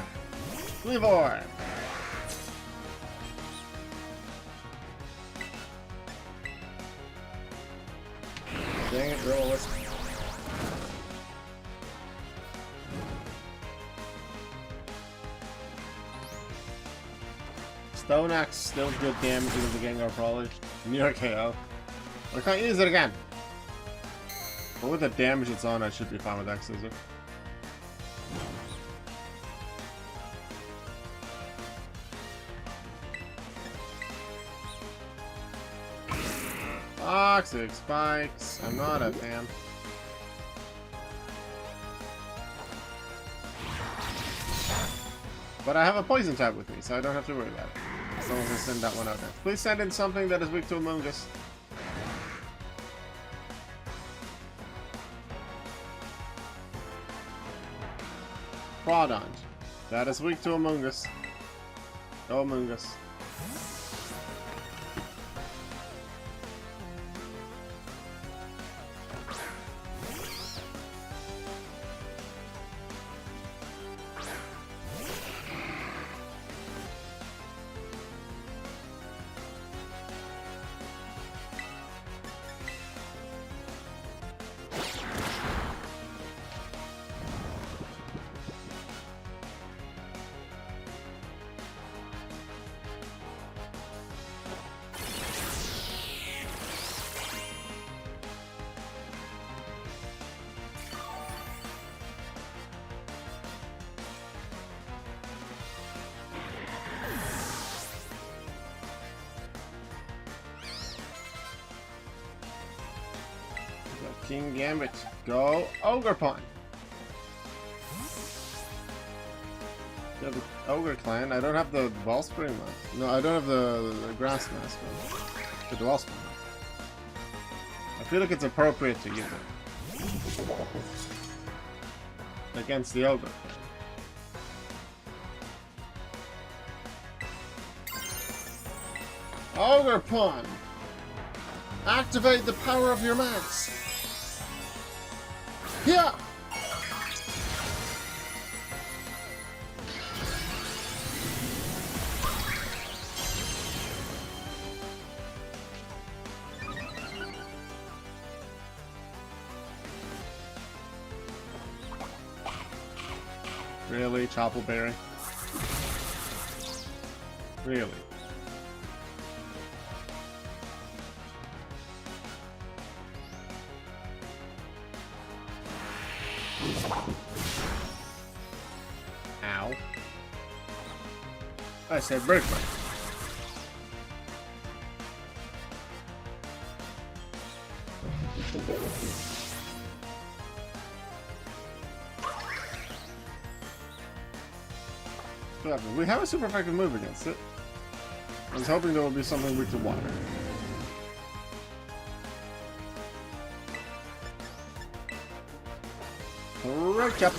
Livor. Dang it, roll us. Stone Axe still good damage against the Gengar probably. Near KO. I can't use it again. But with the damage it's on, I should be fine with X Scissor. Toxic spikes. I'm not a fan. But I have a poison type with me, so I don't have to worry about it. As long as I send that one out there. Please send in something that is weak to Among Us. Crawdont. That is weak to Among Us. Go Among Us. King Gambit. Go Ogre Pawn. Yeah, the Ogre Clan. I don't have the Wellspring mask. No, I don't have the Grass mask. The Wellspring mask. I feel like it's appropriate to use it against the Ogre Clan. Ogre Pawn. Activate the power of your mask. Yeah. Really, Choppleberry? Really? Ow. I said break my. We have a super effective move against it. I was hoping there would be something weak to water. Right up.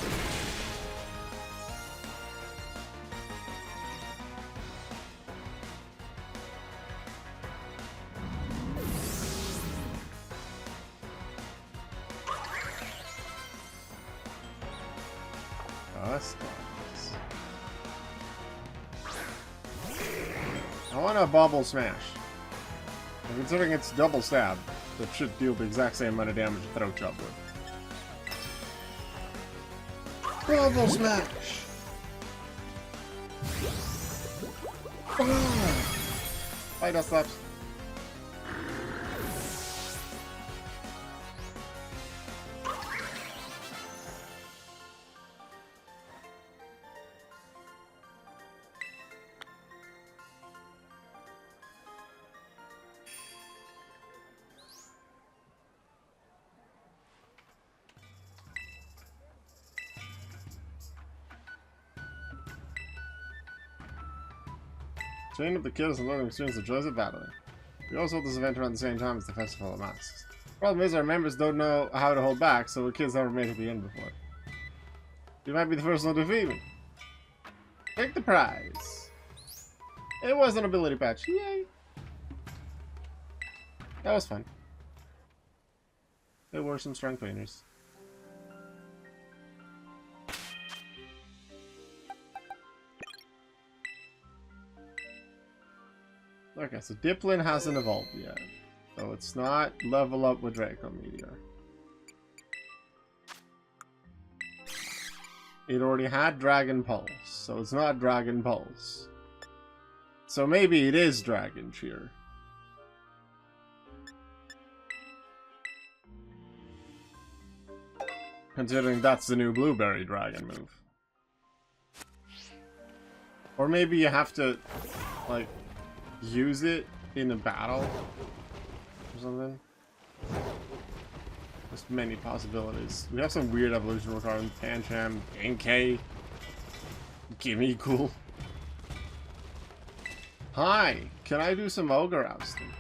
I want a Bubble Smash. And considering it's double stab, that should deal the exact same amount of damage a Throat Chop would. Bubble Smash! Oh. Fight us slaps. Train up the kids and let them experience the joys of battling. We also hold this event around the same time as the Festival of Masks. Problem is, our members don't know how to hold back, so the kids never made it to the end before. You might be the first one to defeat me. Take the prize. It was an ability patch. Yay! That was fun. There were some strength trainers. Okay, so Diplin hasn't evolved yet. So it's not level up with Draco Meteor. It already had Dragon Pulse, so it's not Dragon Pulse. So maybe it is Dragon Cheer. Considering that's the new Blueberry Dragon move. Or maybe you have to, like, use it in a battle or something. There's many possibilities. We have some weird evolution requirements. Pancham, NK, Gimme Cool. Hi, can I do some ogre ousting?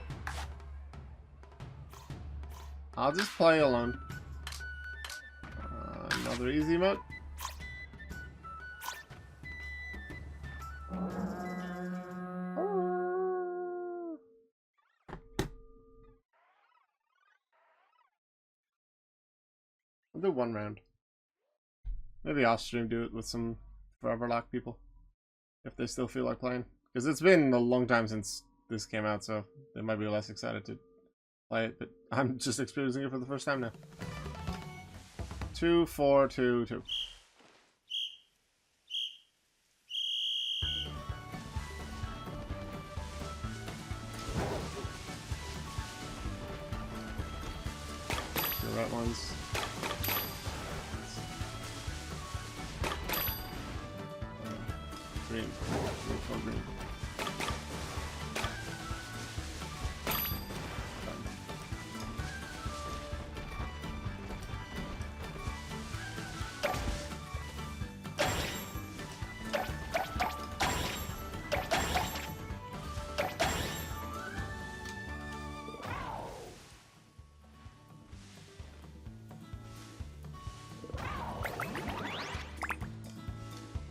I'll just play alone. Another easy mode. I'll do one round. Maybe I'll stream do it with some Forever Lock people. If they still feel like playing. Because it's been a long time since this came out, so they might be less excited to play it. But I'm just experiencing it for the first time now. 2, 4, 2, 2. The right ones. Green. Green.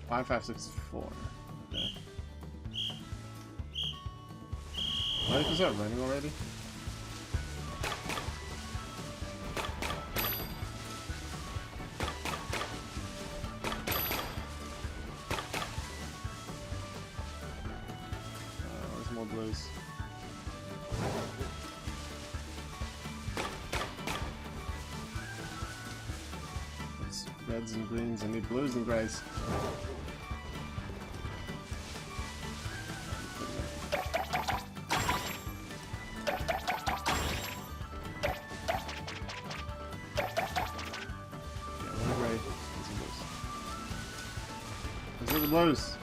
5, 5, 6, 4. Okay. Why is that running already? Where's more blues? It's reds and greens. I need blues and grays. Blues.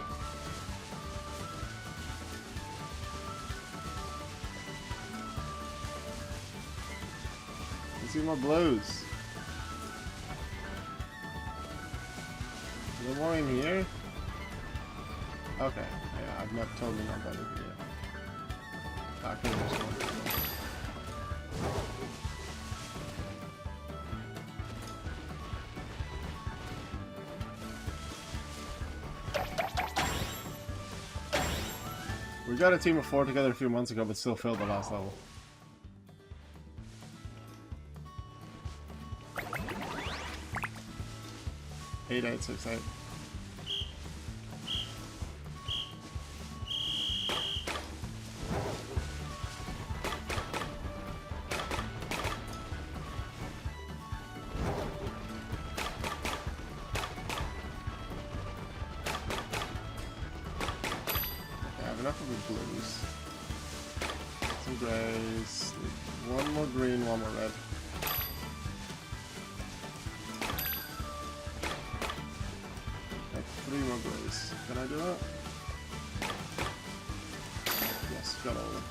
Let's see more blues. Is there more in here? Okay, yeah, I've not totally not done it yet. Okay, there's one. We got a team of 4 together a few months ago, but still failed the last level. Eight, 8, 6, 8. Enough of the blues. Some grays. One more green, one more red. Like 3 more grays. Can I do that? Yes, got all of them.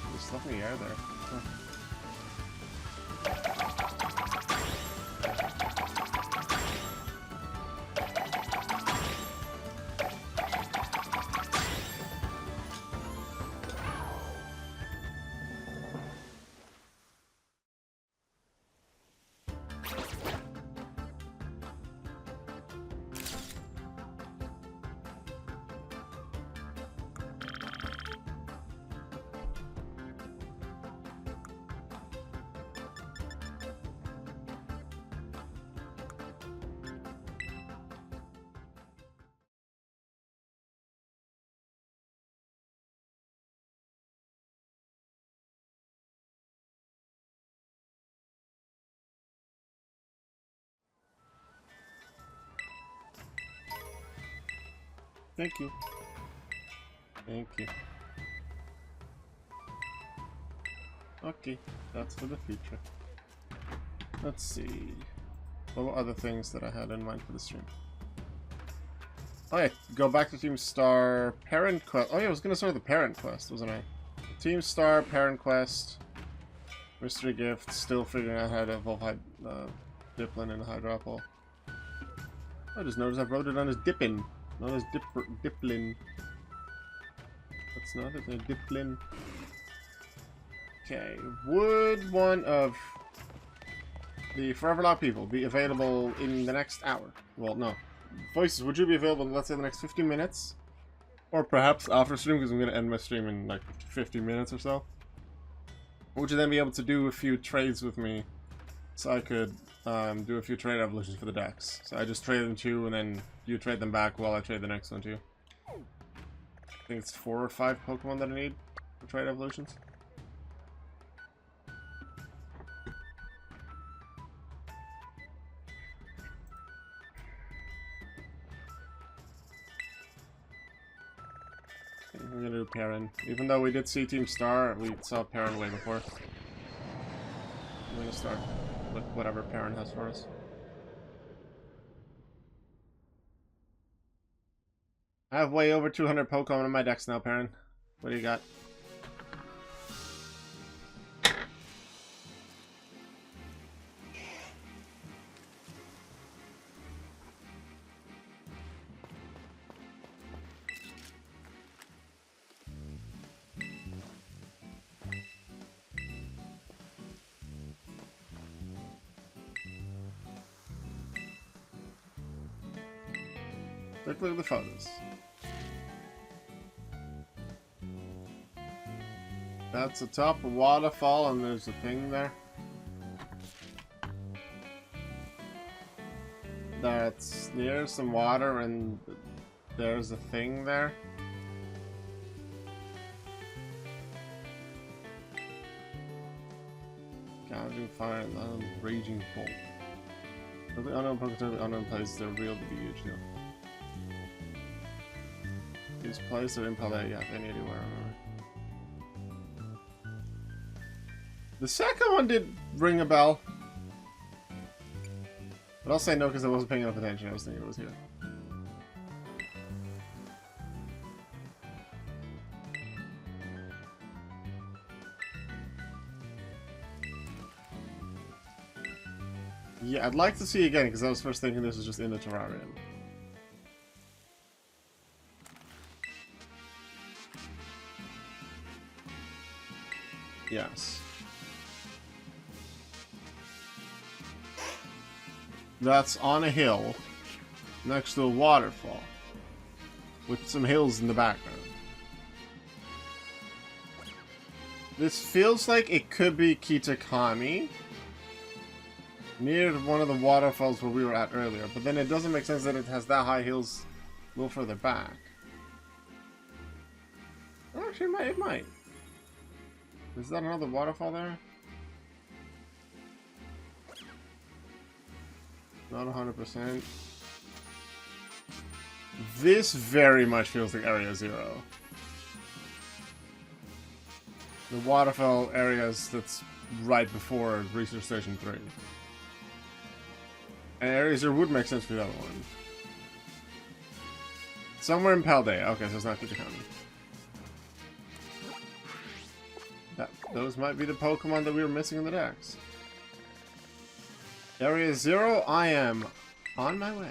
There's stuff in the air there. Huh. Thank you. Thank you. Okay, that's for the future. Let's see. What were other things that I had in mind for the stream? Oh yeah, go back to Team Star, Perrin Quest. Oh yeah, I was gonna start the Perrin Quest, wasn't I? Team Star, Perrin Quest, Mystery Gift, still figuring out how to evolve Diplin and Hydropole. I just noticed I wrote it on as Dippin, not as Diplin. That's not it, Diplin. Okay, would one of the Forever Lock people be available in the next hour? Well, no. Voices, would you be available in, let's say, the next 15 minutes? Or perhaps after stream, because I'm going to end my stream in like 50 minutes or so. Would you then be able to do a few trades with me so I could do a few trade evolutions for the decks? So I just trade them to, and then you trade them back while I trade the next one too. I think it's 4 or 5 Pokemon that I need for trade evolutions. We're gonna do Perrin. Even though we did see Team Star, we saw Perrin way before. I'm gonna start with whatever Perrin has for us. I have way over 200 Pokemon in my decks now, Perrin. What do you got? Look at the photos. That's the top of waterfall, and there's a thing there. That's near some water, and there's a thing there. Gouging fire and raging bolt. The unknown Pokemon, the unknown places, they're real to be huge deal. These places are impel that, yeah, they need to wear on. The second one did ring a bell. But I'll say no because I wasn't paying enough attention. I was thinking it was here. Yeah, I'd like to see again because I was first thinking this was just in the terrarium. Yes. That's on a hill next to a waterfall with some hills in the background. This feels like it could be Kitakami near one of the waterfalls where we were at earlier, but then it doesn't make sense that it has that high hills a little further back. Actually, it might. Is that another waterfall there? Not 100%. This very much feels like Area 0. The waterfall areas that's right before Research Station 3. And Area 0 would make sense for the other one. Somewhere in Paldea. Okay, so it's not Kitakami. Those might be the Pokemon that we were missing in the decks. Area 0, I am on my way.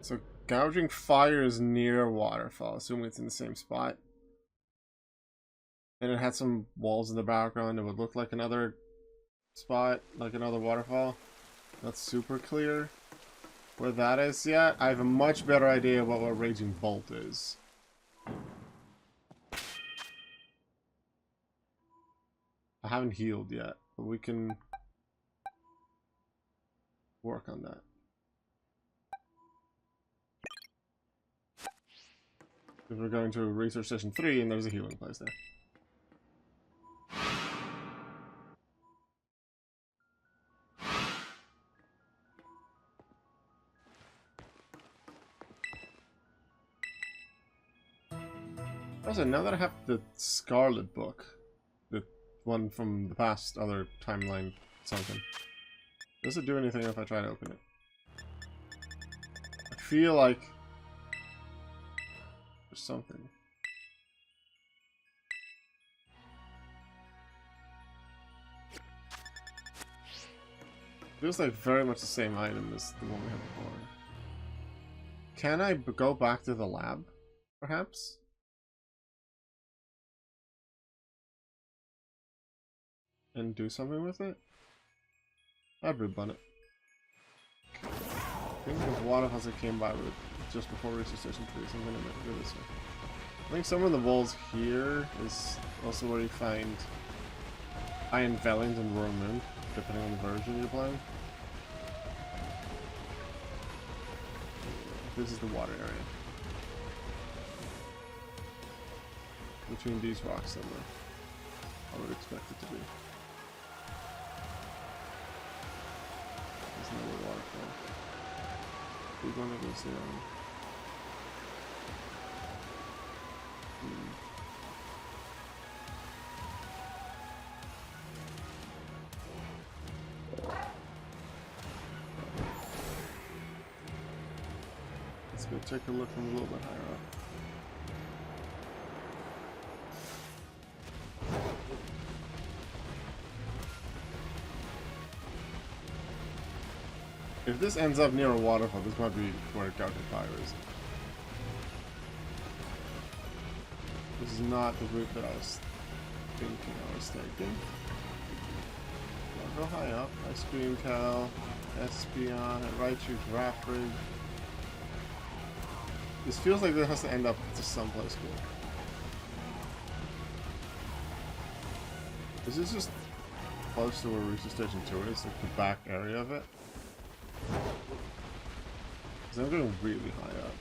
So, gouging fire is near waterfall, assuming it's in the same spot. And it had some walls in the background. It would look like another spot, like another waterfall. That's super clear. Where that is yet, I have a much better idea about what Raging Bolt is. I haven't healed yet, but we can work on that. If we're going to Research Station 3 and there's a healing place there. Also, now that I have the Scarlet book, the one from the past other timeline something, does it do anything if I try to open it? I feel like there's something. Feels like very much the same item as the one we had before. Can I go back to the lab, perhaps? And do something with it? I'd rebun it. Think of waterfalls I came by with just before Research Station 3, so I'm gonna go this way. I think some of the walls here is also where you find Iron Valiant and Royal Moon, depending on the version you're playing. This is the water area. Between these rocks somewhere. I would expect it to be. There's another waterfall. We're gonna go see on. Let's go take a look from a little bit higher up. If this ends up near a waterfall, this might be where Gouge Fire is. This is not the route that I was thinking I was taking. I'll go high up. Ice Cream Cow, Espion, Raichu, Giraffe Rig. This feels like this has to end up to someplace cool. Is this just close to where Research Station 2 is? Like the back area of it? Because I'm going really high up.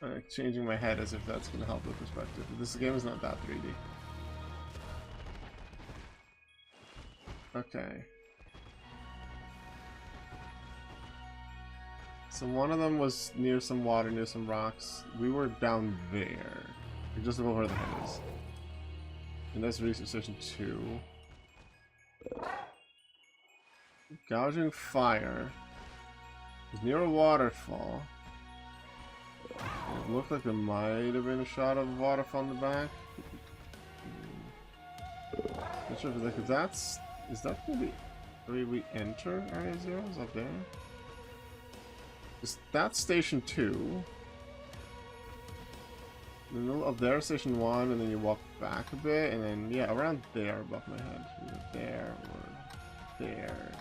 Yeah. Changing my head as if that's going to help with perspective. This game is not that 3D. Okay. So one of them was near some water, near some rocks. We were down there. Just above where the head is. And that's Research Station 2. Gouging Fire. It's near a waterfall. It looked like there might have been a shot of a waterfall in the back. Not sure if that's... Is that gonna be where we enter Area 0? Is up there? Is that Station 2? In the middle of there, Station 1, and then you walk back a bit, and then, yeah, around there above my head. Either there or there.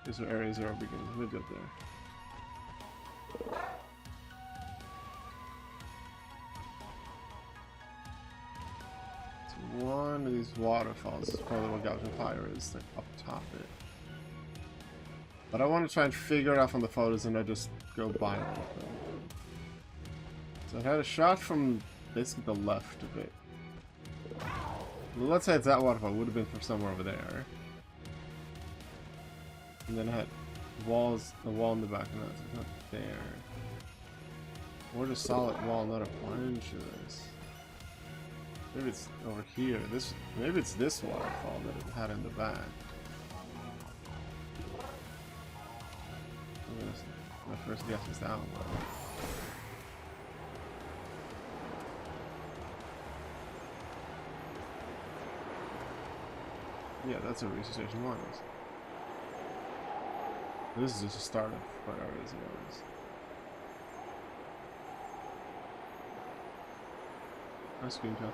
Is where Area 0 begins. Maybe up there. So one of these waterfalls is probably what Gouge Fire is, like up top it. But I want to try and figure it out from the photos and not just go by them. So I had a shot from basically the left of it. Well, let's say it's that waterfall. It would have been from somewhere over there. And then I had walls, a wall in the back, and that's not there. Or just solid wall, not a bunch of this. Maybe it's over here. Maybe it's this waterfall that it had in the back. My first guess is that one. Yeah, that's what Research Station 1 is. This is just a start of what Area 0 is. Nice screenshot.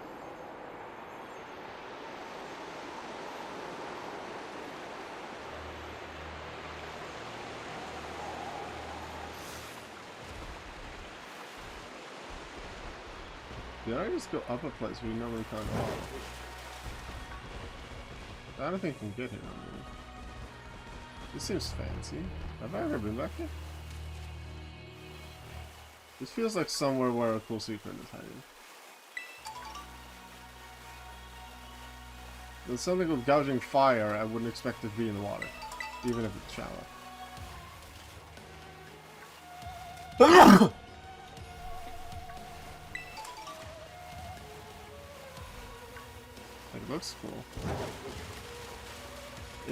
Did I just go up a place where you normally can't go? I don't think I can get here on me. This seems fancy. Have I ever been back here? This feels like somewhere where a cool secret is hiding. There's something with gouging fire I wouldn't expect it to be in the water, even if it's shallow. It looks cool.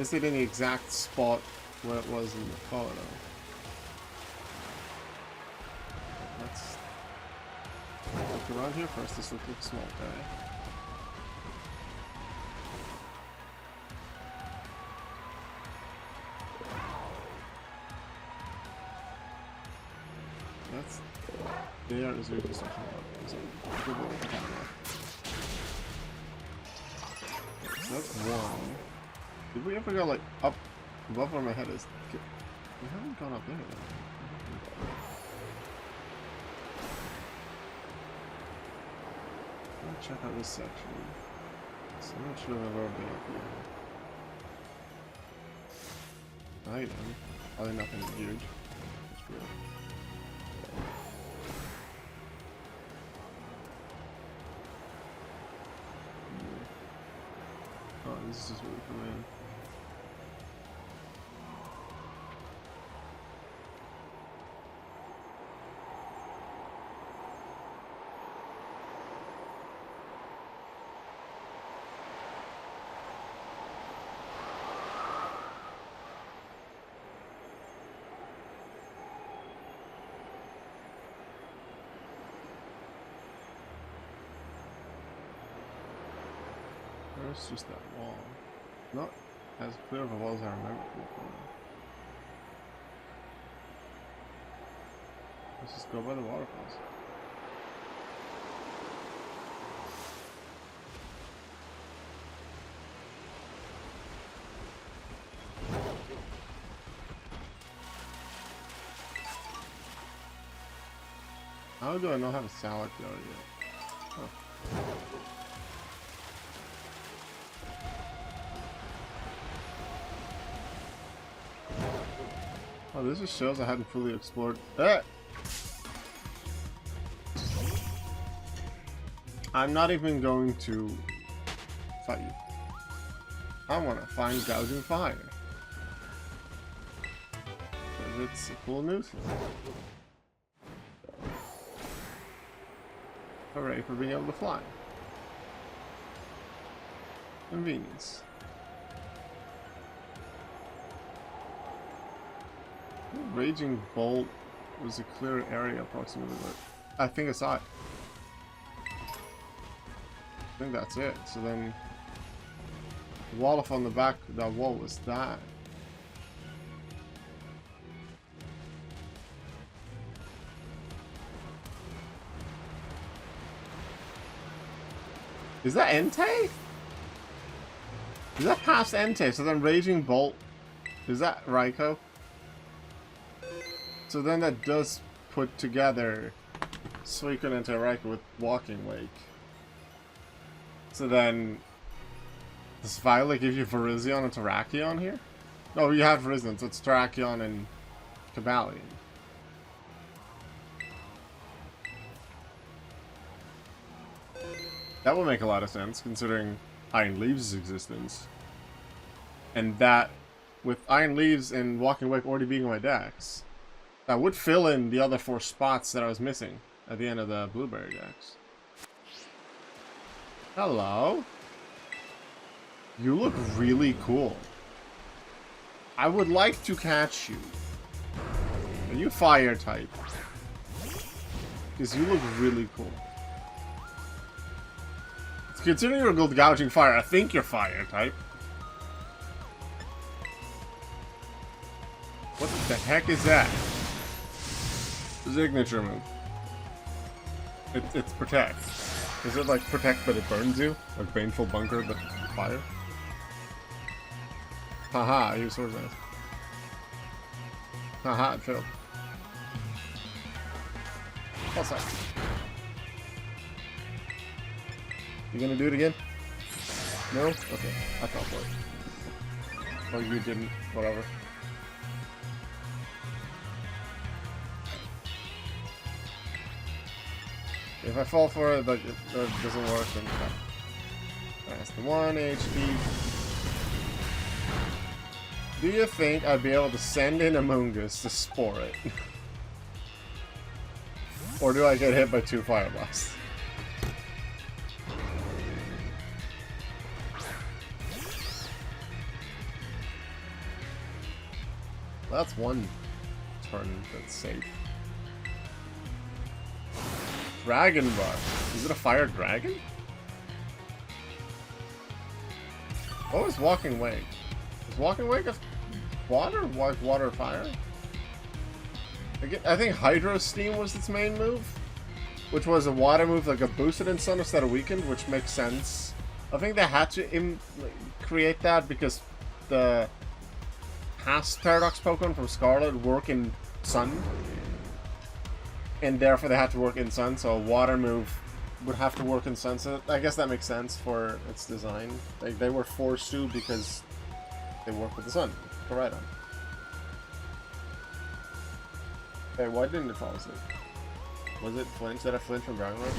Is it in the exact spot where it was in the photo? Let's look around here first. This looks like a small guy. That's there is where you start talking about. So that's one. Did we ever go like up above where my head is? We haven't gone up there though. Let's check out this section. So I'm not sure if I've ever been up here. Item. Probably nothing huge. That's weird. Oh, this is just where we come in. It's just that wall. Not as clear of a wall as I remember before. Let's just go by the waterfalls. How do I not have a salad yard yet? Oh. Oh, this just shows I hadn't fully explored. Ah! I'm not even going to fight you. I want to find gouging fire. Because it's a cool nuisance. Hooray for being able to fly. Convenience. Raging Bolt was a clear area approximately, but I think I saw it. I think that's it. So then, the wall off on the back of that wall was that. Is that Entei? Is that past Entei? So then Raging Bolt, is that Raikou? So then that does put together Suicune into Raikou with Walking Lake. So then, does Violet give you Virizion and Terrakion here? No, you have Virizion, so it's Terrakion and Cobalion. That would make a lot of sense, considering Iron Leaves' existence. And that, with Iron Leaves and Walking Lake already being on my decks, that would fill in the other 4 spots that I was missing at the end of the Blueberry Dex. Hello? You look really cool. I would like to catch you. Are you fire type? Because you look really cool. Considering you're gold gouging fire, I think you're fire type. What the heck is that? Signature move. It's protect. Is it like protect but it burns you? Like Baneful Bunker but fire? Haha, I use Swords Dance. Haha, it failed. What's that? You gonna do it again? No? Okay, I fell for it. Or you didn't, whatever. If I fall for it, like, it doesn't work, then That's the 1 HP. Do you think I'd be able to send in Amoonguss to spore it? Or do I get hit by 2 Fire Blasts? That's one turn that's safe. Dragon Bar. Is it a fire dragon? What was Walking Wake? Is Walking Wake a water? Water fire? I think Hydro Steam was its main move, which was a water move like a boosted in Sun instead of weakened, which makes sense. I think they had to create that because the past Paradox Pokemon from Scarlet work in Sun, and therefore they had to work in Sun, so a water move would have to work in Sun. So I guess that makes sense for its design. Like they were forced to because they work with the Sun. Correct on. Hey, why didn't it fall asleep? Was it flinch? Did I flinch from Dragon Rush?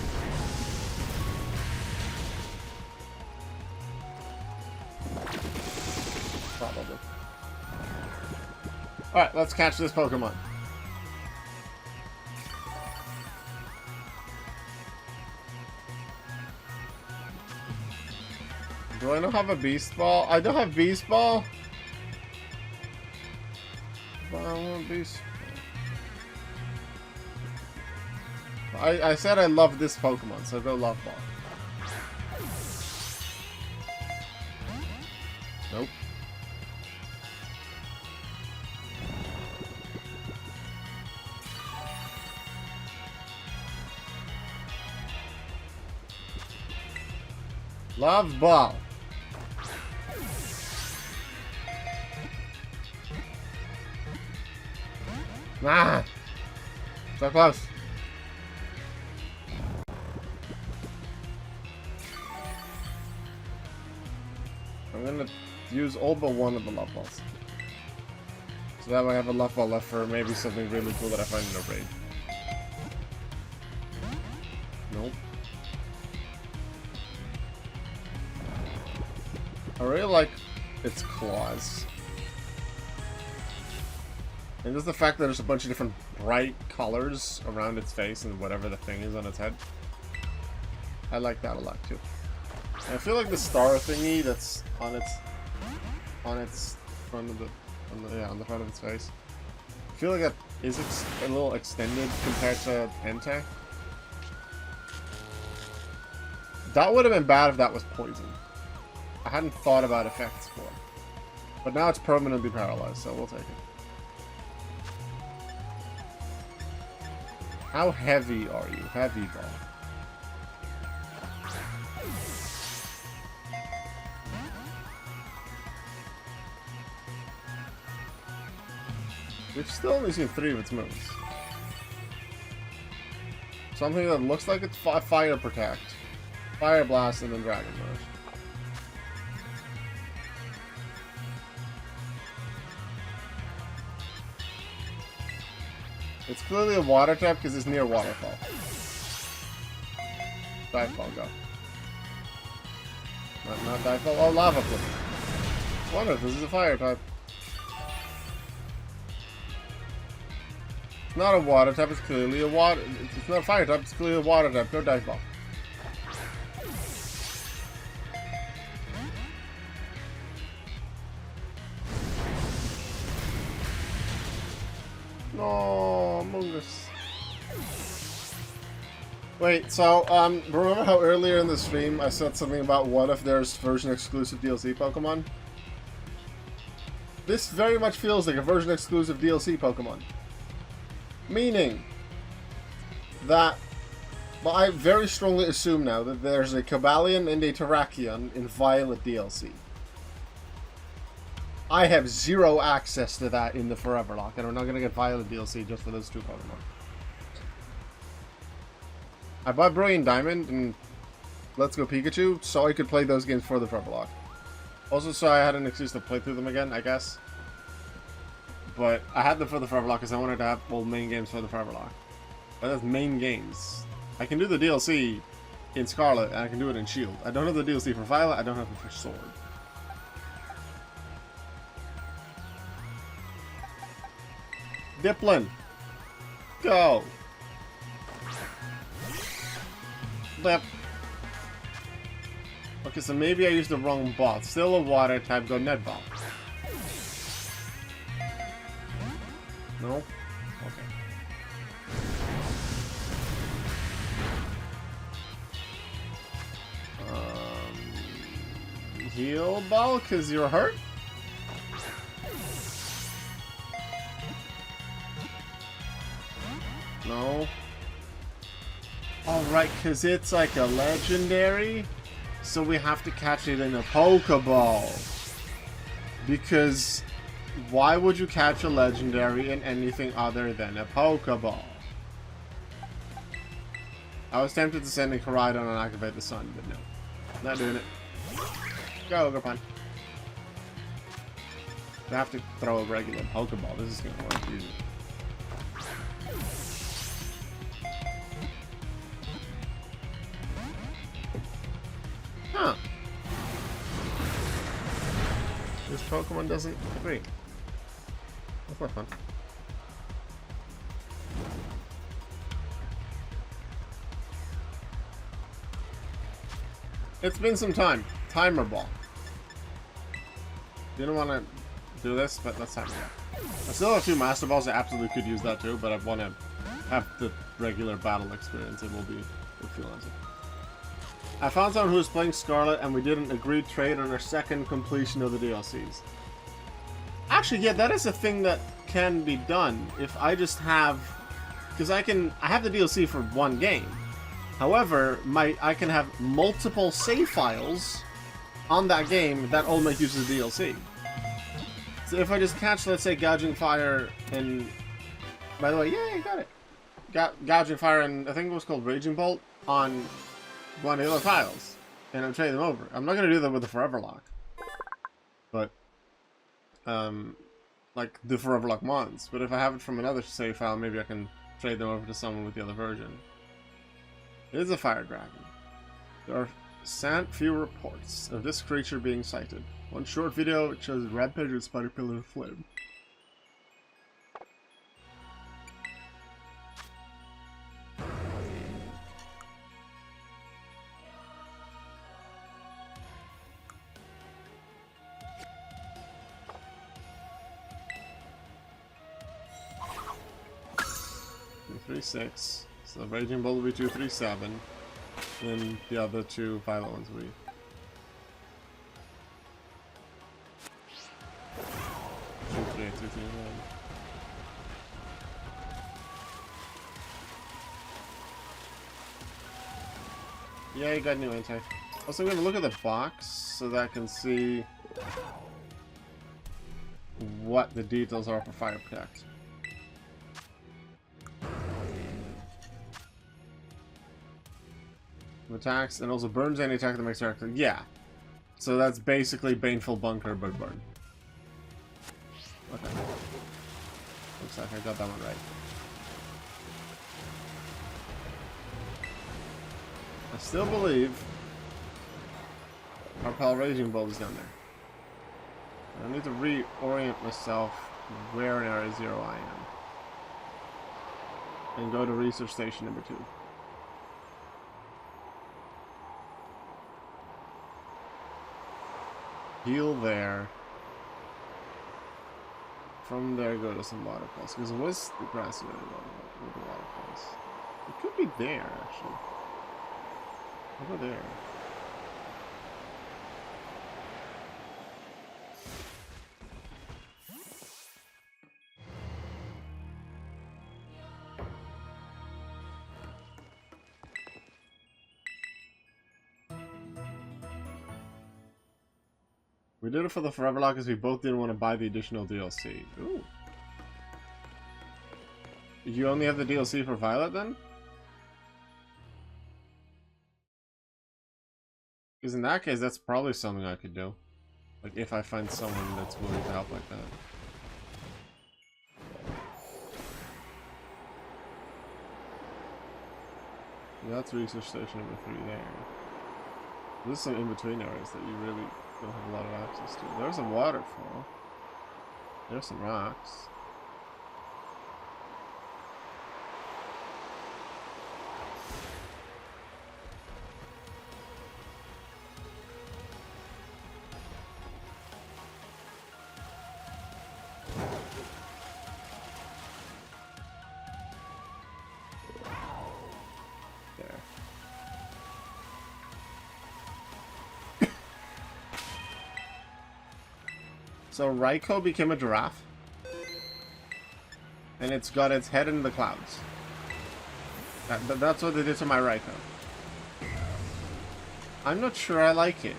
Probably. Alright, let's catch this Pokemon. Do I not have a Beast Ball? I don't have Beast Ball? But I want Beast Ball. I said I love this Pokemon, so go Love Ball. Nope. Love Ball. Ah! So close. I'm gonna use all but one of the Love Balls. So that way I have a Love Ball left for maybe something really cool that I find in a raid. Nope. I really like its claws. And just the fact that there's a bunch of different bright colors around its face and whatever the thing is on its head. I like that a lot too. And I feel like the star thingy that's on its front of the on the front of its face. I feel like that is a little extended compared to Entei. That would have been bad if that was poison. I hadn't thought about effects for it. But now it's permanently paralyzed, so we'll take it. How heavy are you? Heavy Ball. We've still only seen 3 of its moves. Something that looks like it's Fire Protect, Fire Blast, and then Dragon Rush. It's clearly a water type because it's near Waterfall. Dive Ball, go. Not Dive Ball. Oh, Lava Flip. Wonder if this is a fire type. It's not a water type, it's clearly a water. It's not a fire type, it's clearly a water type. Go Dive Ball. No, Amoonguss. Wait, so, remember how earlier in the stream I said something about what if there's version-exclusive DLC Pokemon? This very much feels like a version-exclusive DLC Pokemon. Meaning that, well, I very strongly assume now that there's a Cobalion and a Terrakion in Violet DLC. I have zero access to that in the Forever Lock, and we're not going to get Violet DLC just for those 2 Pokemon. I bought Brilliant Diamond and Let's Go Pikachu so I could play those games for the Forever Lock. Also so I had an excuse to play through them again, I guess. But I had them for the Forever Lock because I wanted to have all main games for the Forever Lock. But that's main games. I can do the DLC in Scarlet, and I can do it in Shield. I don't have the DLC for Violet, I don't have it for Sword. Diplin! Go! Dip! Okay, so maybe I used the wrong ball. Still a water type, go net ball. No? Okay. Heal ball, cause you're hurt? No. Alright, cause it's like a legendary, so we have to catch it in a Pokeball. Because why would you catch a legendary in anything other than a Pokeball? I was tempted to send a Koraidon and activate the sun, but no. Not doing it. Go, Ogre I have to throw a regular Pokeball. This is gonna work easy. Huh. This Pokemon doesn't agree. That's not fun. It's been some time. Timer ball. Didn't want to do this, but let's time it out. I still have 2 Master Balls. I absolutely could use that too, but I want to have the regular battle experience. It will be good feeling. I found someone who was playing Scarlet, and we did an agreed trade on our second completion of the DLCs. Actually, yeah, that is a thing that can be done if I just have, because I have the DLC for one game. However, I can have multiple save files on that game that all make use of the DLC. So if I just catch, let's say, Gouging Fire and, by the way, yeah, you got it. Gouging Fire and I think it was called Raging Bolt on one of the other files, and I'm trading them over. I'm not gonna do that with the Forever Lock, but like the Forever Lock Mons. But if I have it from another save file, maybe I can trade them over to someone with the other version. It is a fire dragon. There are few reports of this creature being sighted. One short video which shows Rampage with Spider Pillar of Flame. Six. So Raging Bolt will be 237, and the other 2 Violet ones will be 238, 239. Yeah, you got new anti. Also, I'm gonna look at the box so that I can see what the details are for Fire Protect. Attacks and also burns any attack that makes character. Yeah. So that's basically Baneful Bunker but burn. Okay. Looks like I got that one right. I still believe our pal Raging Bolt is down there. I need to reorient myself where in Area 0 I am. And go to Research Station number 2. Heal there. From there, go to some waterfalls. Because it was the grassy area with the waterfalls. It could be there, actually. Over there. We did it for the Forever Lock because we both didn't want to buy the additional DLC. Ooh. You only have the DLC for Violet then? Because in that case, that's probably something I could do. Like, if I find someone that's willing to help like that. That's research station number 3 there. There's some in-between areas that you really don't have a lot of access to. There's a waterfall. There's some rocks. So Raikou became a giraffe, and it's got its head in the clouds. That's what they did to my Raikou. I'm not sure I like it.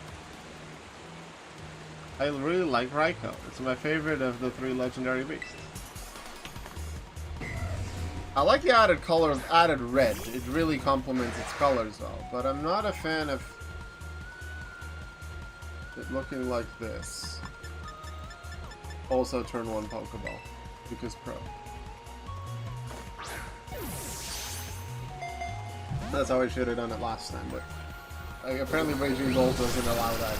I really like Raikou. It's my favorite of the 3 legendary beasts. I like the added colors, added red. It really complements its colors well, but I'm not a fan of it looking like this. Also turn 1 Pokeball, because Pro. That's how I should have done it last time, but apparently Raging Bolt doesn't allow that.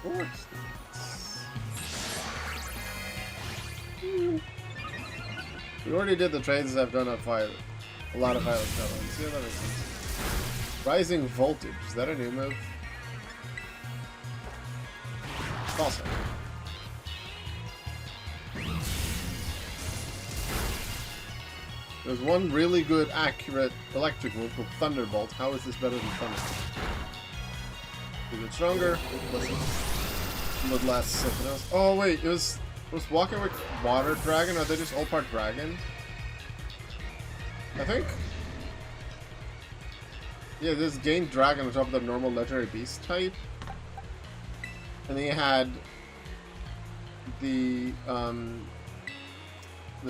What's this? We already did the trades I've done on Fire. A lot of Violet Fellow. See how that makes sense. Rising Voltage, is that a new move? Awesome. There's one really good, accurate electric move called Thunderbolt. How is this better than Thunderbolt? Is it stronger? But less something else. Oh wait, it was walking with Water Dragon. Are they just all part Dragon? I think. Yeah, this gained Dragon on top of the normal Legendary Beast type. And then you had the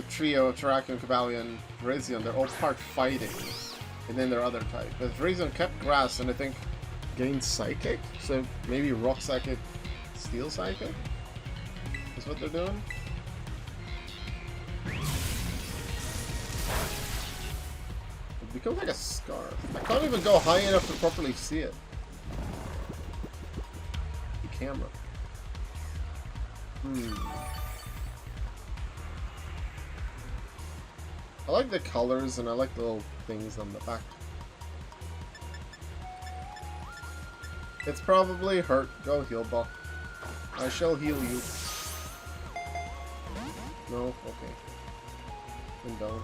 trio of Terrakion, Cobalion, Virizion. They're all part fighting. And then their other type. But Virizion kept Grass and I think gained Psychic? So maybe Rock Psychic, Steel Psychic? Is what they're doing? It becomes like a scarf. I can't even go high enough to properly see it. The camera. I like the colors and I like the little things on the back. It's probably hurt. Go heal ball. I shall heal you. No? Okay. Then don't.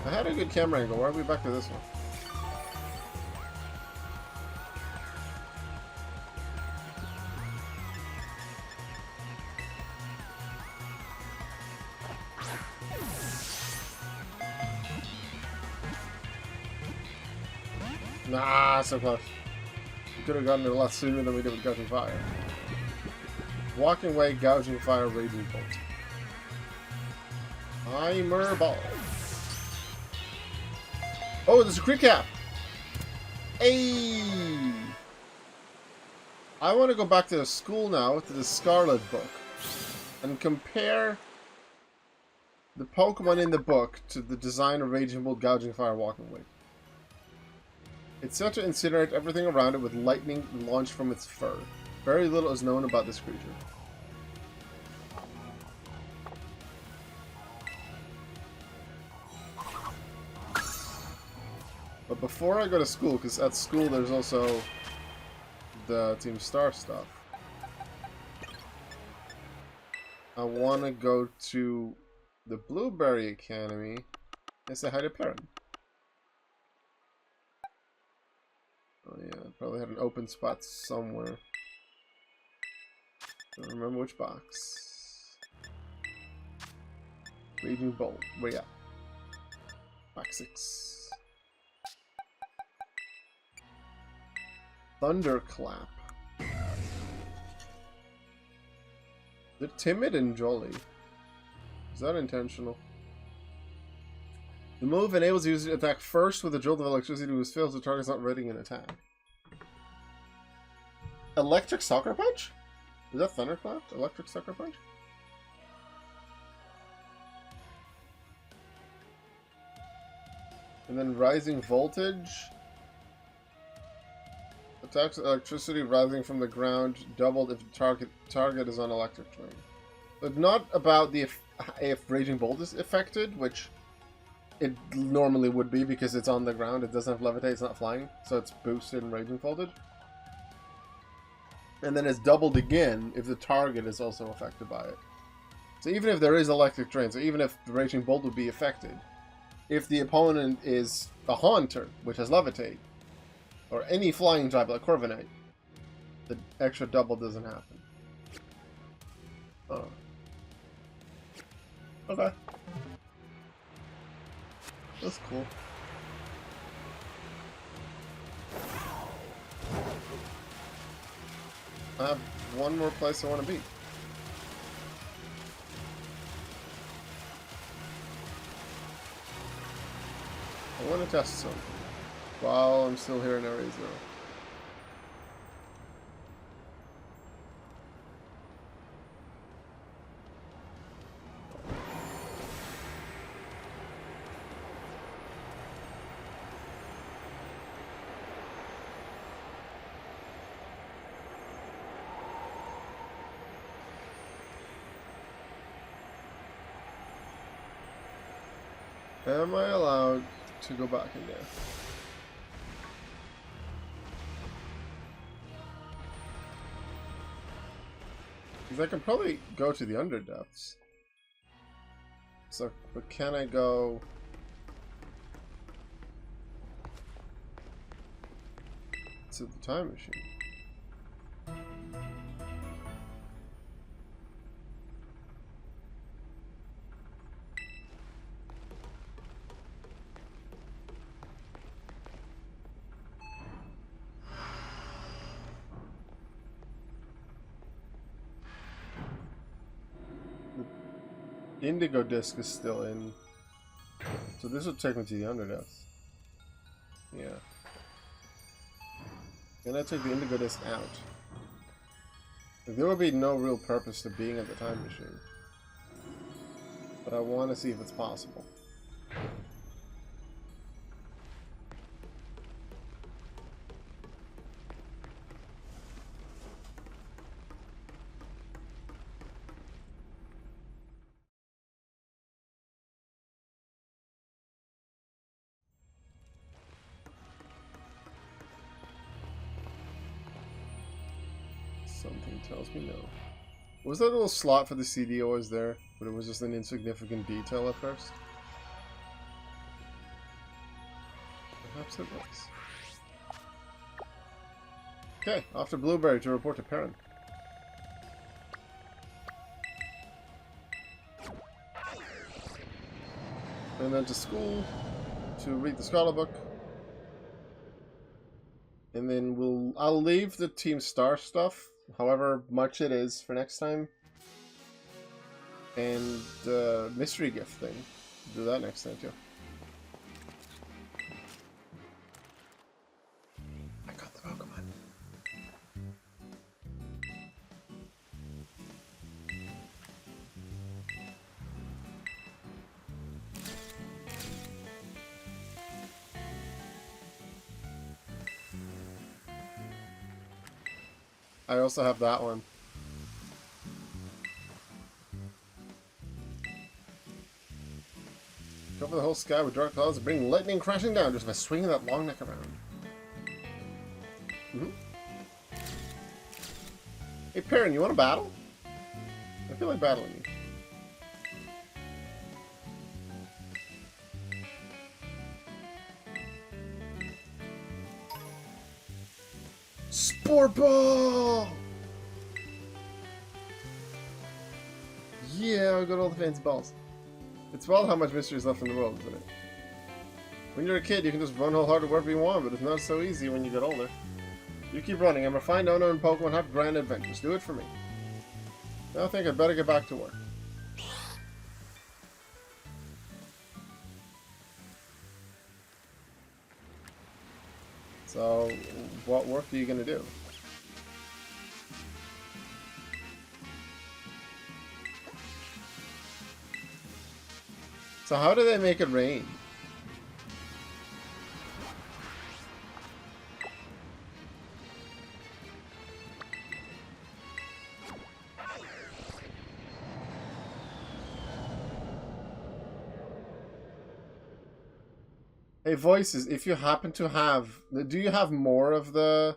I had a good camera angle. Why are we back to this one? Nah, so close. We could have gotten it a lot sooner than we did with Gouging Fire. Walking Way, Gouging Fire, Raging Bolt. Timer Ball. Oh, there's a crit cap! Hey! I want to go back to the school now, to the Scarlet book, and compare the Pokemon in the book to the design of Raging Bolt, Gouging Fire, Walking Way. It's set to incinerate everything around it with lightning launched from its fur. Very little is known about this creature. But before I go to school, because at school there's also the Team Star stuff, I want to go to the Blueberry Academy and say hi to Perrin. Oh yeah, probably had an open spot somewhere. Don't remember which box. Raging Bolt. Where ya? Box 6. Thunderclap. They're timid and jolly. Is that intentional? The move enables the user to attack first with a jolt of electricity whose fails the target's not readying an attack. Electric Sucker Punch? Is that Thunderclap? Electric Sucker Punch? And then rising voltage. Attacks electricity rising from the ground doubled if the target is on electric terrain. But not about the if raging bolt is affected, which it normally would be because it's on the ground. It doesn't have levitate. It's not flying, so it's boosted in raging voltage. And then it's doubled again if the target is also affected by it. So even if there is electric terrain, so even if the raging bolt would be affected, if the opponent is a haunter, which has levitate, or any flying type like Corviknight, the extra double doesn't happen. Oh. Okay. That's cool. I have one more place I want to be. I want to test something while I'm still here in Area 0. Am I allowed to go back in there? Because I can probably go to the underdepths. So, but can I go to the time machine? Indigo disc is still in, so this will take me to the underdepths. Yeah. Can I take the indigo disc out? Like, there will be no real purpose to being at the time machine, but I want to see if it's possible. Something tells me no. Was that little slot for the CD always there, but it was just an insignificant detail at first? Perhaps it was. Okay, off to Blueberry to report to Perrin. And then to school to read the Scarlet book. And then I'll leave the Team Star stuff, however much it is, for next time. And the mystery gift thing. Do that next time too. I got the Pokemon. I also have that one. Cover the whole sky with dark clouds and bring lightning crashing down just by swinging that long neck around. Hey Perrin, you want to battle? I feel like battling you. Spore Ball! Yeah, I got all the fancy balls. It's wild how much mystery is left in the world, isn't it? When you're a kid, you can just run wholehearted wherever you want, but it's not so easy when you get older. You keep running, and find unknown Pokemon have grand adventures. Do it for me. Now I think I'd better get back to work. So, what work are you gonna do? So how do they make it rain? Hey, Voices, if you happen to have... Do you have more of the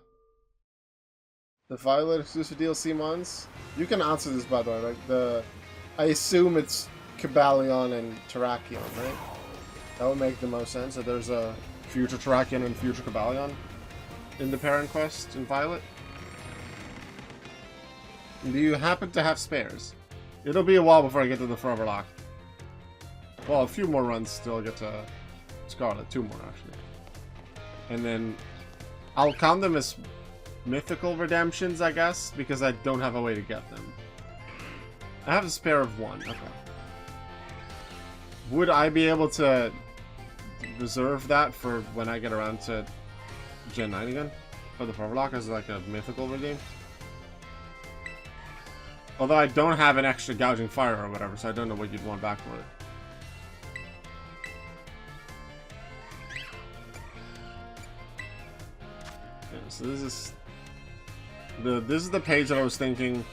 Violet exclusive DLC mons? You can answer this, by the way. Like, I assume it's Cobalion and Terrakion, right? That would make the most sense, that there's a future Terrakion and future Cobalion in the Perrin quest in Violet. Do you happen to have spares? It'll be a while before I get to the Forever Lock. Well, a few more runs still get to Scarlet. 2 more, actually. And then I'll count them as mythical redemptions, I guess, because I don't have a way to get them. I have a spare of 1. Okay. Would I be able to reserve that for when I get around to Gen 9 again? For the Forever Lock as like a mythical redeem? Although I don't have an extra Gouging Fire or whatever, so I don't know what you'd want back for it. Yeah, so this is the page that I was thinking,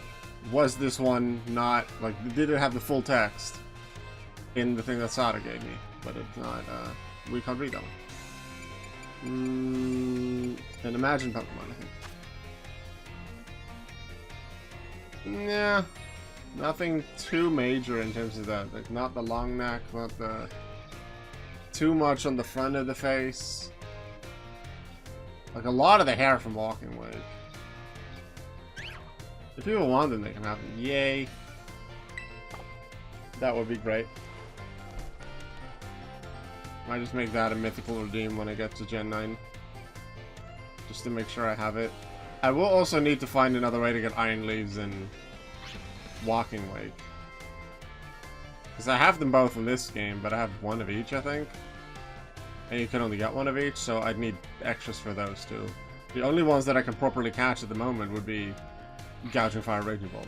was this one not, like, did it have the full text in the thing that Sada gave me? But it's not, we can't read that one. An Imagine Pokemon, I think. Yeah, nothing too major in terms of that. Like, not the long neck, not the too much on the front of the face. Like, a lot of the hair from Walking Wake. If people want them, they can have them. Yay. That would be great. Might just make that a mythical redeem when I get to Gen 9. Just to make sure I have it. I will also need to find another way to get Iron Leaves and Walking Wake. Because I have them both in this game, but I have 1 of each, I think. And you can only get 1 of each, so I'd need extras for those too. The only ones that I can properly catch at the moment would be Gouging Fire, Raging Bolt.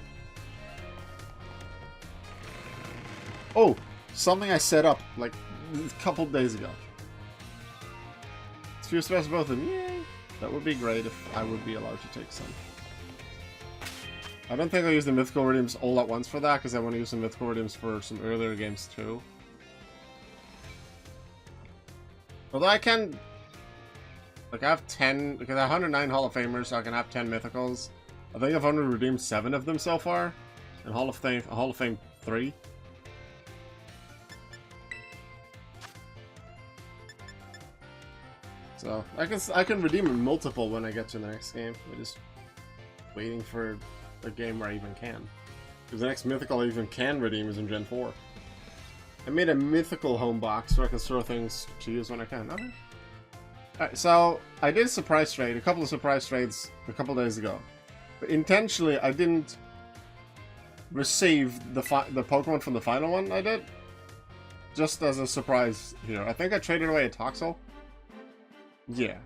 Oh! Something I set up, like, a couple days ago. It's few spares both of them. Yay! That would be great if I would be allowed to take some. I don't think I'll use the mythical redeems all at once for that, because I want to use some mythical redeems for some earlier games too. Although I can... Like, I have 10... Because I have 109 Hall of Famers, so I can have 10 mythicals. I think I've only redeemed 7 of them so far. And Hall of Fame 3. So, I can redeem multiple when I get to the next game. We're just waiting for a game where I even can. Because the next mythical I even can redeem is in Gen 4. I made a mythical home box so I can store things to use when I can. Okay. Alright, so I did a surprise trade, a couple of surprise trades a couple days ago. But intentionally, I didn't receive the Pokemon from the final one I did. Just as a surprise here. I think I traded away a Toxel. Yeah.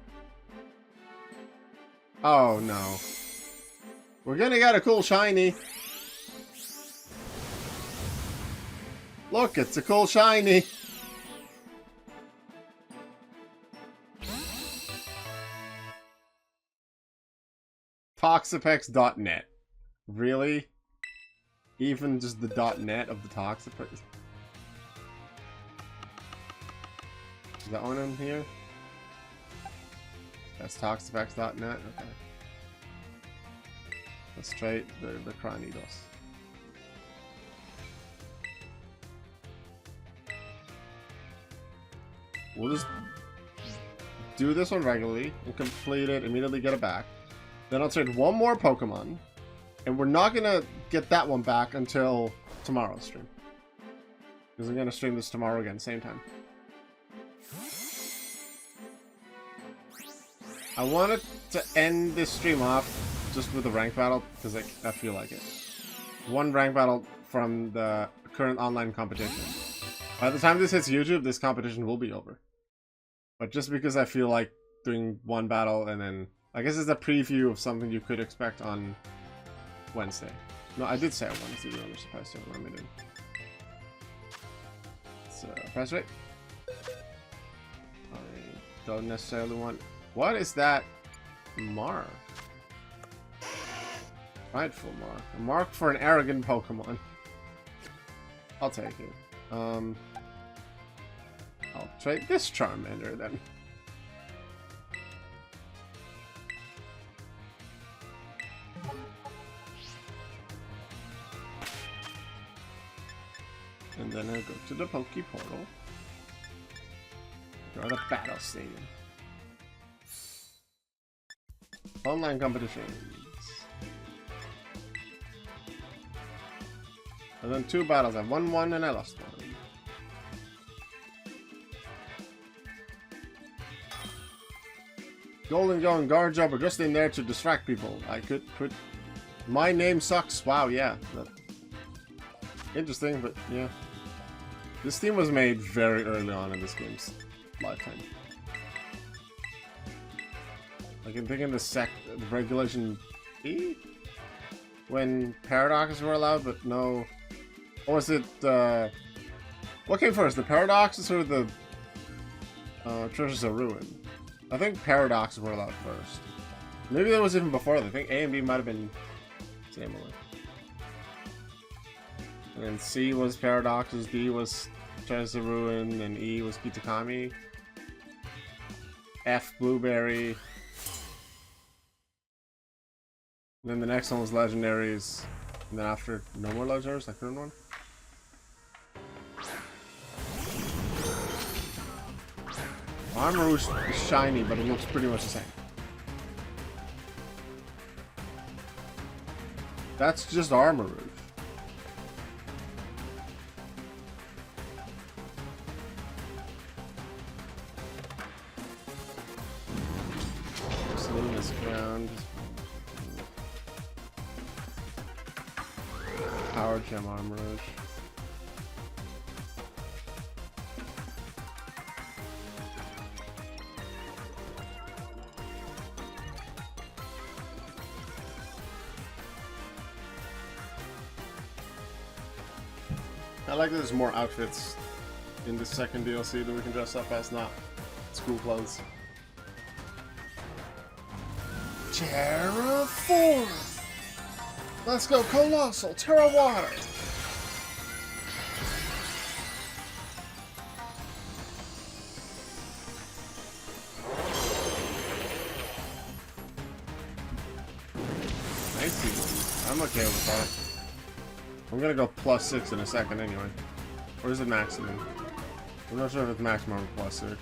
Oh no. We're gonna get a cool shiny. Look, it's a cool shiny. Toxapex.net. Really? Even just the .net of the Toxapex? Is that one in here? That's Toxapex.net? Okay. Let's try the Cranidos. We'll just do this one regularly and complete it, immediately get it back. Then I'll trade 1 more Pokemon, and we're not gonna get that one back until tomorrow's stream. Because I'm gonna stream this tomorrow again, same time. I wanted to end this stream off just with a rank battle, because I feel like it. 1 rank battle from the current online competition. By the time this hits YouTube, this competition will be over. But just because I feel like doing 1 battle and then... I guess it's a preview of something you could expect on Wednesday. No, I did say on Wednesday, the other surprise sale. What am I doing? So, press rate. I don't necessarily want... What is that mark? Rightful mark. A mark for an arrogant Pokemon. I'll take it. I'll trade this Charmander then. And then I'll go to the Poke Portal. Go to Battle Stadium. Online competitions. And then 2 battles. I won 1 and I lost 1. Golden Go and Guard Job are just in there to distract people. I could put... My name sucks. Wow, yeah. Interesting, but yeah. This team was made very early on in this game's lifetime. I can think in the Regulation E? When Paradoxes were allowed, but no... Or was it, what came first, the Paradoxes or the Treasures of Ruin? I think Paradoxes were allowed first. Maybe that was even before that. I think A and B might have been similar. And then C was Paradoxes, D was Treasures of Ruin, and E was Kitakami. F, Blueberry. And then the next one was Legendaries. And then after, no more Legendaries, like third one. Armor is shiny, but it looks pretty much the same. That's just Armor Rouge. This ground. Power Gem Armor Rouge. I like that there's more outfits in the second DLC that we can dress up as, not school clothes. Terraform! Let's go, Colossal! Terra Water! Nice. I'm okay with that. I'm gonna go +6 in a second anyway. Or is it maximum? I'm not sure if it's maximum or +6.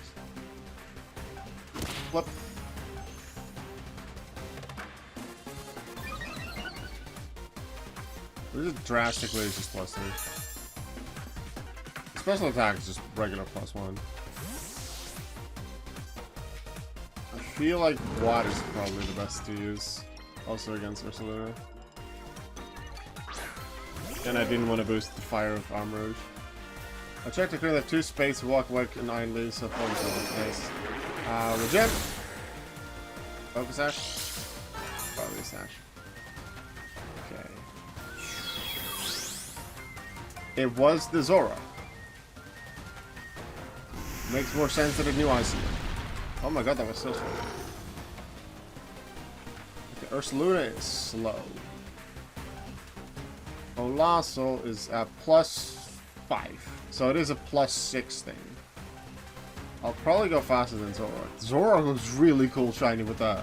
Flip. Or is it drastically it's just +3? Special attack is just regular +1. I feel like Watt is probably the best to use. Also against Ursaluna. And I didn't want to boost the fire of Armor Rouge. I checked to clear that 2 space, walk, work, and Iron Leaves, so far nice. Legit. Focus Sash. Probably Sash. Okay. It was the Zora. Makes more sense than the new Icy. Oh my god, that was so slow. Okay, Ursaluna is slow. Colossal is at +5, so it is a +6 thing. I'll probably go faster than Zoroark. Zoroark looks really cool shiny with the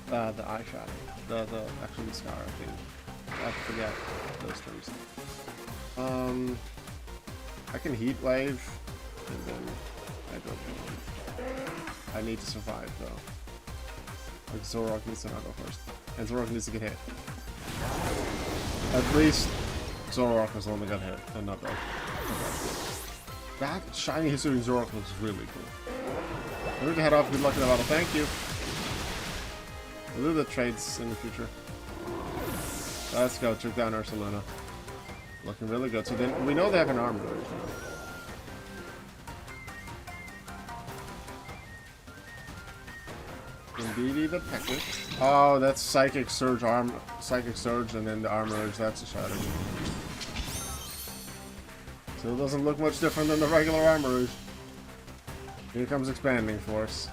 eyeshadow, the actual mascara thing. I forget those terms. I can Heat Wave, and then I don't know. I need to survive though. Like Zoroark needs to not go first, and Zoroark needs to get hit. At least Zoroark was the one that got hit, and not broke. That shiny Hisuian Zoroark looks really cool. I'm going to head off. Good luck in the battle. Thank you. We'll do the trades in the future. Let's go. Took down Ursaluna. Looking really good. So then we know they have an Armor Rouge. Indeedy the Pecklet. Oh, that's Psychic Surge, Psychic Surge, and then the Armor Rouge. That's a Shadow. So it doesn't look much different than the regular Armor Rouge. Here comes Expanding Force.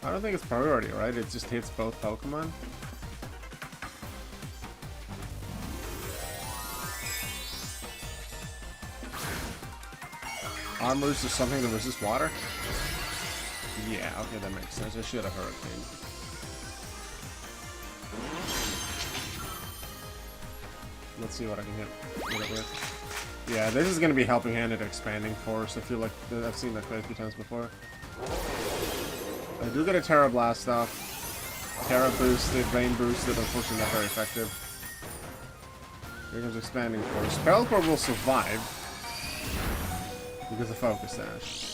I don't think it's priority, right? It just hits both Pokemon. Armors is something that resists water? Yeah, okay, that makes sense. I should have Hurricane. Let's see what I can hit it with. Yeah, this is going to be Helping Hand at Expanding Force. I feel like I've seen that quite a few times before. I do get a Terra Blast off. Terra boosted, Rain boosted, unfortunately not very effective. Here comes Expanding Force. Pelipper will survive because of Focus Sash.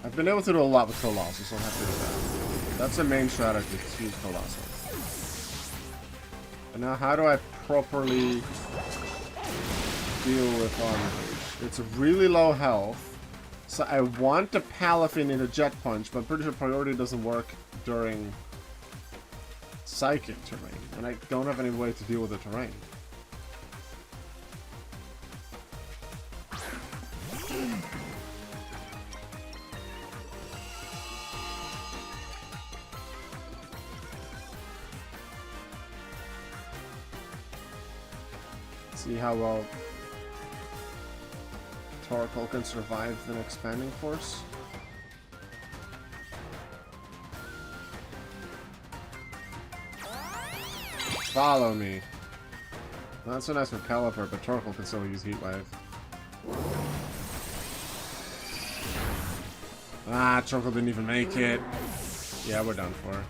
I've been able to do a lot with Colossal, so I'll have to do that. That's the main strategy, to use Colossal. And now how do I properly deal with Armor? It's really low health. So I want to Palafin in a Jet Punch, but I'm pretty sure priority doesn't work during Psychic terrain. And I don't have any way to deal with the terrain. See how well Torkoal can survive an Expanding Force. Follow me. Not so nice for Pelipper, but Torkoal can still use Heat Wave. Ah, Torkoal didn't even make it. Yeah, we're done for.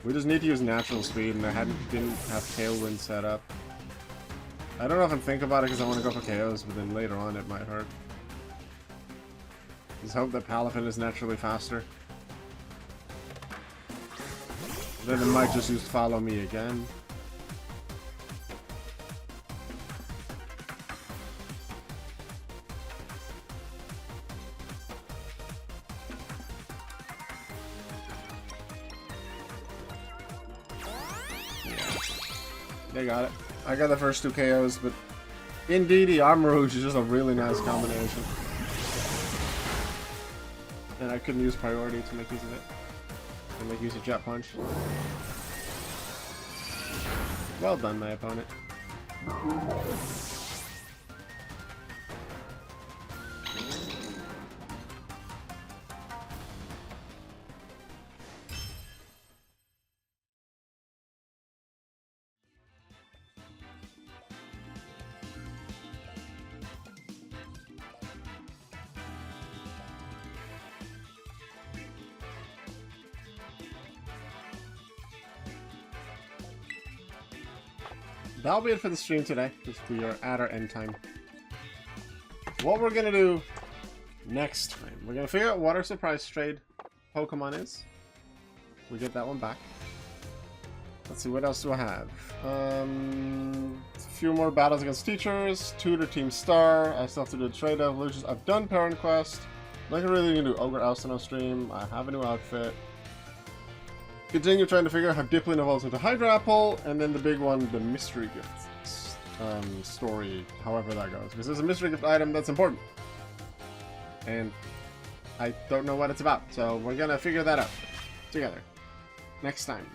We just need to use natural speed, and I didn't have Tailwind set up. I don't know if I'm thinking about it because I want to go for KOs, but then later on it might hurt. Just hope that Palafin is naturally faster. Then it might just use Follow Me again. Yeah. They got it. I got the first two KOs, but indeed, Armor Rouge is just a really nice combination. And I couldn't use priority to make use of it. To make use of Jet Punch. Well done, my opponent. That'll be it for the stream today, because we are at our end time. What we're gonna do next time, we're gonna figure out what our surprise trade Pokemon is. We get that one back. Let's see, what else do I have? A few more battles against teachers, Tutor Team Star, I still have to do Trade Evolutions. I've done Perrin Quest. Like I really need to do Ogre Alstino stream. I have a new outfit. Continue trying to figure out how Dipplin evolves into Hydra Apple, and then the big one, the mystery gift story, however that goes. Because there's a mystery gift item that's important. And I don't know what it's about, so we're gonna figure that out together. Next time.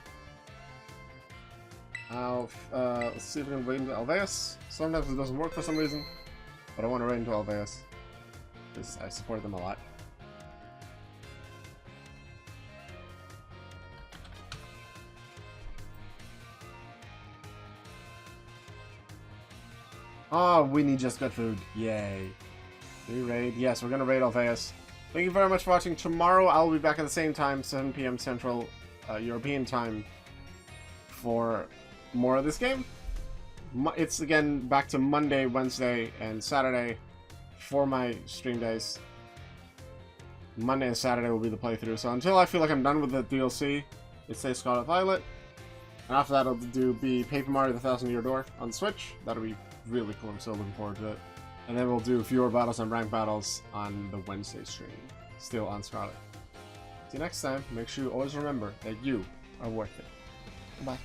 Let's see if we can raid into Alveus. Sometimes it doesn't work for some reason, but I want to raid into Alveus, because I support them a lot. Oh, Winnie just got food. Yay. New raid. Yes, we're going to raid Alveus. Thank you very much for watching. Tomorrow, I'll be back at the same time, 7 p.m. Central European time, for more of this game. It's, again, back to Monday, Wednesday, and Saturday for my stream days. Monday and Saturday will be the playthrough. So until I feel like I'm done with the DLC, it says Scarlet Violet. And after that, it'll be Paper Mario: The Thousand Year Door on the Switch. That'll be really cool. I'm so looking forward to it. And then we'll do fewer battles and ranked battles on the Wednesday stream, still on Scarlet. See you next time. Make sure you always remember that you are worth it. Bye.